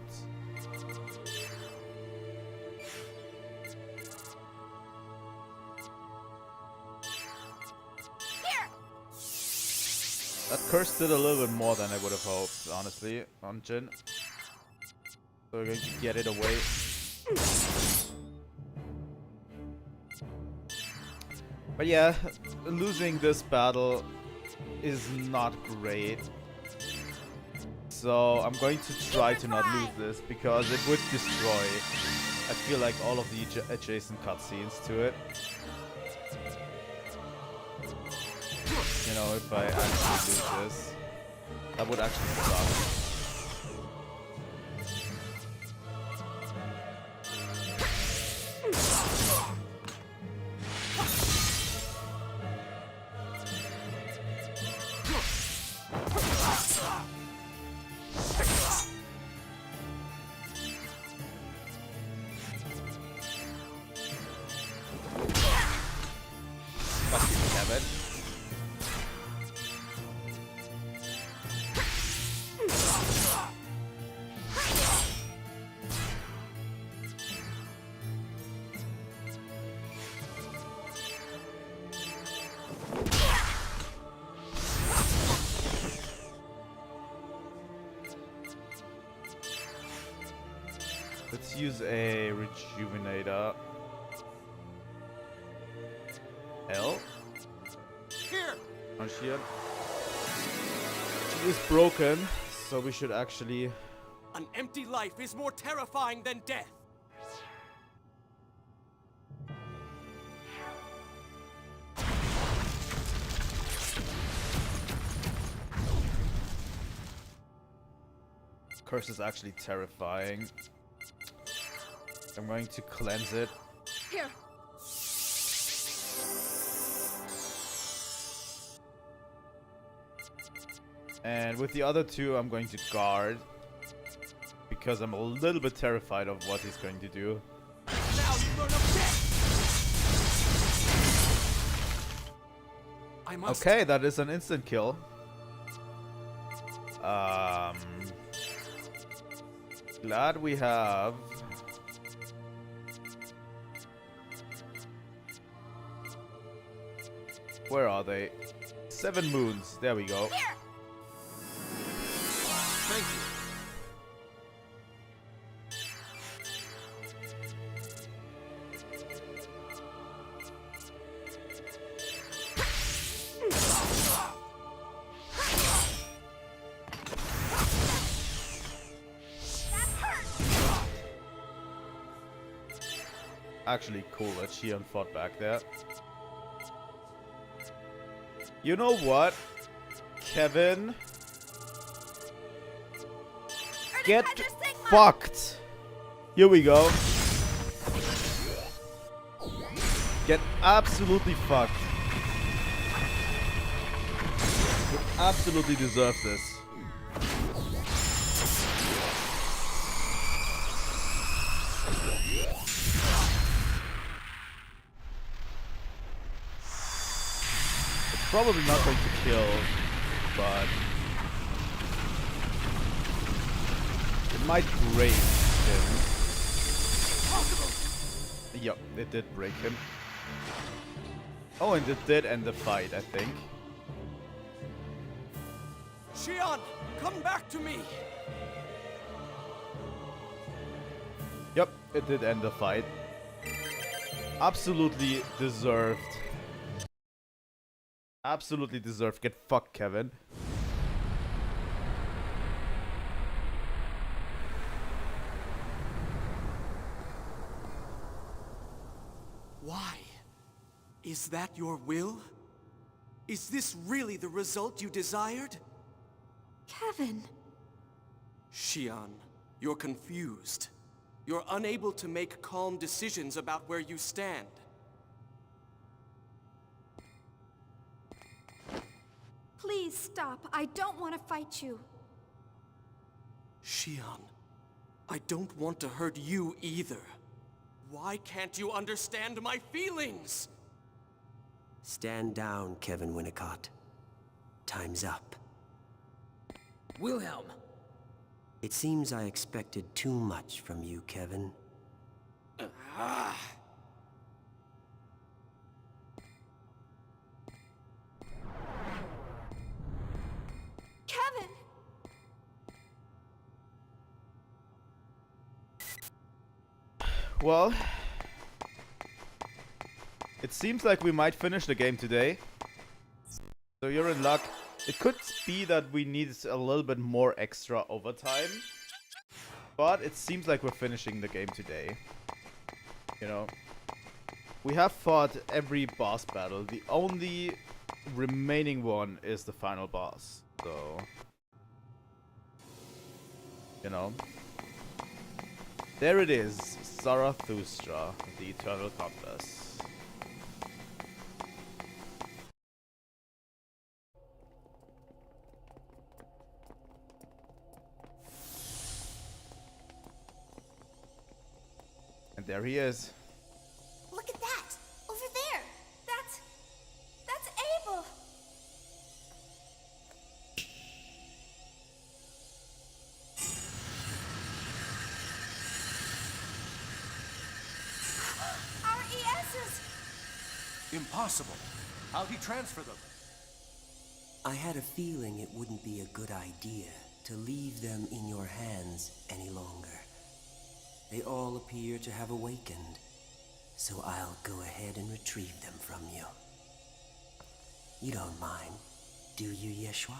That curse did a little bit more than I would have hoped, honestly, on Jin. So we're going to get it away. But yeah, losing this battle is not great. So I'm going to try to not lose this because it would destroy, I feel like, all of the adjacent cutscenes to it. You know, if I actually lose this, that would actually suck. Fuck you, Kevin. Let's use a rejuvenator. L? Here! I'm Shion. She is broken, so we should actually... An empty life is more terrifying than death. This curse is actually terrifying. I'm going to cleanse it. Here. And with the other two, I'm going to guard. Because I'm a little bit terrified of what he's going to do. Now you learn of death. I must. Okay, that is an instant kill. Glad we have... Where are they? 7 moons. There we go. Here. Thank you. Actually cool that Shion fought back there. You know what? Kevin? Get fucked! Here we go. Get absolutely fucked. You absolutely deserve this. Probably not going to kill, but it might break him. Yep, it did break him. Oh, and it did end the fight, I think. Shion, come back to me. Yep, it did end the fight. Absolutely deserved. Absolutely deserved. Get fucked, Kevin. Why? Is that your will? Is this really the result you desired? Kevin. Shion, you're confused. You're unable to make calm decisions about where you stand. Please stop. I don't want to fight you. Shion, I don't want to hurt you either. Why can't you understand my feelings? Stand down, Kevin Winnicott. Time's up. Wilhelm! It seems I expected too much from you, Kevin. Kevin! Well, it seems like we might finish the game today. So you're in luck. It could be that we need a little bit more extra overtime. But it seems like we're finishing the game today. You know, we have fought every boss battle. The only remaining one is the final boss. So, you know, there it is, Zarathustra, the Eternal Compass. And there he is. Look at that! Over there! That's Abel! Our ESs! Impossible. How'd he transfer them? I had a feeling it wouldn't be a good idea to leave them in your hands any longer. They all appear to have awakened, so I'll go ahead and retrieve them from you. You don't mind, Do you, Yeshua?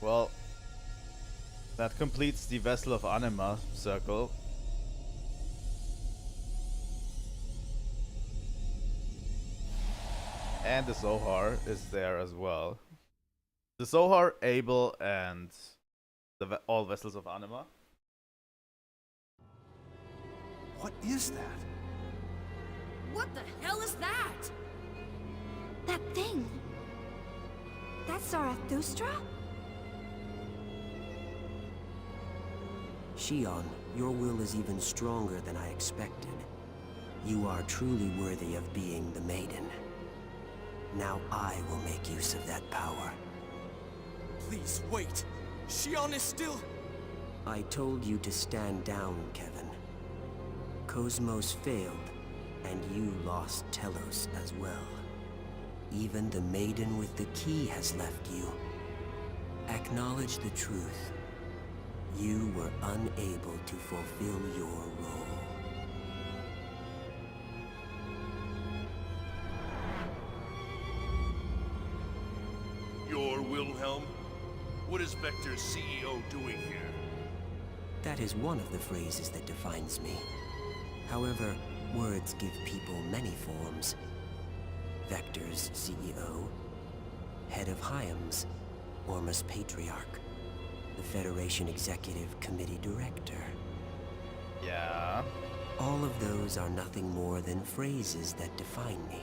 Well, that completes the Vessel of Anima circle. And the Zohar is there as well. The Zohar, Abel, and all Vessels of Anima. What is that? What the hell is that? That thing. That's Zarathustra? Shion, your will is even stronger than I expected. You are truly worthy of being the Maiden. Now I will make use of that power. Please, wait. Shion is still... I told you to stand down, Kevin. KOS-MOS failed, and you lost Telos as well. Even the Maiden with the key has left you. Acknowledge the truth. You were unable to fulfill your role. You're Wilhelm? What is Vector's CEO doing here? That is one of the phrases that defines me. However, words give people many forms. Vector's CEO, head of Hyams, Ormus Patriarch, the Federation Executive Committee Director. Yeah. All of those are nothing more than phrases that define me.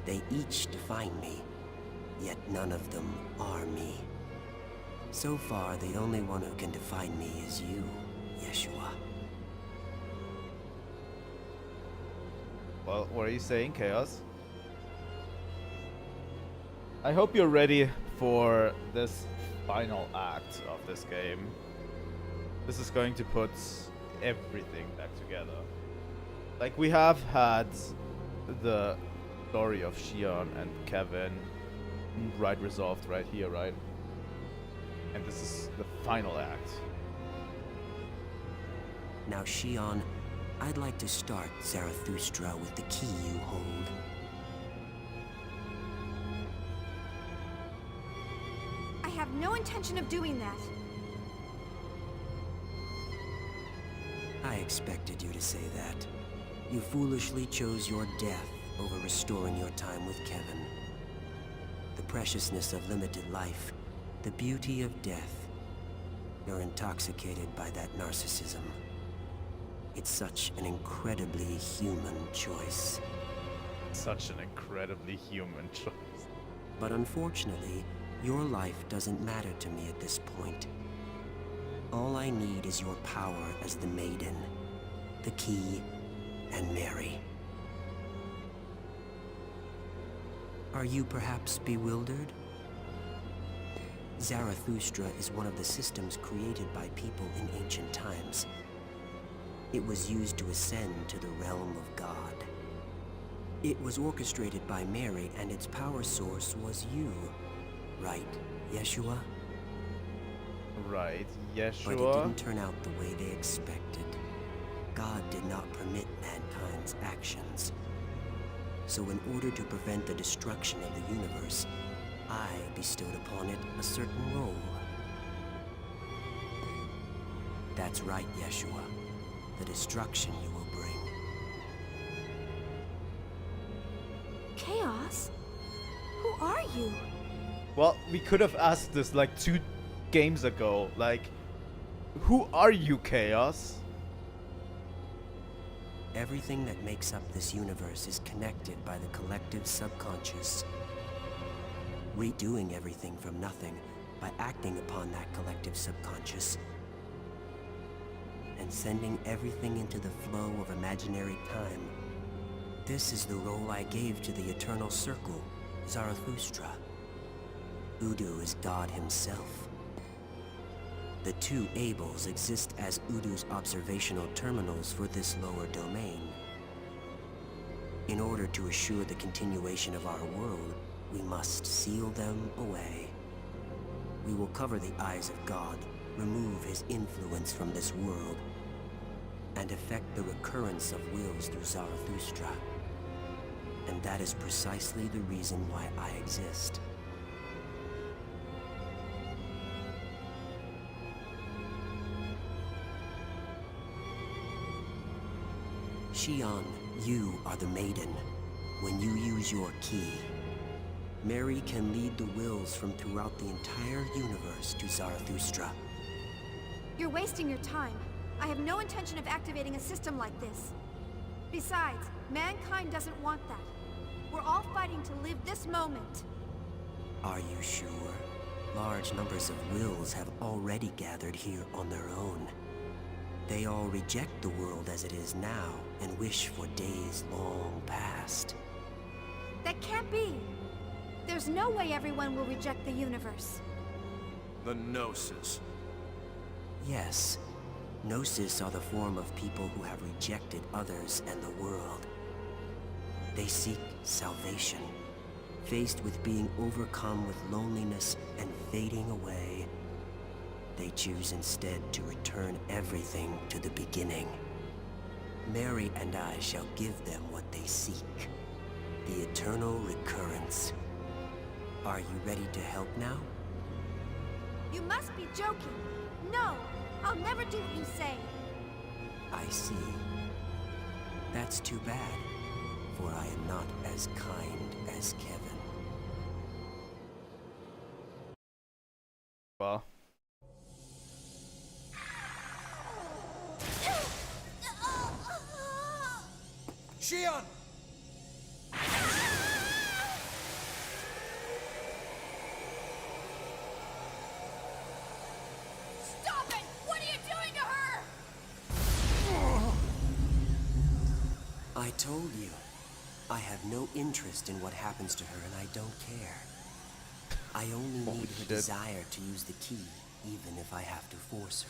They each define me, yet none of them are me. So far, the only one who can define me is you, Yeshua. Well, what are you saying, Chaos? I hope you're ready for this final act of this game. This is going to put everything back together. Like, we have had the story of Shion and Kevin resolved right here, right? And this is the final act. Now, Shion, I'd like to start Zarathustra with the key you hold. I have no intention of doing that. I expected you to say that. You foolishly chose your death over restoring your time with Kevin. The preciousness of limited life, the beauty of death. You're intoxicated by that narcissism. It's such an incredibly human choice. Such an incredibly human choice. But unfortunately, your life doesn't matter to me at this point. All I need is your power as the Maiden, the Key, and Mary. Are you perhaps bewildered? Zarathustra is one of the systems created by people in ancient times. It was used to ascend to the realm of God. It was orchestrated by Mary, and its power source was you. Right, Yeshua? Right, Yeshua. But it didn't turn out the way they expected. God did not permit mankind's actions. So in order to prevent the destruction of the universe, I bestowed upon it a certain role. That's right, Yeshua. The destruction you will bring. Chaos? Who are you? Well, we could have asked this like 2 games ago. Like, who are you, Chaos? Everything that makes up this universe is connected by the collective subconscious. Redoing everything from nothing by acting upon that collective subconscious. And sending everything into the flow of imaginary time. This is the role I gave to the Eternal Circle, Zarathustra. Udu is God himself. The 2 Abels exist as Udu's observational terminals for this lower domain. In order to assure the continuation of our world, we must seal them away. We will cover the eyes of God, remove his influence from this world, and effect the recurrence of wills through Zarathustra. And that is precisely the reason why I exist. Xion, you are the maiden. When you use your key, Mary can lead the wills from throughout the entire universe to Zarathustra. You're wasting your time. I have no intention of activating a system like this. Besides, mankind doesn't want that. We're all fighting to live this moment. Are you sure? Large numbers of wills have already gathered here on their own. They all reject the world as it is now and wish for days long past. That can't be. There's no way everyone will reject the universe. The Gnosis. Yes. Gnosis are the form of people who have rejected others and the world. They seek salvation. Faced with being overcome with loneliness and fading away, they choose instead to return everything to the beginning. Mary and I shall give them what they seek. The eternal recurrence. Are you ready to help now? You must be joking. No, I'll never do what you say. I see. That's too bad, for I am not as kind as Kevin. Well. Xion! Stop it! What are you doing to her? I told you. I have no interest in what happens to her, and I don't care. I only need her desire to use the key, even if I have to force her.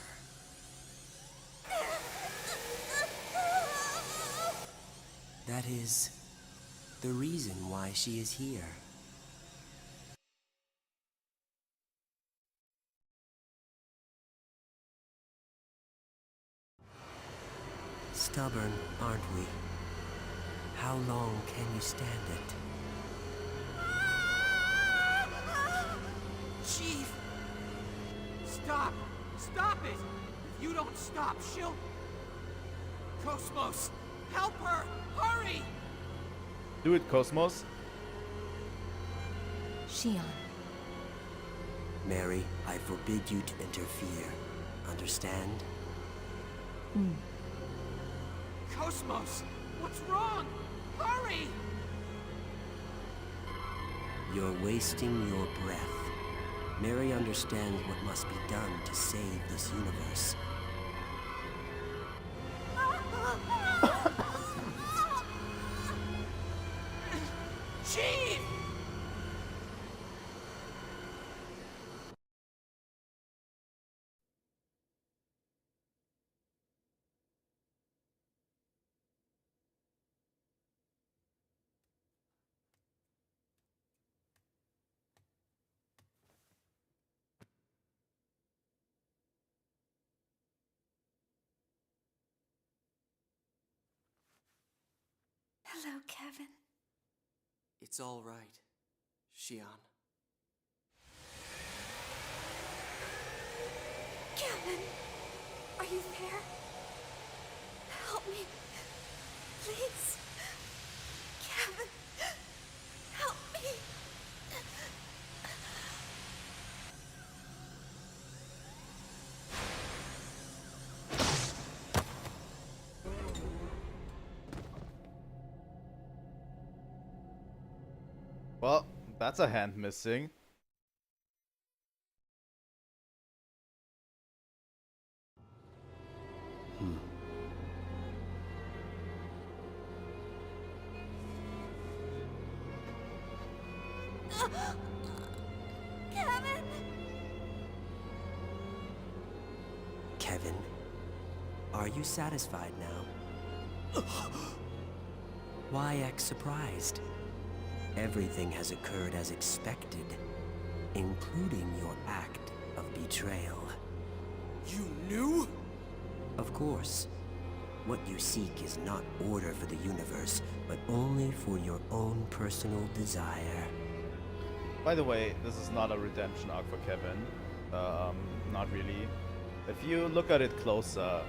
That is the reason why she is here. Stubborn, aren't we? How long can you stand it? Chief! Stop! Stop it! If you don't stop, she'll... KOS-MOS! Help her! Hurry! Do it, KOS-MOS. Xion. Mary, I forbid you to interfere. Understand? KOS-MOS! What's wrong? Hurry! You're wasting your breath. Mary understands what must be done to save this universe. Chief! Hello, Kevin. It's all right, Xion. Kevin! Are you there? Help me. Please. Kevin. Help me. Well, that's a hand missing. Kevin! Kevin, are you satisfied now? Why act surprised? Everything has occurred as expected, including your act of betrayal. You knew? Of course. What you seek is not order for the universe, but only for your own personal desire. By the way, this is not a redemption arc for Kevin. Not really. If you look at it closer,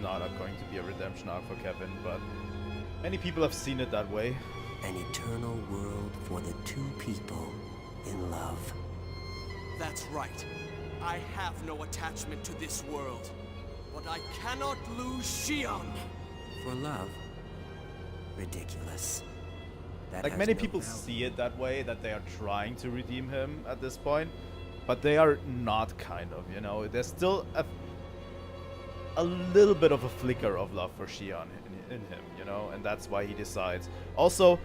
not going to be a redemption arc for Kevin, but many people have seen it that way. An eternal world for the two people in love. That's right. I have no attachment to this world. But I cannot lose Xion! For love? Ridiculous. That Like, has many no people value. see it that way, that they are trying to redeem him at this point, but they are not, kind of, you know? There's still a little bit of a flicker of love for Xion in him, you know? And that's why he decides. Also,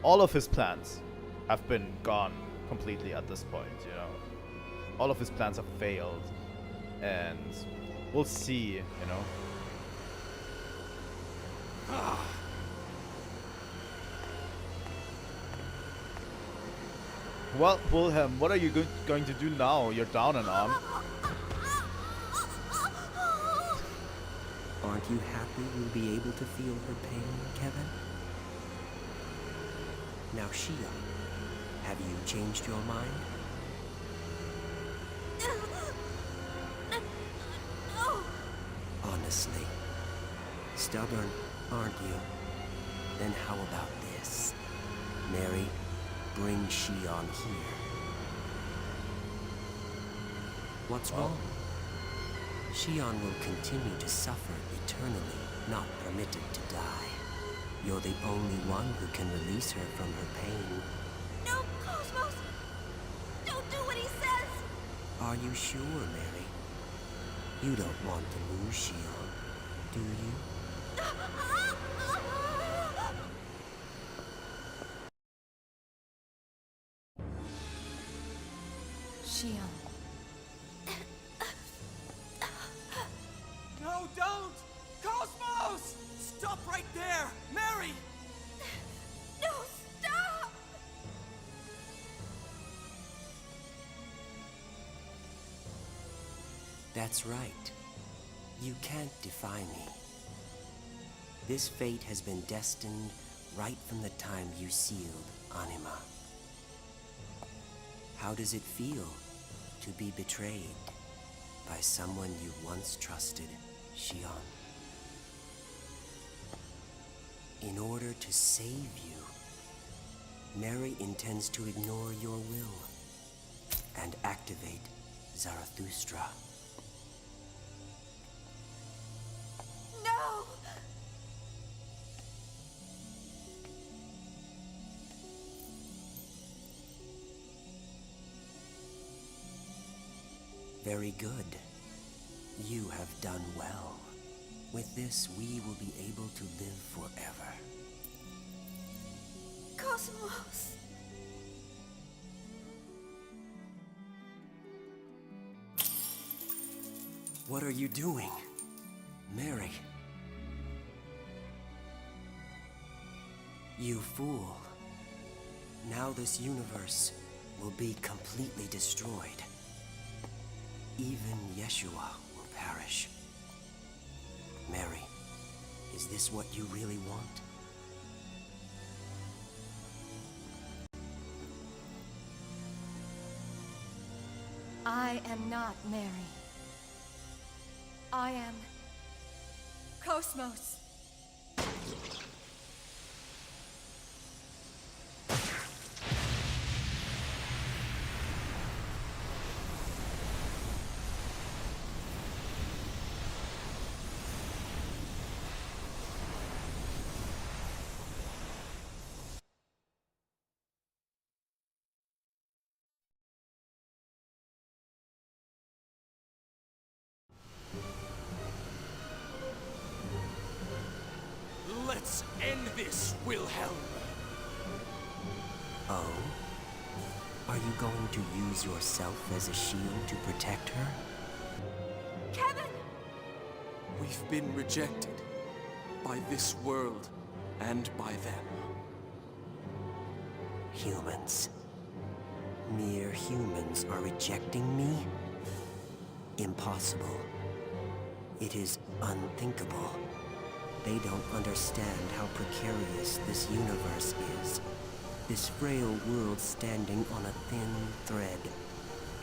all of his plans have been gone completely at this point, you know? All of his plans have failed, and we'll see, you know? Well, Wilhelm, what are you going to do now? You're down an arm. Aren't you happy you'll be able to feel her pain, Kevin? Now, Xion, have you changed your mind? No! Honestly. Stubborn, aren't you? Then how about this? Mary, bring Xion here. What's wrong? Xion will continue to suffer eternally, not permitted to die. You're the only one who can release her from her pain. No, Cosmos! Don't do what he says! Are you sure, Mary? You don't want to lose Xion, do you? Xion. No, don't! Cosmos! Stop right there! Mary! No, stop! That's right. You can't defy me. This fate has been destined right from the time you sealed Anima. How does it feel to be betrayed by someone you once trusted, Xion? In order to save you, Mary intends to ignore your will and activate Zarathustra. No! Very good. You have done well. With this, we will be able to live forever. Cosmos! What are you doing? Mary. You fool. Now this universe will be completely destroyed. Even Yeshua will perish. Mary, is this what you really want? I am not Mary. I am KOS-MOS. Let's end this, Wilhelm! Oh? Are you going to use yourself as a shield to protect her? Kevin! We've been rejected by this world and by them. humans. Mere humans are rejecting me? Impossible. It is unthinkable. They don't understand how precarious this universe is. This frail world standing on a thin thread.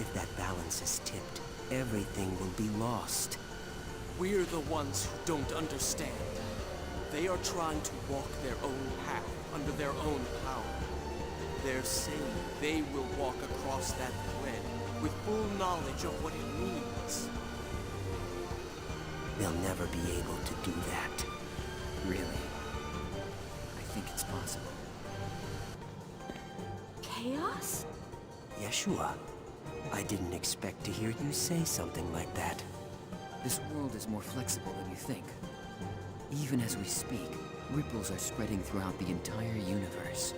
If that balance is tipped, everything will be lost. We're the ones who don't understand. They are trying to walk their own path under their own power. They're saying they will walk across that thread with full knowledge of what it means. They'll never be able to do that. Really? I think it's possible. Chaos? Yeshua, I didn't expect to hear you say something like that. This world is more flexible than you think. Even as we speak, ripples are spreading throughout the entire universe.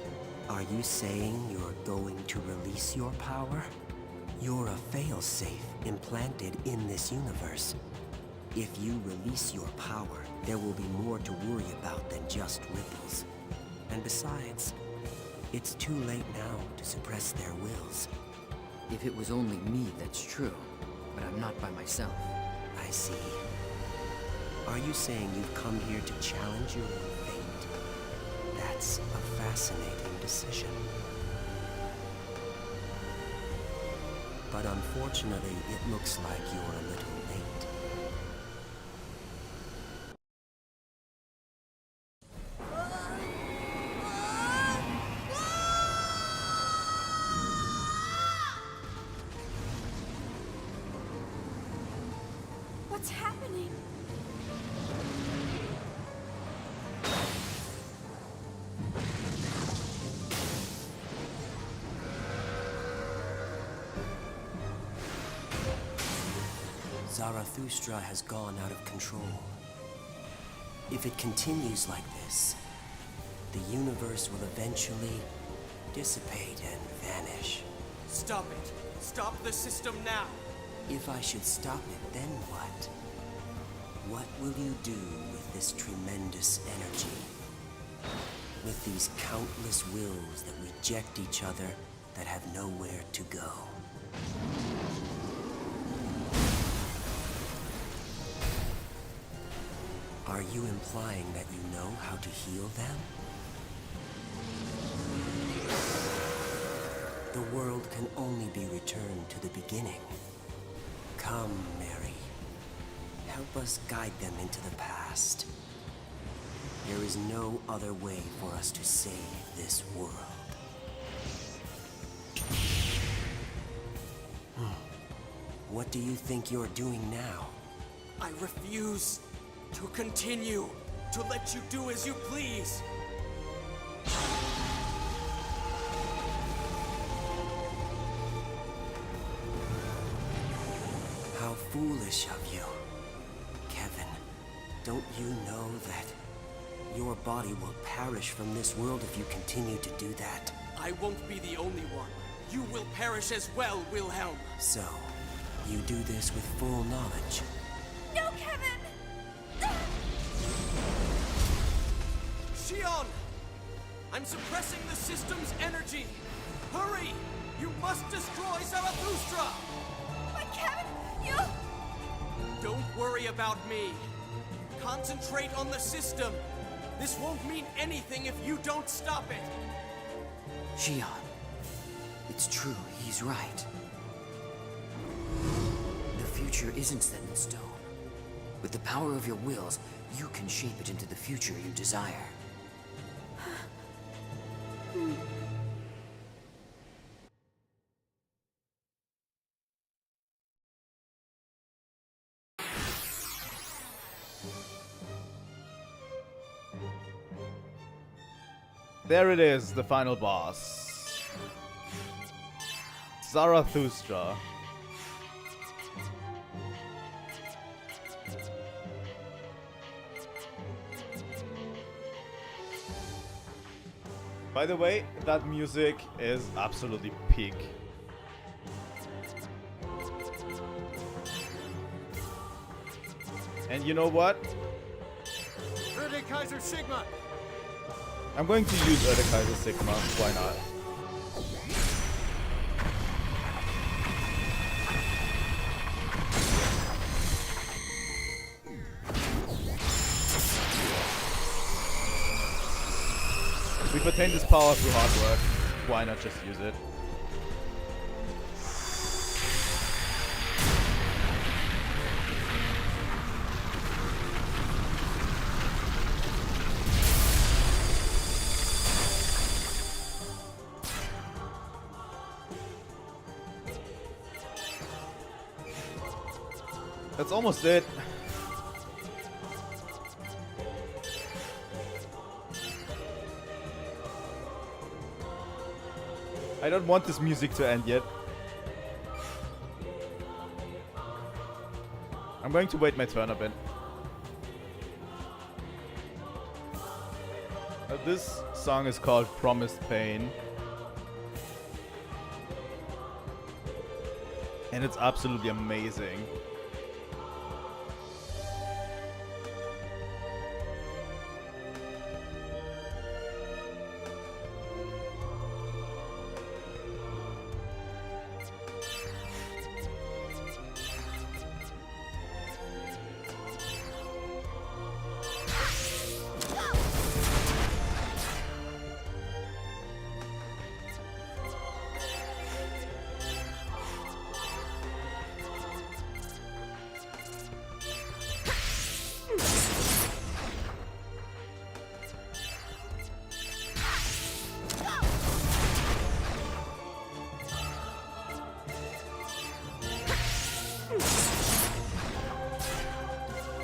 Are you saying you're going to release your power? You're a failsafe implanted in this universe. If you release your power, there will be more to worry about than just ripples. And besides, it's too late now to suppress their wills. If it was only me, that's true. But I'm not by myself. I see. Are you saying you've come here to challenge your own fate? That's a fascinating decision. But unfortunately, it looks like you're a little late. What's happening? Zarathustra has gone out of control. If it continues like this, the universe will eventually dissipate and vanish. Stop it! Stop the system now! If I should stop it, then what? What will you do with this tremendous energy? With these countless wills that reject each other, that have nowhere to go? Are you implying that you know how to heal them? The world can only be returned to the beginning. Come, Mary. Help us guide them into the past. There is no other way for us to save this world. What do you think you're doing now? I refuse to continue to let you do as you please. How foolish of you. Kevin, don't you know that your body will perish from this world if you continue to do that? I won't be the only one. You will perish as well, Wilhelm. So, you do this with full knowledge. No, Kevin! Shion! I'm suppressing the system's energy! Hurry! You must destroy Zarathustra! But Kevin, you... Don't worry about me. Concentrate on the system. This won't mean anything if you don't stop it. Shion. It's true, he's right. The future isn't set in stone. With the power of your wills, you can shape it into the future you desire. There it is, the final boss. Zarathustra. By the way, that music is absolutely peak. And you know what? Kaiser Sigma! I'm going to use Kaiser Sigma, why not? We've attained this power through hard work. Why not just use it? That's almost it. I don't want this music to end yet. I'm going to wait my turn a bit. This song is called Promised Pain. And it's absolutely amazing.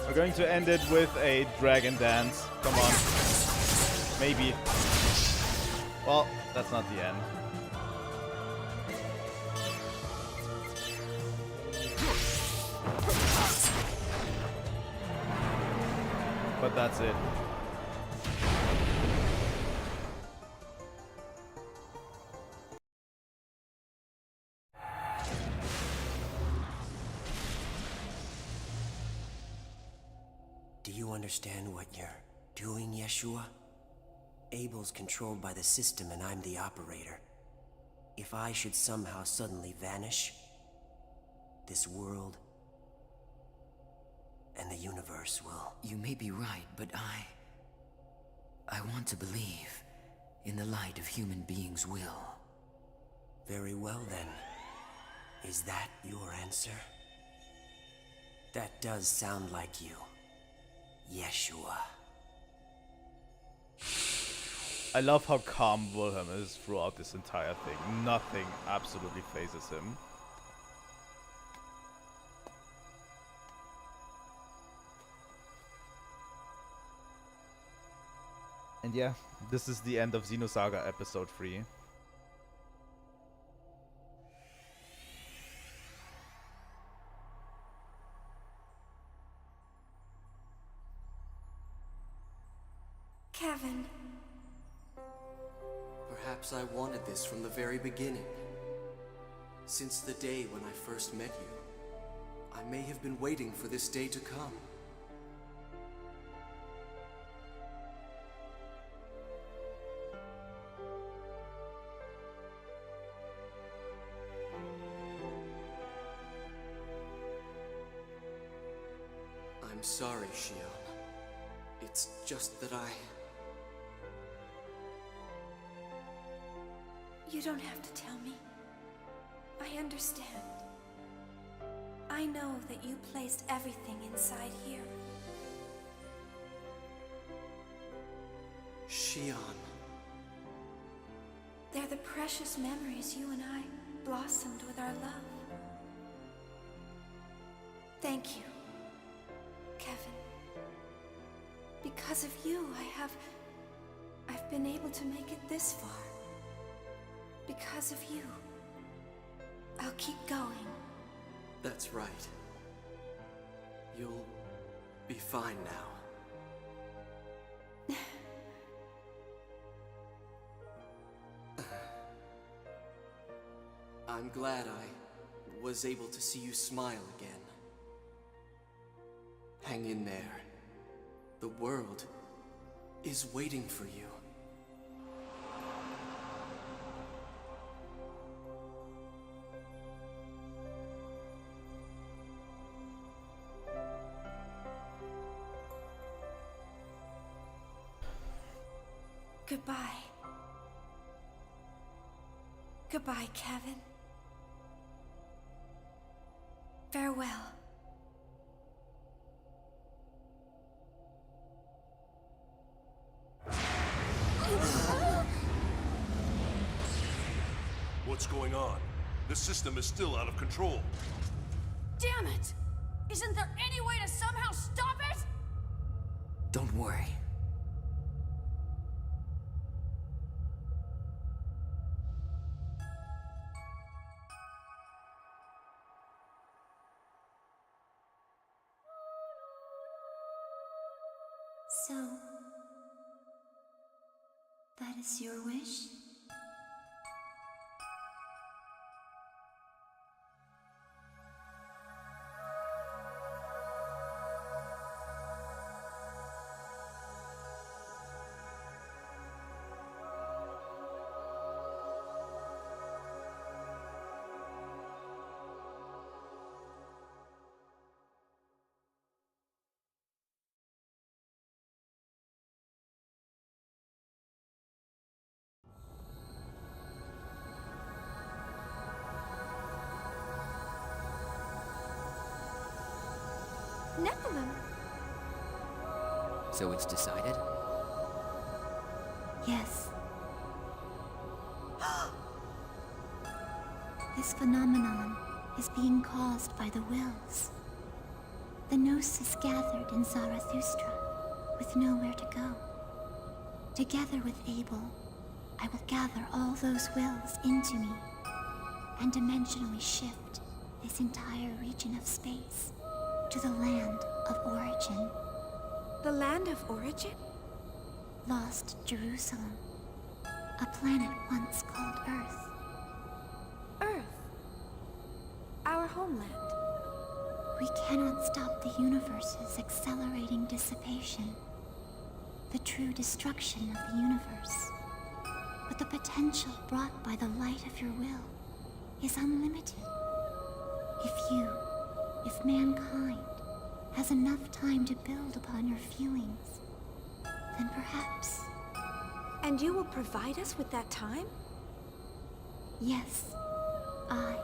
We're going to end it with a dragon dance. Come on. Maybe. Well, that's not the end. But that's it. Do you understand what you're doing, Yeshua? Abel's controlled by the system and I'm the operator. If I should somehow suddenly vanish, this world and the universe will... You may be right, but I want to believe in the light of human beings' will. Very well then. Is that your answer? That does sound like you. Yeshua. I love how calm Wilhelm is throughout this entire thing. Nothing absolutely phases him. And yeah, this is the end of Xenosaga episode 3. Kevin. Perhaps I wanted this from the very beginning. Since the day when I first met you, I may have been waiting for this day to come. I'm sorry, Shion. It's just that You don't have to tell me. I understand. I know that you placed everything inside here. Shion. They're the precious memories you and I blossomed with our love. Thank you, Kevin. Because of you, I've been able to make it this far. Because of you, I'll keep going. That's right. You'll be fine now. I'm glad I was able to see you smile again. Hang in there. The world is waiting for you. Goodbye. Goodbye, Kevin. Farewell. What's going on? The system is still out of control. Damn it! Isn't there any way to somehow stop it? Don't worry. So, that is your wish? Nephilim. So it's decided? Yes. This phenomenon is being caused by the wills. The Gnosis gathered in Zarathustra, with nowhere to go. Together with Abel, I will gather all those wills into me, and dimensionally shift this entire region of space to the land of origin. The land of origin? Lost Jerusalem, a planet once called Earth. Earth. Our homeland. We cannot stop the universe's accelerating dissipation, the true destruction of the universe. But the potential brought by the light of your will is unlimited. If mankind has enough time to build upon your feelings, then perhaps... And you will provide us with that time? Yes. I,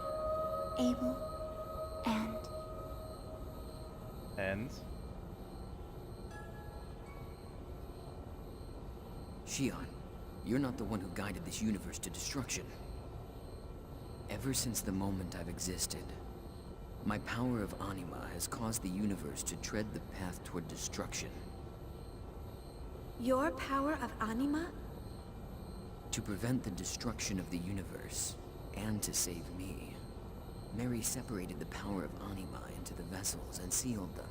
Abel, and... And? Shion, you're not the one who guided this universe to destruction. Ever since the moment I've existed, my power of anima has caused the universe to tread the path toward destruction. Your power of anima? To prevent the destruction of the universe, and to save me, Mary separated the power of anima into the vessels and sealed them,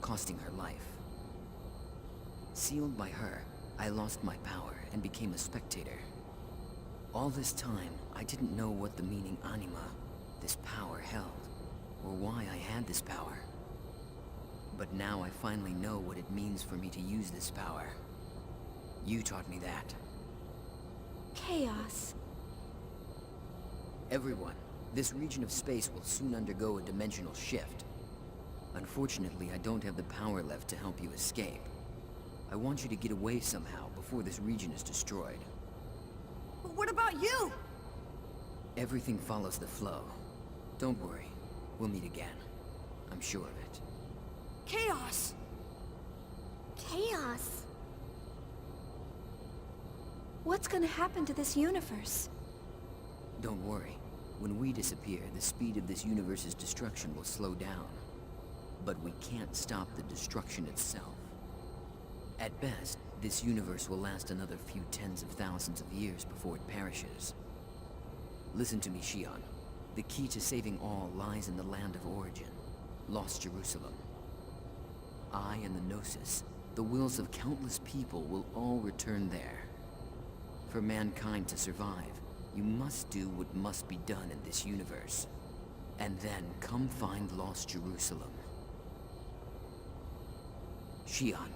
costing her life. Sealed by her, I lost my power and became a spectator. All this time, I didn't know what the meaning anima, this power, held, or why I had this power. But now I finally know what it means for me to use this power. You taught me that. Chaos. Everyone, this region of space will soon undergo a dimensional shift. Unfortunately, I don't have the power left to help you escape. I want you to get away somehow before this region is destroyed. But what about you? Everything follows the flow. Don't worry. We'll meet again. I'm sure of it. Chaos! Chaos. What's gonna happen to this universe? Don't worry. When we disappear, the speed of this universe's destruction will slow down. But we can't stop the destruction itself. At best, this universe will last another few tens of thousands of years before it perishes. Listen to me, Shion. The key to saving all lies in the land of origin, Lost Jerusalem. I and the Gnosis, the wills of countless people, will all return there. For mankind to survive, you must do what must be done in this universe. And then come find Lost Jerusalem. Shion,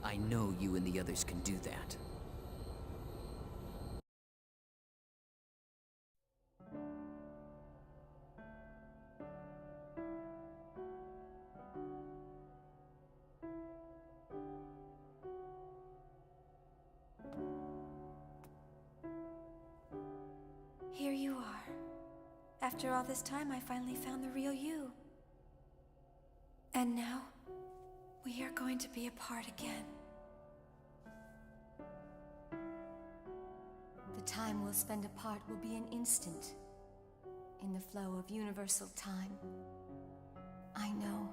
I know you and the others can do that. Here you are. After all this time, I finally found the real you. And now, we are going to be apart again. The time we'll spend apart will be an instant, in the flow of universal time. I know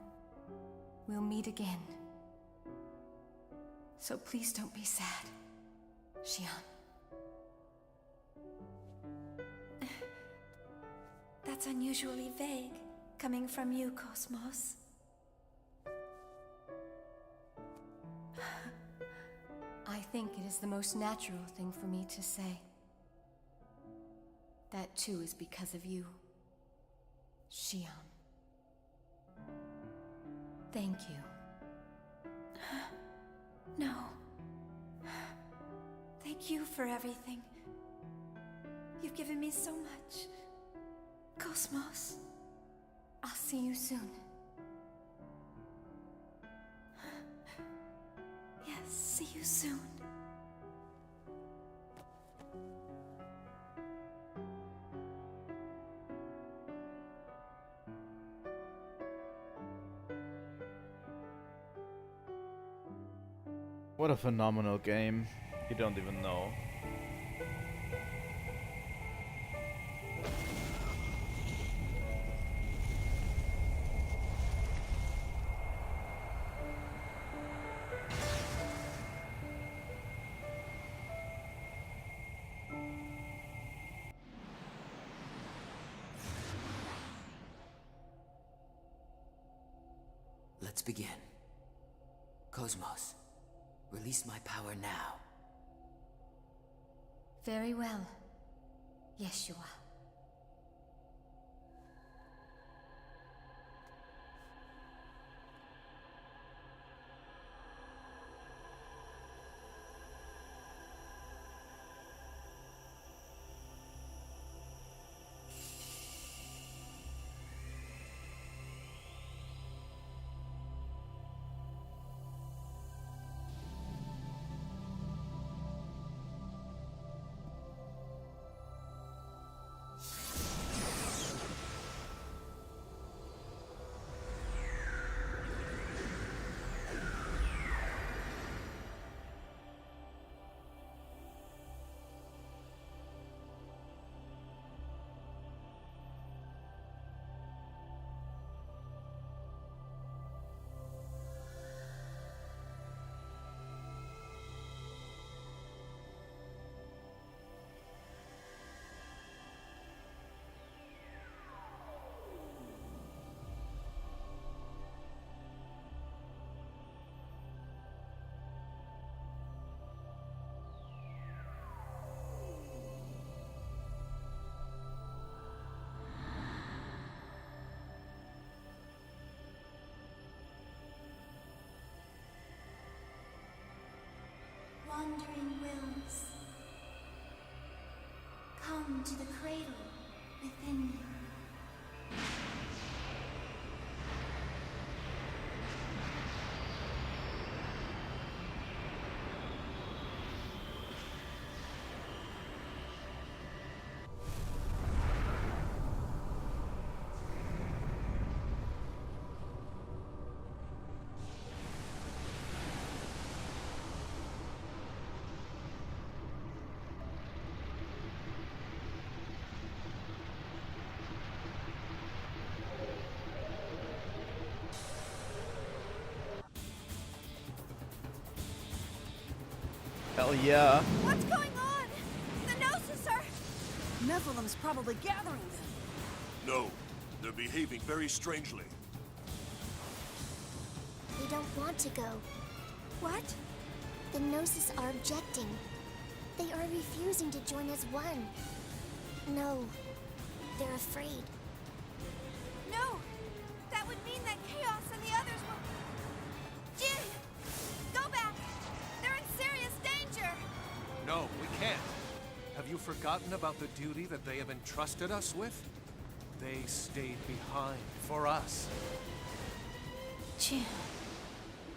we'll meet again. So please don't be sad, Xion. That's unusually vague, coming from you, KOS-MOS. I think it is the most natural thing for me to say. That too is because of you, Xion. Thank you. No. Thank you for everything. You've given me so much. KOS-MOS. I'll see you soon. Yes, see you soon. What a phenomenal game. You don't even know. Let's begin. KOS-MOS, release my power now. Very well, Yeshua. Wandering wills, come to the cradle within you. Hell yeah. What's going on? The Gnosis are... Nephilim's probably gathering them. No, they're behaving very strangely. They don't want to go. What? The Gnosis are objecting. They are refusing to join as one. No, they're afraid. No! That would mean that Chaos and the others will... Jin! Go back! They're in serious danger! No, we can't. Have you forgotten about the duty that they have entrusted us with? They stayed behind for us. Jin.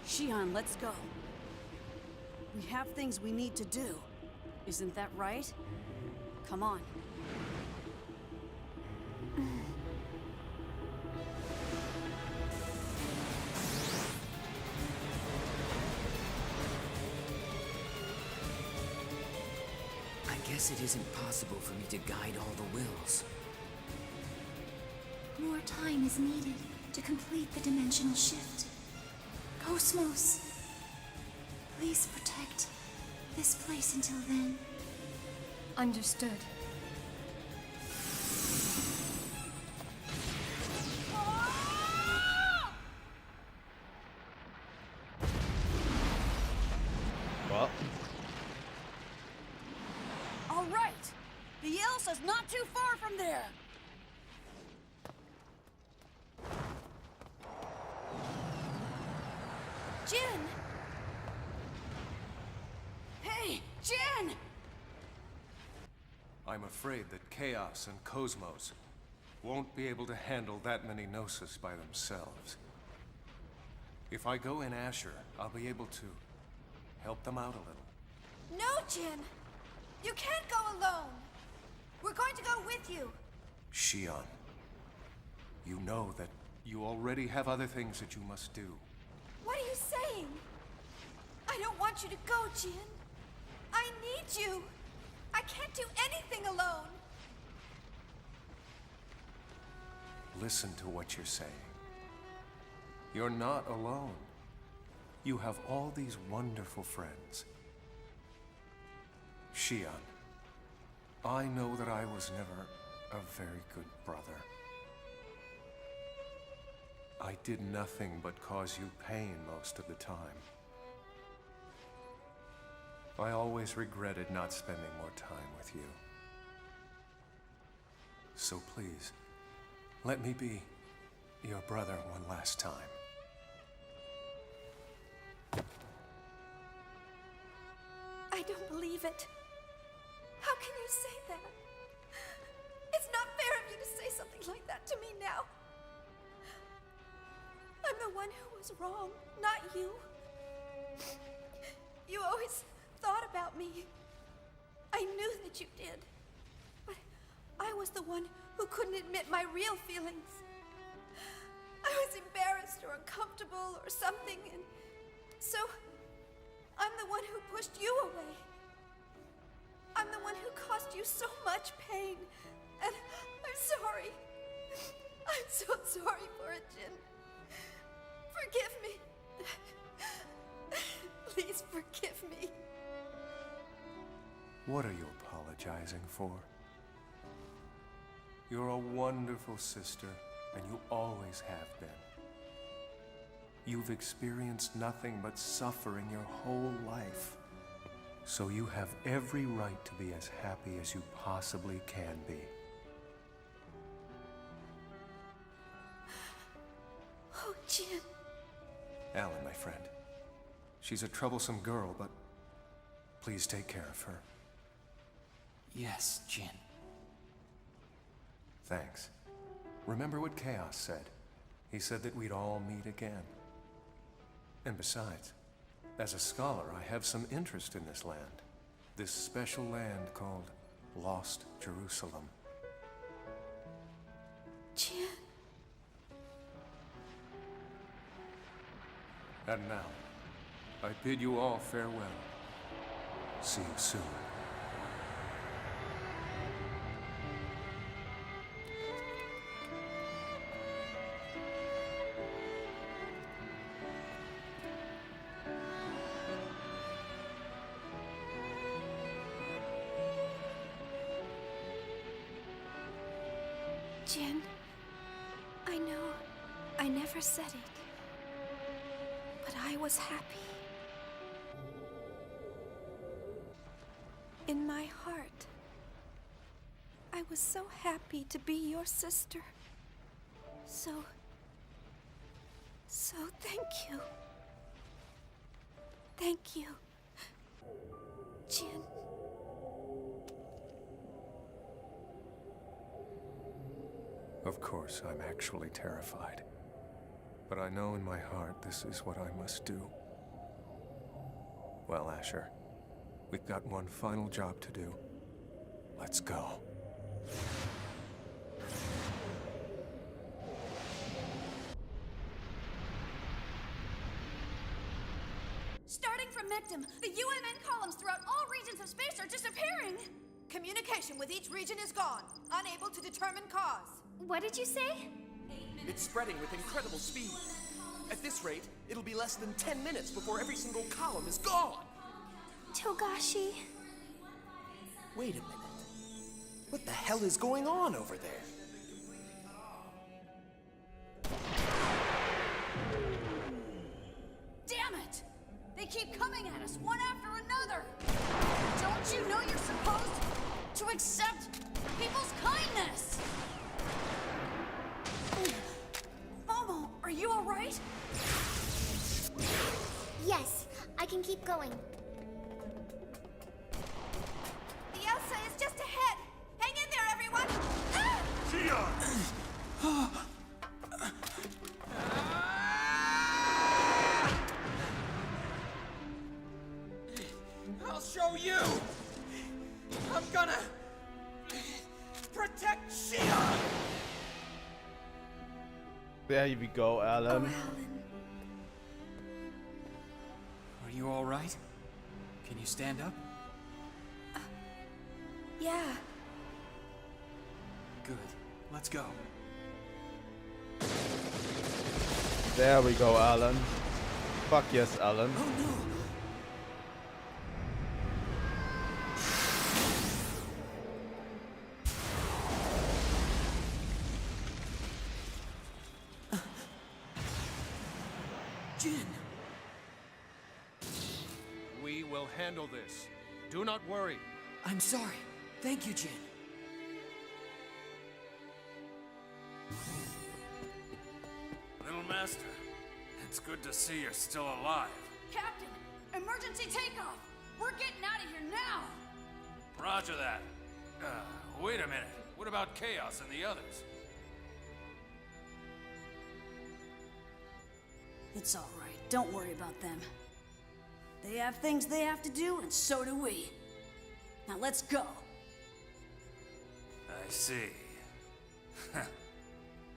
Xion, let's go. We have things we need to do. Isn't that right? Come on. I guess it isn't possible for me to guide all the wills. More time is needed to complete the dimensional shift. KOS-MOS, please protect this place until then. Understood. Well, All right! The Elsa's not too far from there! Jin! Hey, Jin! I'm afraid that Chaos and KOS-MOS won't be able to handle that many Gnosis by themselves. If I go in Asher, I'll be able to help them out a little. No, Jin! You can't go alone! We're going to go with you! Xion, you know that you already have other things that you must do. What are you saying? I don't want you to go, Jin. I need you. I can't do anything alone. Listen to what you're saying. You're not alone. You have all these wonderful friends. Xion, I know that I was never a very good brother. I did nothing but cause you pain most of the time. I always regretted not spending more time with you. So please, let me be your brother one last time. I don't believe it. How can you say that? It's not fair of you to say something like that to me now. I'm the one who was wrong, not you. You always thought about me. I knew that you did. But I was the one who couldn't admit my real feelings. I was embarrassed or uncomfortable or something, and so I'm the one who pushed you away. I'm the one who caused you so much pain, and I'm sorry. I'm so sorry for it, Jin. Forgive me. Please forgive me. What are you apologizing for? You're a wonderful sister, and you always have been. You've experienced nothing but suffering your whole life. So you have every right to be as happy as you possibly can be. Oh, Jin. Alan, my friend. She's a troublesome girl, but please take care of her. Yes, Jin. Thanks. Remember what Chaos said? He said that we'd all meet again. And besides, as a scholar, I have some interest in this land. This special land called Lost Jerusalem. Jin. And now, I bid you all farewell. See you soon. Jin, I know I never said it, but I was happy. In my heart, I was so happy to be your sister. So thank you. Thank you, Jin. Of course, I'm actually terrified. But I know in my heart this is what I must do. Well, Asher, we've got one final job to do. Let's go. connect him. The UMN columns throughout all regions of space are disappearing. Communication with each region is gone. Unable to determine cause. What did you say? It's spreading with incredible speed. At this rate, it'll be less than 10 minutes before every single column is gone. Togashi. Wait a minute. What the hell is going on over there? Damn it! They keep coming at us one after another. Don't you know you're supposed to accept people's kindness? Momo, are you all right? Yes, I can keep going. The Elsa is just ahead. Hang in there, everyone. I'll show you! I'm gonna protect Shion! There we go, Alan. Are you all right? Can you stand up? Yeah. Good. Let's go. There we go, Alan. Fuck yes, Alan. Oh no! Jin! We will handle this. Do not worry. I'm sorry. Thank you, Jin. Little Master, it's good to see you're still alive. Captain, emergency takeoff! We're getting out of here now! Roger that. Wait a minute. What about Chaos and the others? It's all right. Don't worry about them. They have things they have to do, and so do we. Now let's go. I see.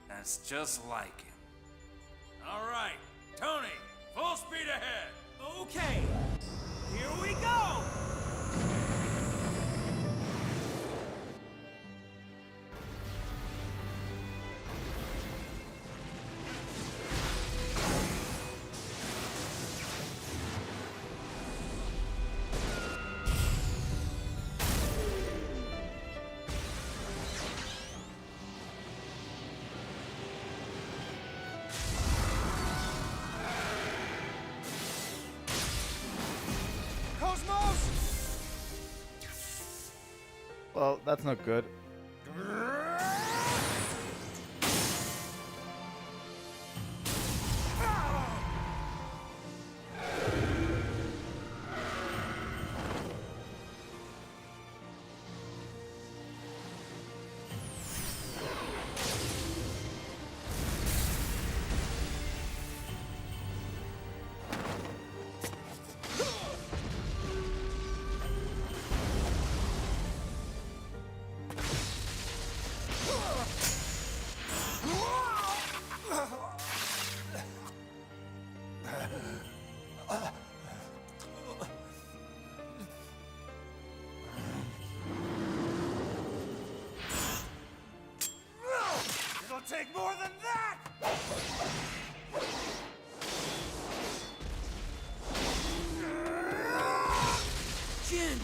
That's just like him. All right, Tony, full speed ahead. Okay, here we go! KOS-MOS! Well, that's not good. It'll take more than that! Jin!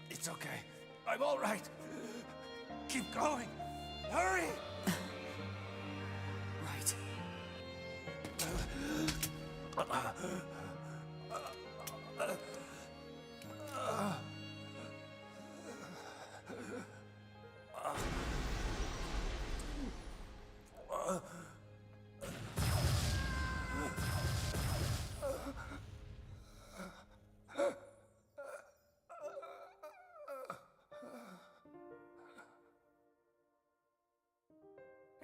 It's okay. I'm all right. Keep going. Hurry! Right.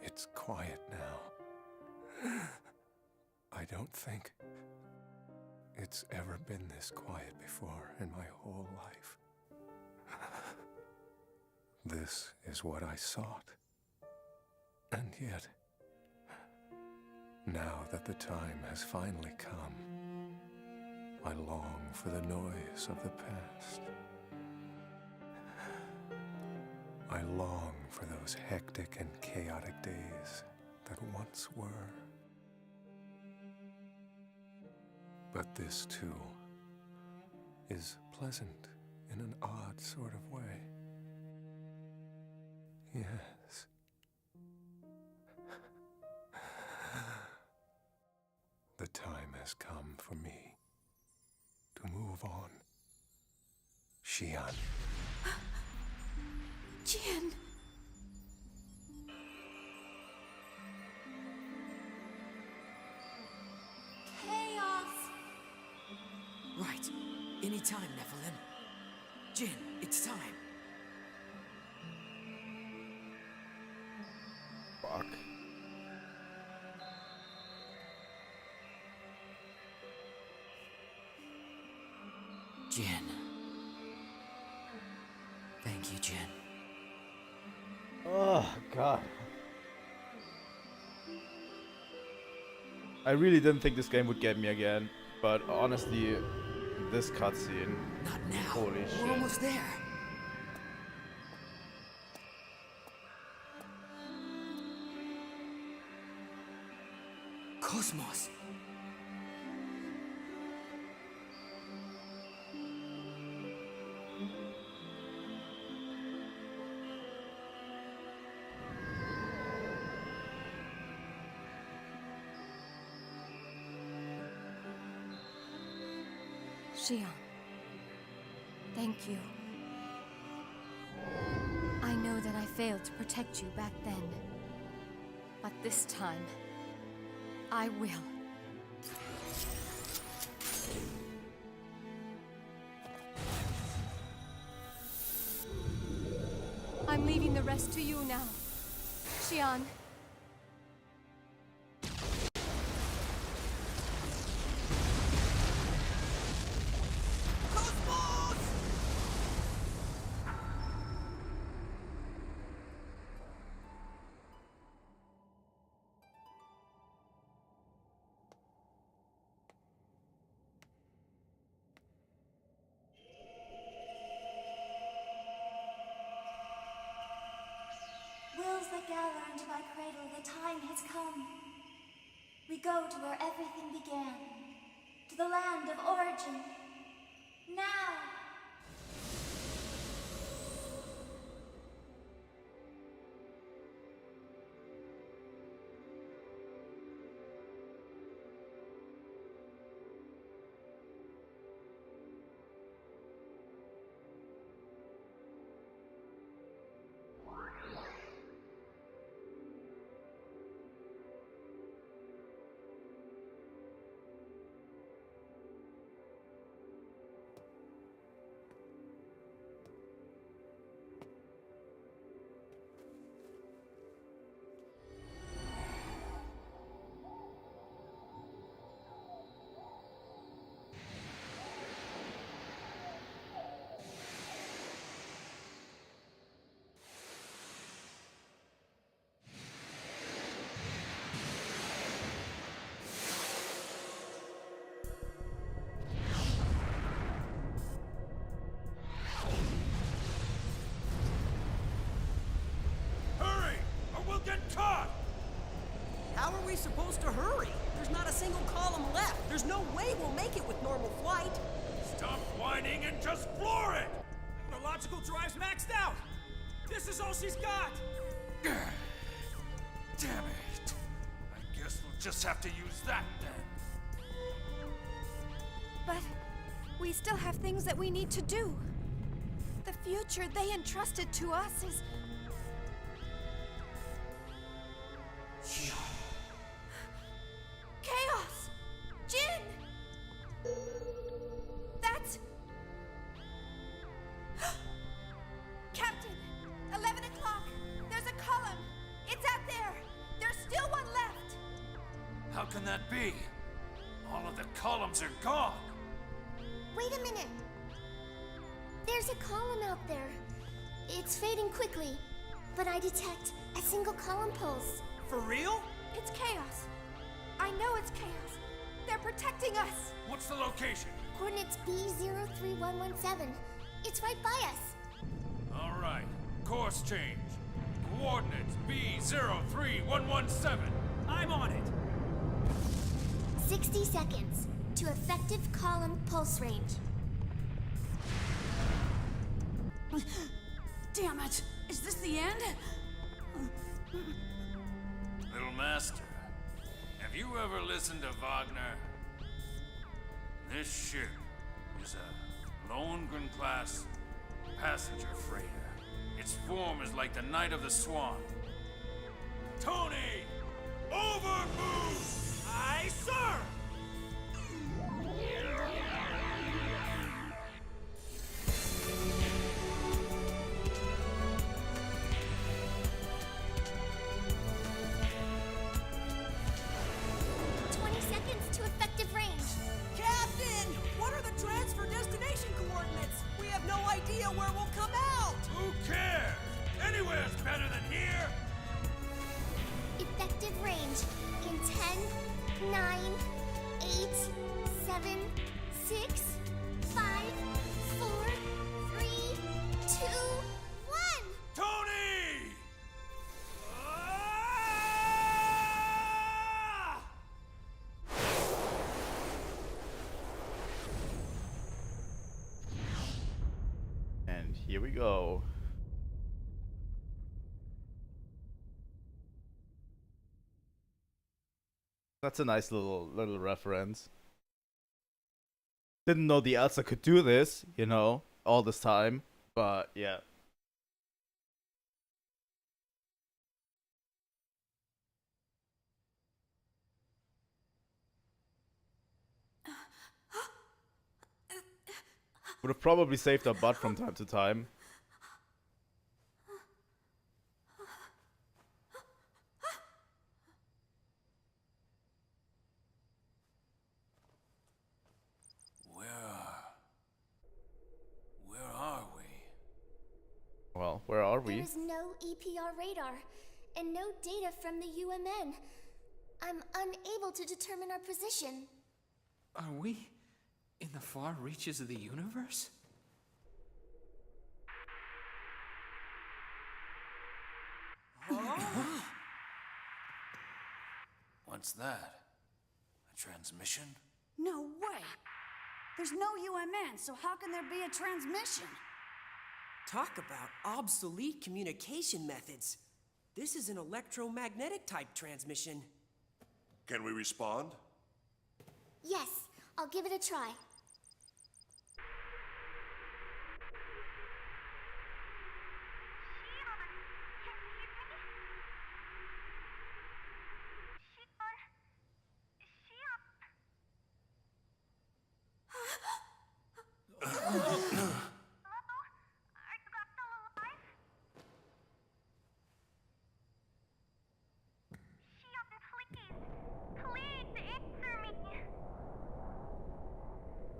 It's quiet now. I don't think it's ever been this quiet before in my whole life. This is what I sought. And yet, now that the time has finally come, I long for the noise of the past. I long for those hectic and chaotic days that once were. But this, too, is pleasant in an odd sort of way. Yes. The time has come for me to move on. Xian. Jin! Chaos! Right. Anytime, Nephilim. Jin, it's time. Fuck. Jin. Thank you, Jin. Oh, God. I really didn't think this game would get me again, but honestly, this cutscene. Not now. Holy We're shit. almost there. KOS-MOS. Xian, thank you. I know that I failed to protect you back then, but this time, I will. I'm leaving the rest to you now, Xian. Wills that gather into my cradle, the time has come. We go to where everything began, to the land of origin. Now! Caught! How are we supposed to hurry? There's not a single column left. There's no way we'll make it with normal flight. Stop whining and just floor it! The logical drive's maxed out. This is all she's got. Damn it. I guess we'll just have to use that then. But we still have things that we need to do. The future they entrusted to us is... Chaos! Jin! That's... Captain! 11 o'clock! There's a column! It's out there! There's still one left! How can that be? All of the columns are gone. Wait a minute. There's a column out there. It's fading quickly, but I detect a single column pulse. For real? It's chaos. I know it's chaos. They're protecting us. What's the location? Coordinates B03117. It's right by us. All right. Course change. Coordinates B03117. I'm on it. 60 seconds to effective column pulse range. Damn it! Is this the end? Little Master, have you ever listened to Wagner? This ship is a Lohengrin-class passenger freighter. Its form is like the Knight of the Swan. Tony! Over boost! Aye, sir! Idea where we'll come out! Who cares? Anywhere's better than here! Effective range in 10, 9, 8, 7, 6, 5, 4, 3, 2, 1! Tony! And here we go. That's a nice little reference. Didn't know the Elsa could do this, you know, all this time, but yeah. Would have probably saved our butt from time to time. Where are we? Well, where are we? There is no EPR radar, and no data from the UMN. I'm unable to determine our position. Are we in the far reaches of the universe? What's that? A transmission? No way! There's no UMN, so how can there be a transmission? Talk about obsolete communication methods. This is an electromagnetic type transmission. Can we respond? Yes, I'll give it a try.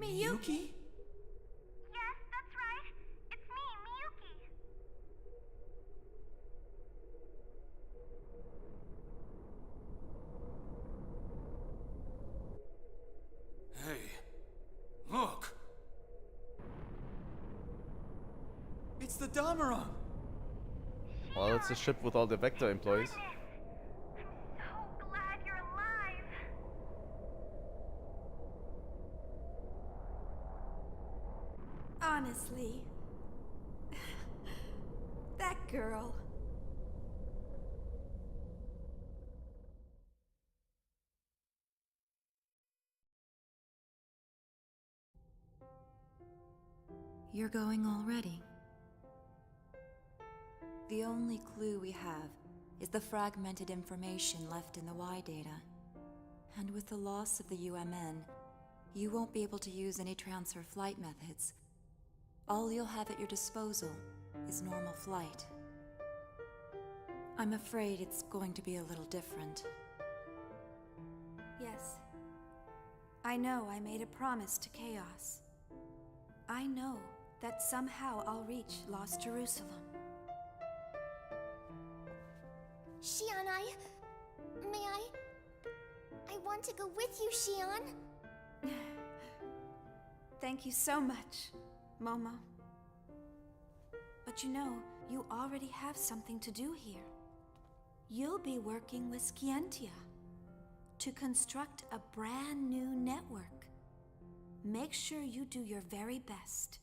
Miyuki? Yes, that's right. It's me, Miyuki. Hey, look! It's the Damaron! Well, it's a ship with all the Vector employees. Honestly, that girl. You're going already. The only clue we have is the fragmented information left in the Y data. And with the loss of the UMN, you won't be able to use any transfer flight methods. All you'll have at your disposal is normal flight. I'm afraid it's going to be a little different. Yes. I know I made a promise to Chaos. I know that somehow I'll reach Lost Jerusalem. Xion, I want to go with you, Xion. Thank you so much, Momo. But you know, you already have something to do here. You'll be working with Scientia to construct a brand new network. Make sure you do your very best.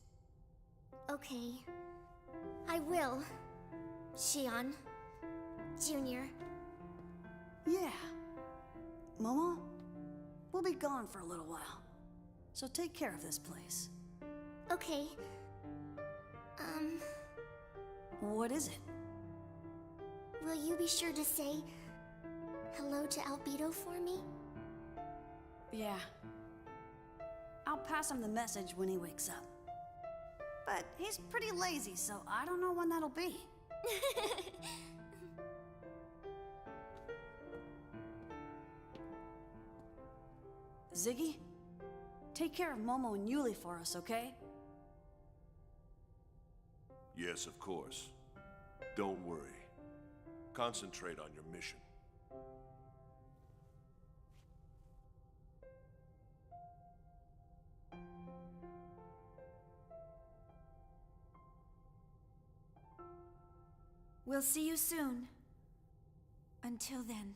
Okay. I will. Xion. Junior. Yeah. Momo, we'll be gone for a little while. So take care of this place. Okay. What is it? Will you be sure to say hello to Albedo for me? Yeah. I'll pass him the message when he wakes up. But he's pretty lazy, so I don't know when that'll be. Ziggy, take care of Momo and Yuli for us, okay? Yes, of course. Don't worry. Concentrate on your mission. We'll see you soon. Until then.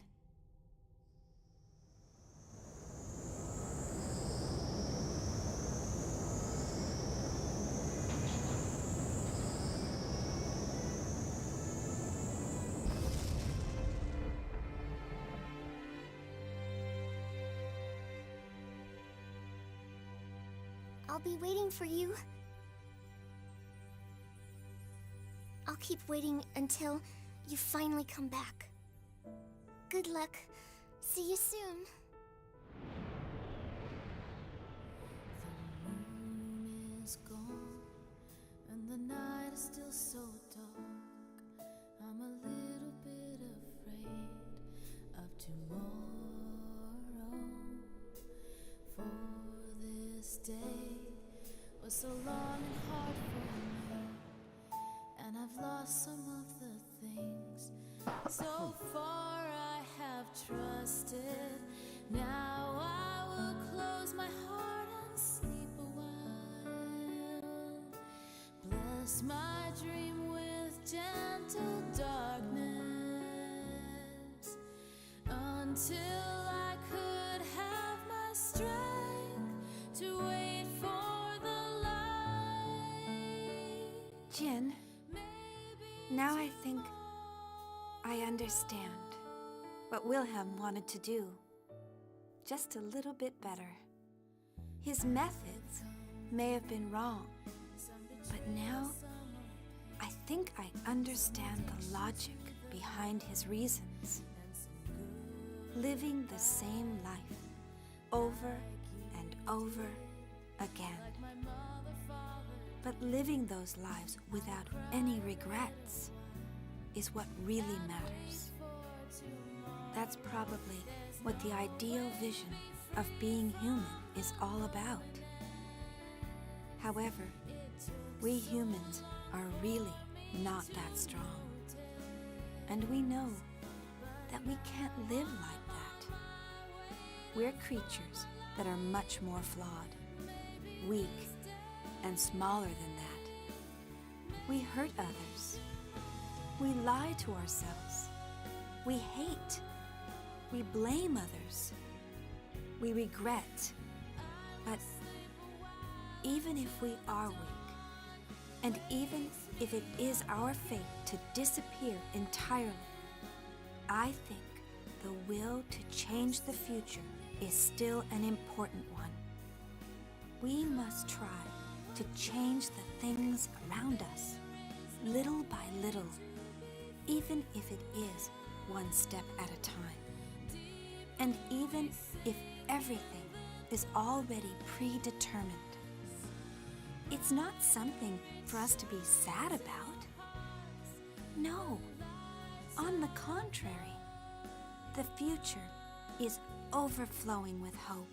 I'll be waiting for you. I'll keep waiting until you finally come back. Good luck. See you soon. The moon is gone, and the night is still so dark. I'm a little bit afraid of tomorrow. For this day was so long and hard for me, and I've lost some of the things so far I have trusted. Now I will close my heart and sleep a while. Bless my dream with gentle darkness until I could have my strength to wait for the light. Jin, now I think I understand what Wilhelm wanted to do. Just a little bit better. His methods may have been wrong, but now I think I understand the logic behind his reasons. Living the same life over and over again. But living those lives without any regrets is what really matters. That's probably what the ideal vision of being human is all about. However, we humans are really not that strong. And we know that we can't live like that. We're creatures that are much more flawed, weak, and smaller than that. We hurt others. We lie to ourselves. We hate. We blame others. We regret. But even if we are weak, and even if it is our fate to disappear entirely, I think the will to change the future is still an important one. We must try to change the things around us, little by little, even if it is one step at a time. And even if everything is already predetermined. It's not something for us to be sad about. No, on the contrary, the future is overflowing with hope.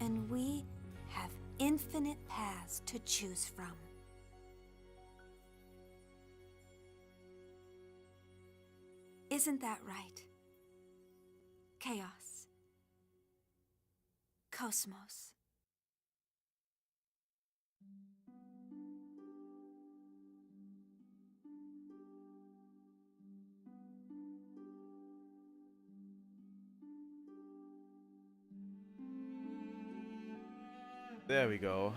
And we have infinite paths to choose from. Isn't that right? Chaos. KOS-MOS. There we go.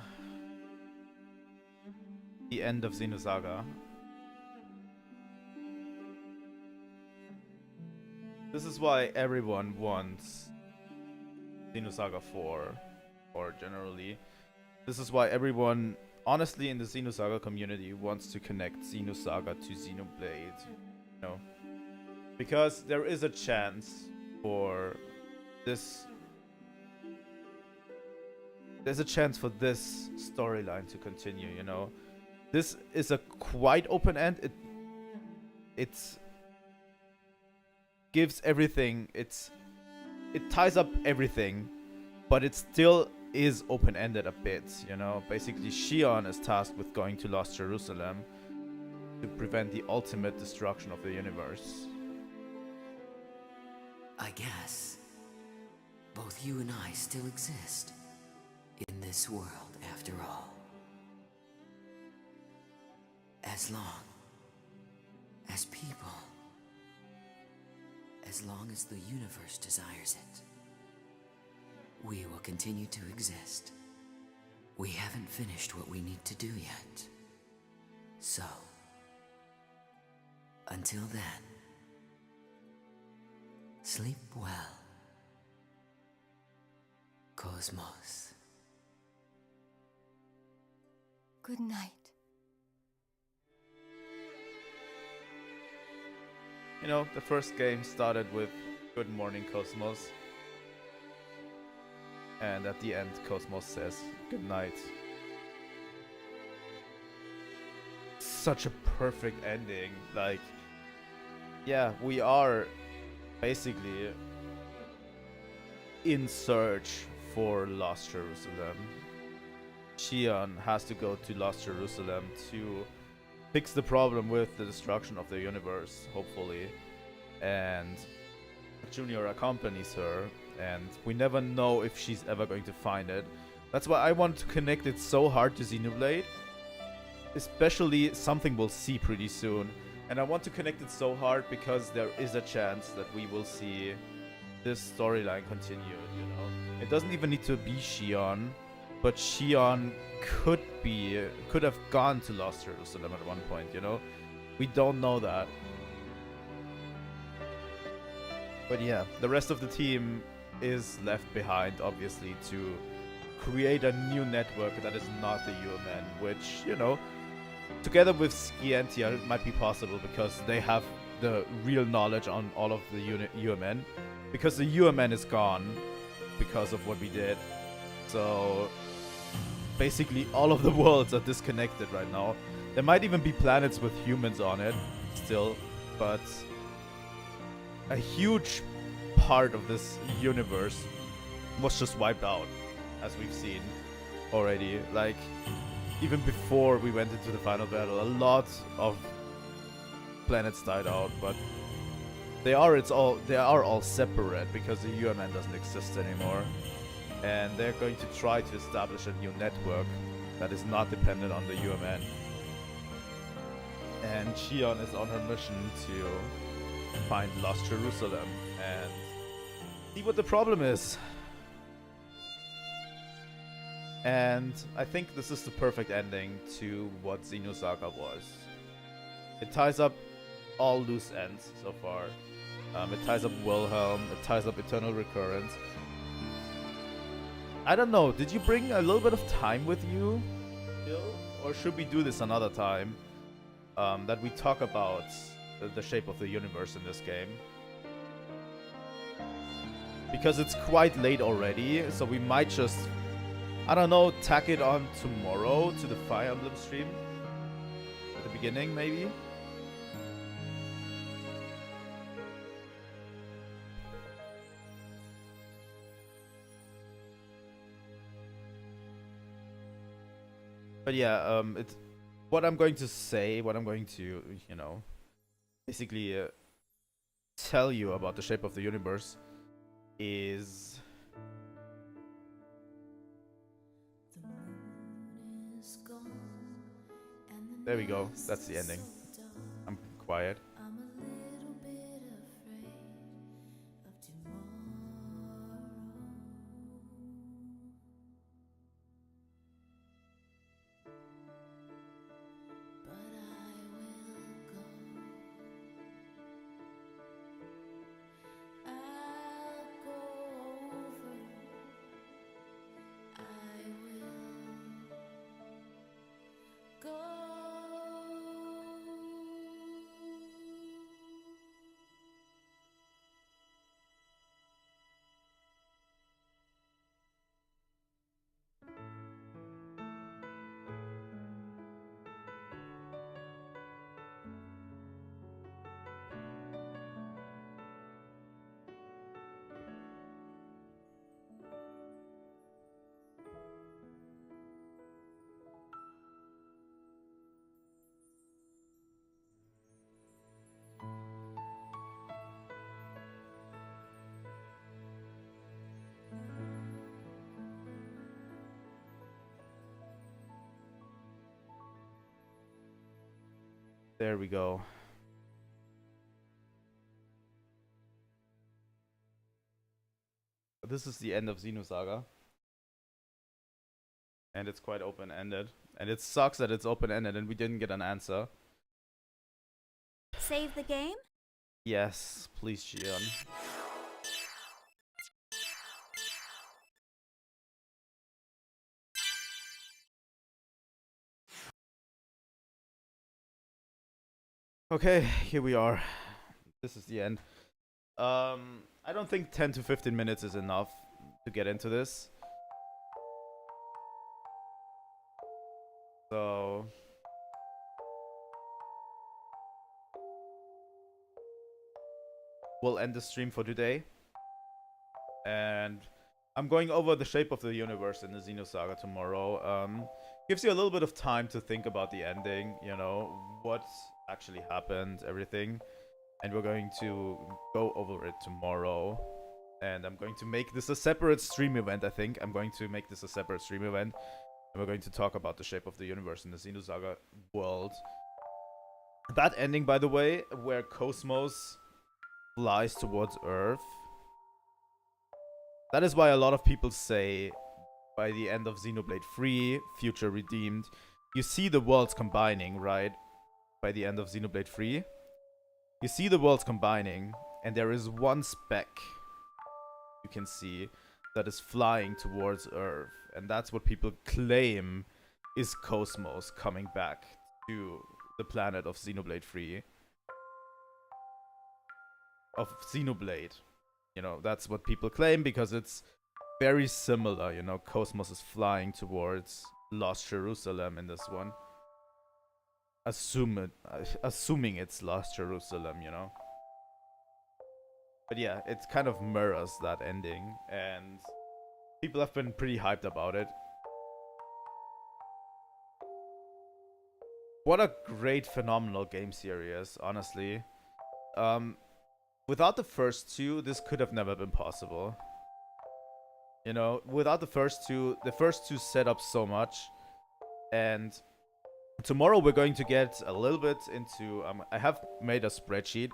The end of Xenosaga. This is why everyone wants Xenosaga 4, or generally. This is why everyone, honestly, in the Xenosaga community wants to connect Xenosaga to Xenoblade. You know? Because there is a chance for this. There's a chance for this storyline to continue, you know. This is a quite open end. It gives everything. It ties up everything, but it still is open-ended a bit, you know. Basically, Xion is tasked with going to Lost Jerusalem to prevent the ultimate destruction of the universe. I guess both you and I still exist in this world, after all. As long as people, as long as the universe desires it, we will continue to exist. We haven't finished what we need to do yet. So, until then, sleep well, KOS-MOS. Good night. You know, the first game started with "Good morning, KOS-MOS." And at the end, KOS-MOS says, "Good night." Such a perfect ending. Like, yeah, we are basically in search for Lost Jerusalem. Xion has to go to Lost Jerusalem to fix the problem with the destruction of the universe, hopefully. And Junior accompanies her, and we never know if she's ever going to find it. That's why I want to connect it so hard to Xenoblade. Especially something we'll see pretty soon. And I want to connect it so hard because there is a chance that we will see this storyline continued, you know. It doesn't even need to be Xion, but Xion could have gone to Lost Jerusalem at one point, you know. We don't know that. But yeah, the rest of the team is left behind, obviously, to create a new network that is not the UMN, which, you know, together with Scientia, it might be possible because they have the real knowledge on all of the UMN. Because the UMN is gone because of what we did. So basically all of the worlds are disconnected right now. There might even be planets with humans on it still, but a huge part of this universe was just wiped out, as we've seen already. Like, even before we went into the final battle, a lot of planets died out, but they are all separate because the UMN doesn't exist anymore. And they're going to try to establish a new network that is not dependent on the UMN. And Xion is on her mission to find Lost Jerusalem and see what the problem is. And I think this is the perfect ending to what Xenosaga was. It ties up all loose ends so far. It ties up Wilhelm, it ties up Eternal Recurrence. I don't know, did you bring a little bit of time with you, Bill? Or should we do this another time? That we talk about the shape of the universe in this game. Because it's quite late already, so we might just, I don't know, tack it on tomorrow to the Fire Emblem stream. At the beginning, maybe? But yeah, it's what I'm going to say, what I'm going to, you know, basically tell you about the shape of the universe is there we go. That's the ending. I'm quiet. There we go. This is the end of Xenosaga. And it's quite open-ended. And it sucks that it's open-ended and we didn't get an answer. Save the game? Yes, please, Gion. Okay, here we are. This is the end. I don't think 10 to 15 minutes is enough to get into this. So we'll end the stream for today. And I'm going over the shape of the universe in the Xenosaga tomorrow. Gives you a little bit of time to think about the ending, you know, what actually happened, everything. And we're going to go over it tomorrow. And I'm going to make this a separate stream event, I think. I'm going to make this a separate stream event. And we're going to talk about the shape of the universe in the Xenosaga world. That ending, by the way, where KOS-MOS flies towards Earth. That is why a lot of people say by the end of Xenoblade 3, Future Redeemed, you see the worlds combining, right? By the end of Xenoblade 3. You see the worlds combining, and there is one speck you can see that is flying towards Earth. And that's what people claim is KOS-MOS coming back to the planet of Xenoblade 3. Of Xenoblade. You know, that's what people claim because it's very similar. You know, KOS-MOS is flying towards Lost Jerusalem in this one. Assuming it's Lost Jerusalem, you know. But yeah, it kind of mirrors that ending, and people have been pretty hyped about it. What a great, phenomenal game series, honestly. Without the first two, this could have never been possible. You know, without the first two set up so much. And tomorrow we're going to get a little bit into... I have made a spreadsheet.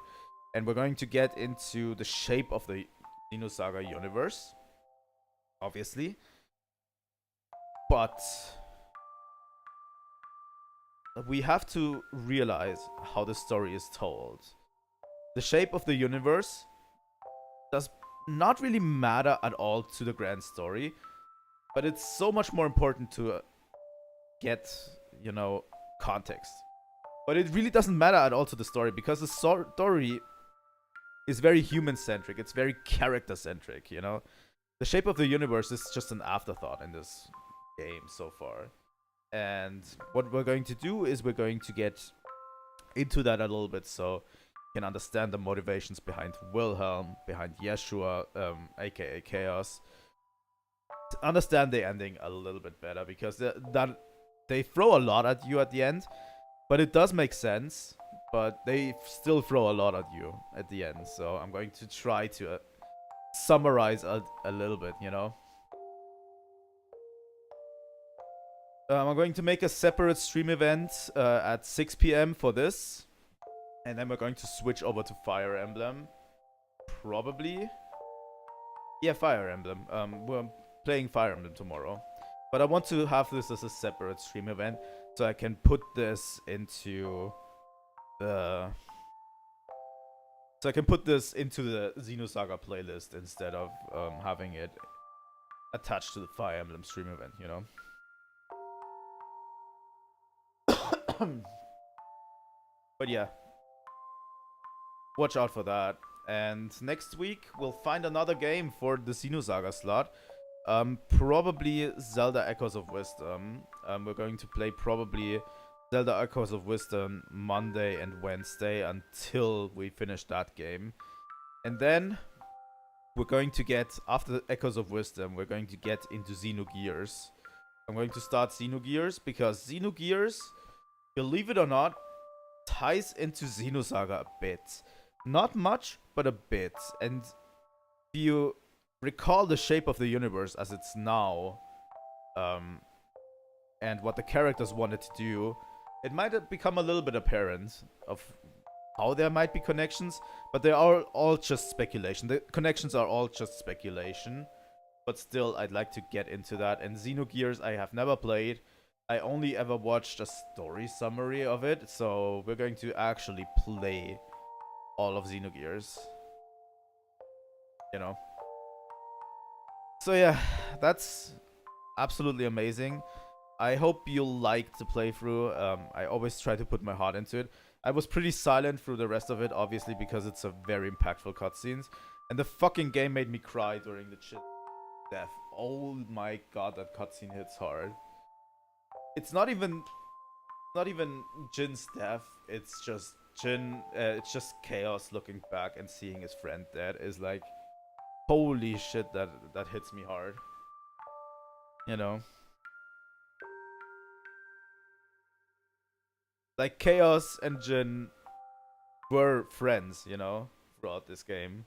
And we're going to get into the shape of the Xenosaga universe. Obviously. But we have to realize how the story is told. The shape of the universe does not really matter at all to the grand story. But it's so much more important to get, you know, context. But it really doesn't matter at all to the story, because the story is very human-centric. It's very character-centric, you know? The shape of the universe is just an afterthought in this game so far. And what we're going to do is we're going to get into that a little bit so you can understand the motivations behind Wilhelm, behind Yeshua, aka Chaos. To understand the ending a little bit better, because that they throw a lot at you at the end, but it does make sense. But they still throw a lot at you at the end, so I'm going to try to summarize a little bit, you know. I'm going to make a separate stream event at 6 p.m. for this. And then we're going to switch over to Fire Emblem. Probably. Yeah, Fire Emblem. We're playing Fire Emblem tomorrow. But I want to have this as a separate stream event. So I can put this into the... So I can put this into the Xenosaga playlist instead of having it attached to the Fire Emblem stream event, you know? But yeah, watch out for that. And next week we'll find another game for the Xenosaga slot. Probably Zelda Echoes of Wisdom. We're going to play probably Zelda Echoes of Wisdom Monday and Wednesday until we finish that game. And then we're going to get, after Echoes of Wisdom, we're going to get into Xenogears. I'm going to start Xenogears because Xenogears, believe it or not, ties into Xenosaga a bit. Not much, but a bit. And if you recall the shape of the universe as it's now, and what the characters wanted to do, it might have become a little bit apparent of how there might be connections, but they are all just speculation. The connections are all just speculation. But still, I'd like to get into that. And Xenogears, I have never played. I only ever watched a story summary of it. So we're going to actually play all of Xenogears. You know. So yeah, that's absolutely amazing. I hope you liked the playthrough. I always try to put my heart into it. I was pretty silent through the rest of it, obviously, because it's a very impactful cutscenes. And the fucking game made me cry during the death. Oh my god, that cutscene hits hard. It's not even Jin's death. It's just Jin. It's just Chaos looking back and seeing his friend dead is like, holy shit, that hits me hard. You know, like Chaos and Jin were friends, you know, throughout this game.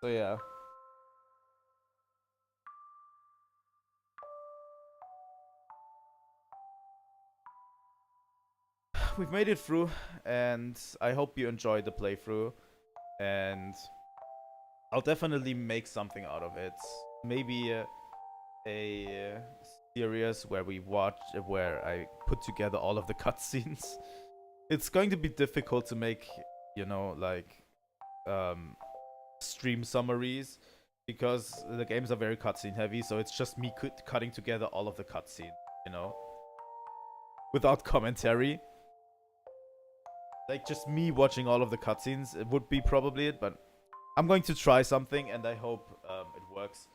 So yeah. We've made it through, and I hope you enjoyed the playthrough, and I'll definitely make something out of it. Maybe a series where I put together all of the cutscenes. It's going to be difficult to make, you know, like stream summaries because the games are very cutscene heavy, so it's just me cutting together all of the cutscenes, you know, without commentary. Like, just me watching all of the cutscenes, it would be probably it, but I'm going to try something, and I hope it works.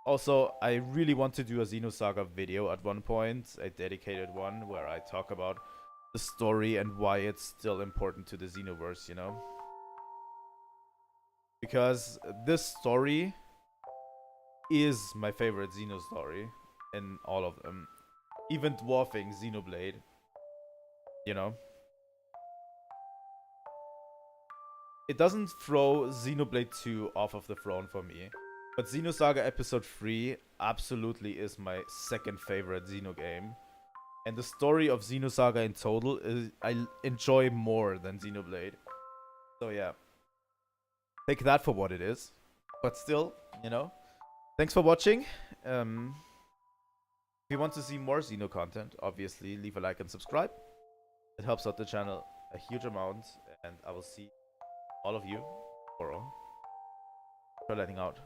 Also, I really want to do a Xenosaga video at one point, a dedicated one, where I talk about the story and why it's still important to the Xenoverse, you know? Because this story is my favorite Xeno story in all of them. Even dwarfing Xenoblade, you know? It doesn't throw Xenoblade 2 off of the throne for me, but Xenosaga Episode 3 absolutely is my second favorite Xeno game. And the story of Xenosaga in total is I enjoy more than Xenoblade. So yeah, take that for what it is. But still, you know, thanks for watching. If you want to see more Xeno content, obviously leave a like and subscribe. It helps out the channel a huge amount, and I will see all of you tomorrow. Trilightning out.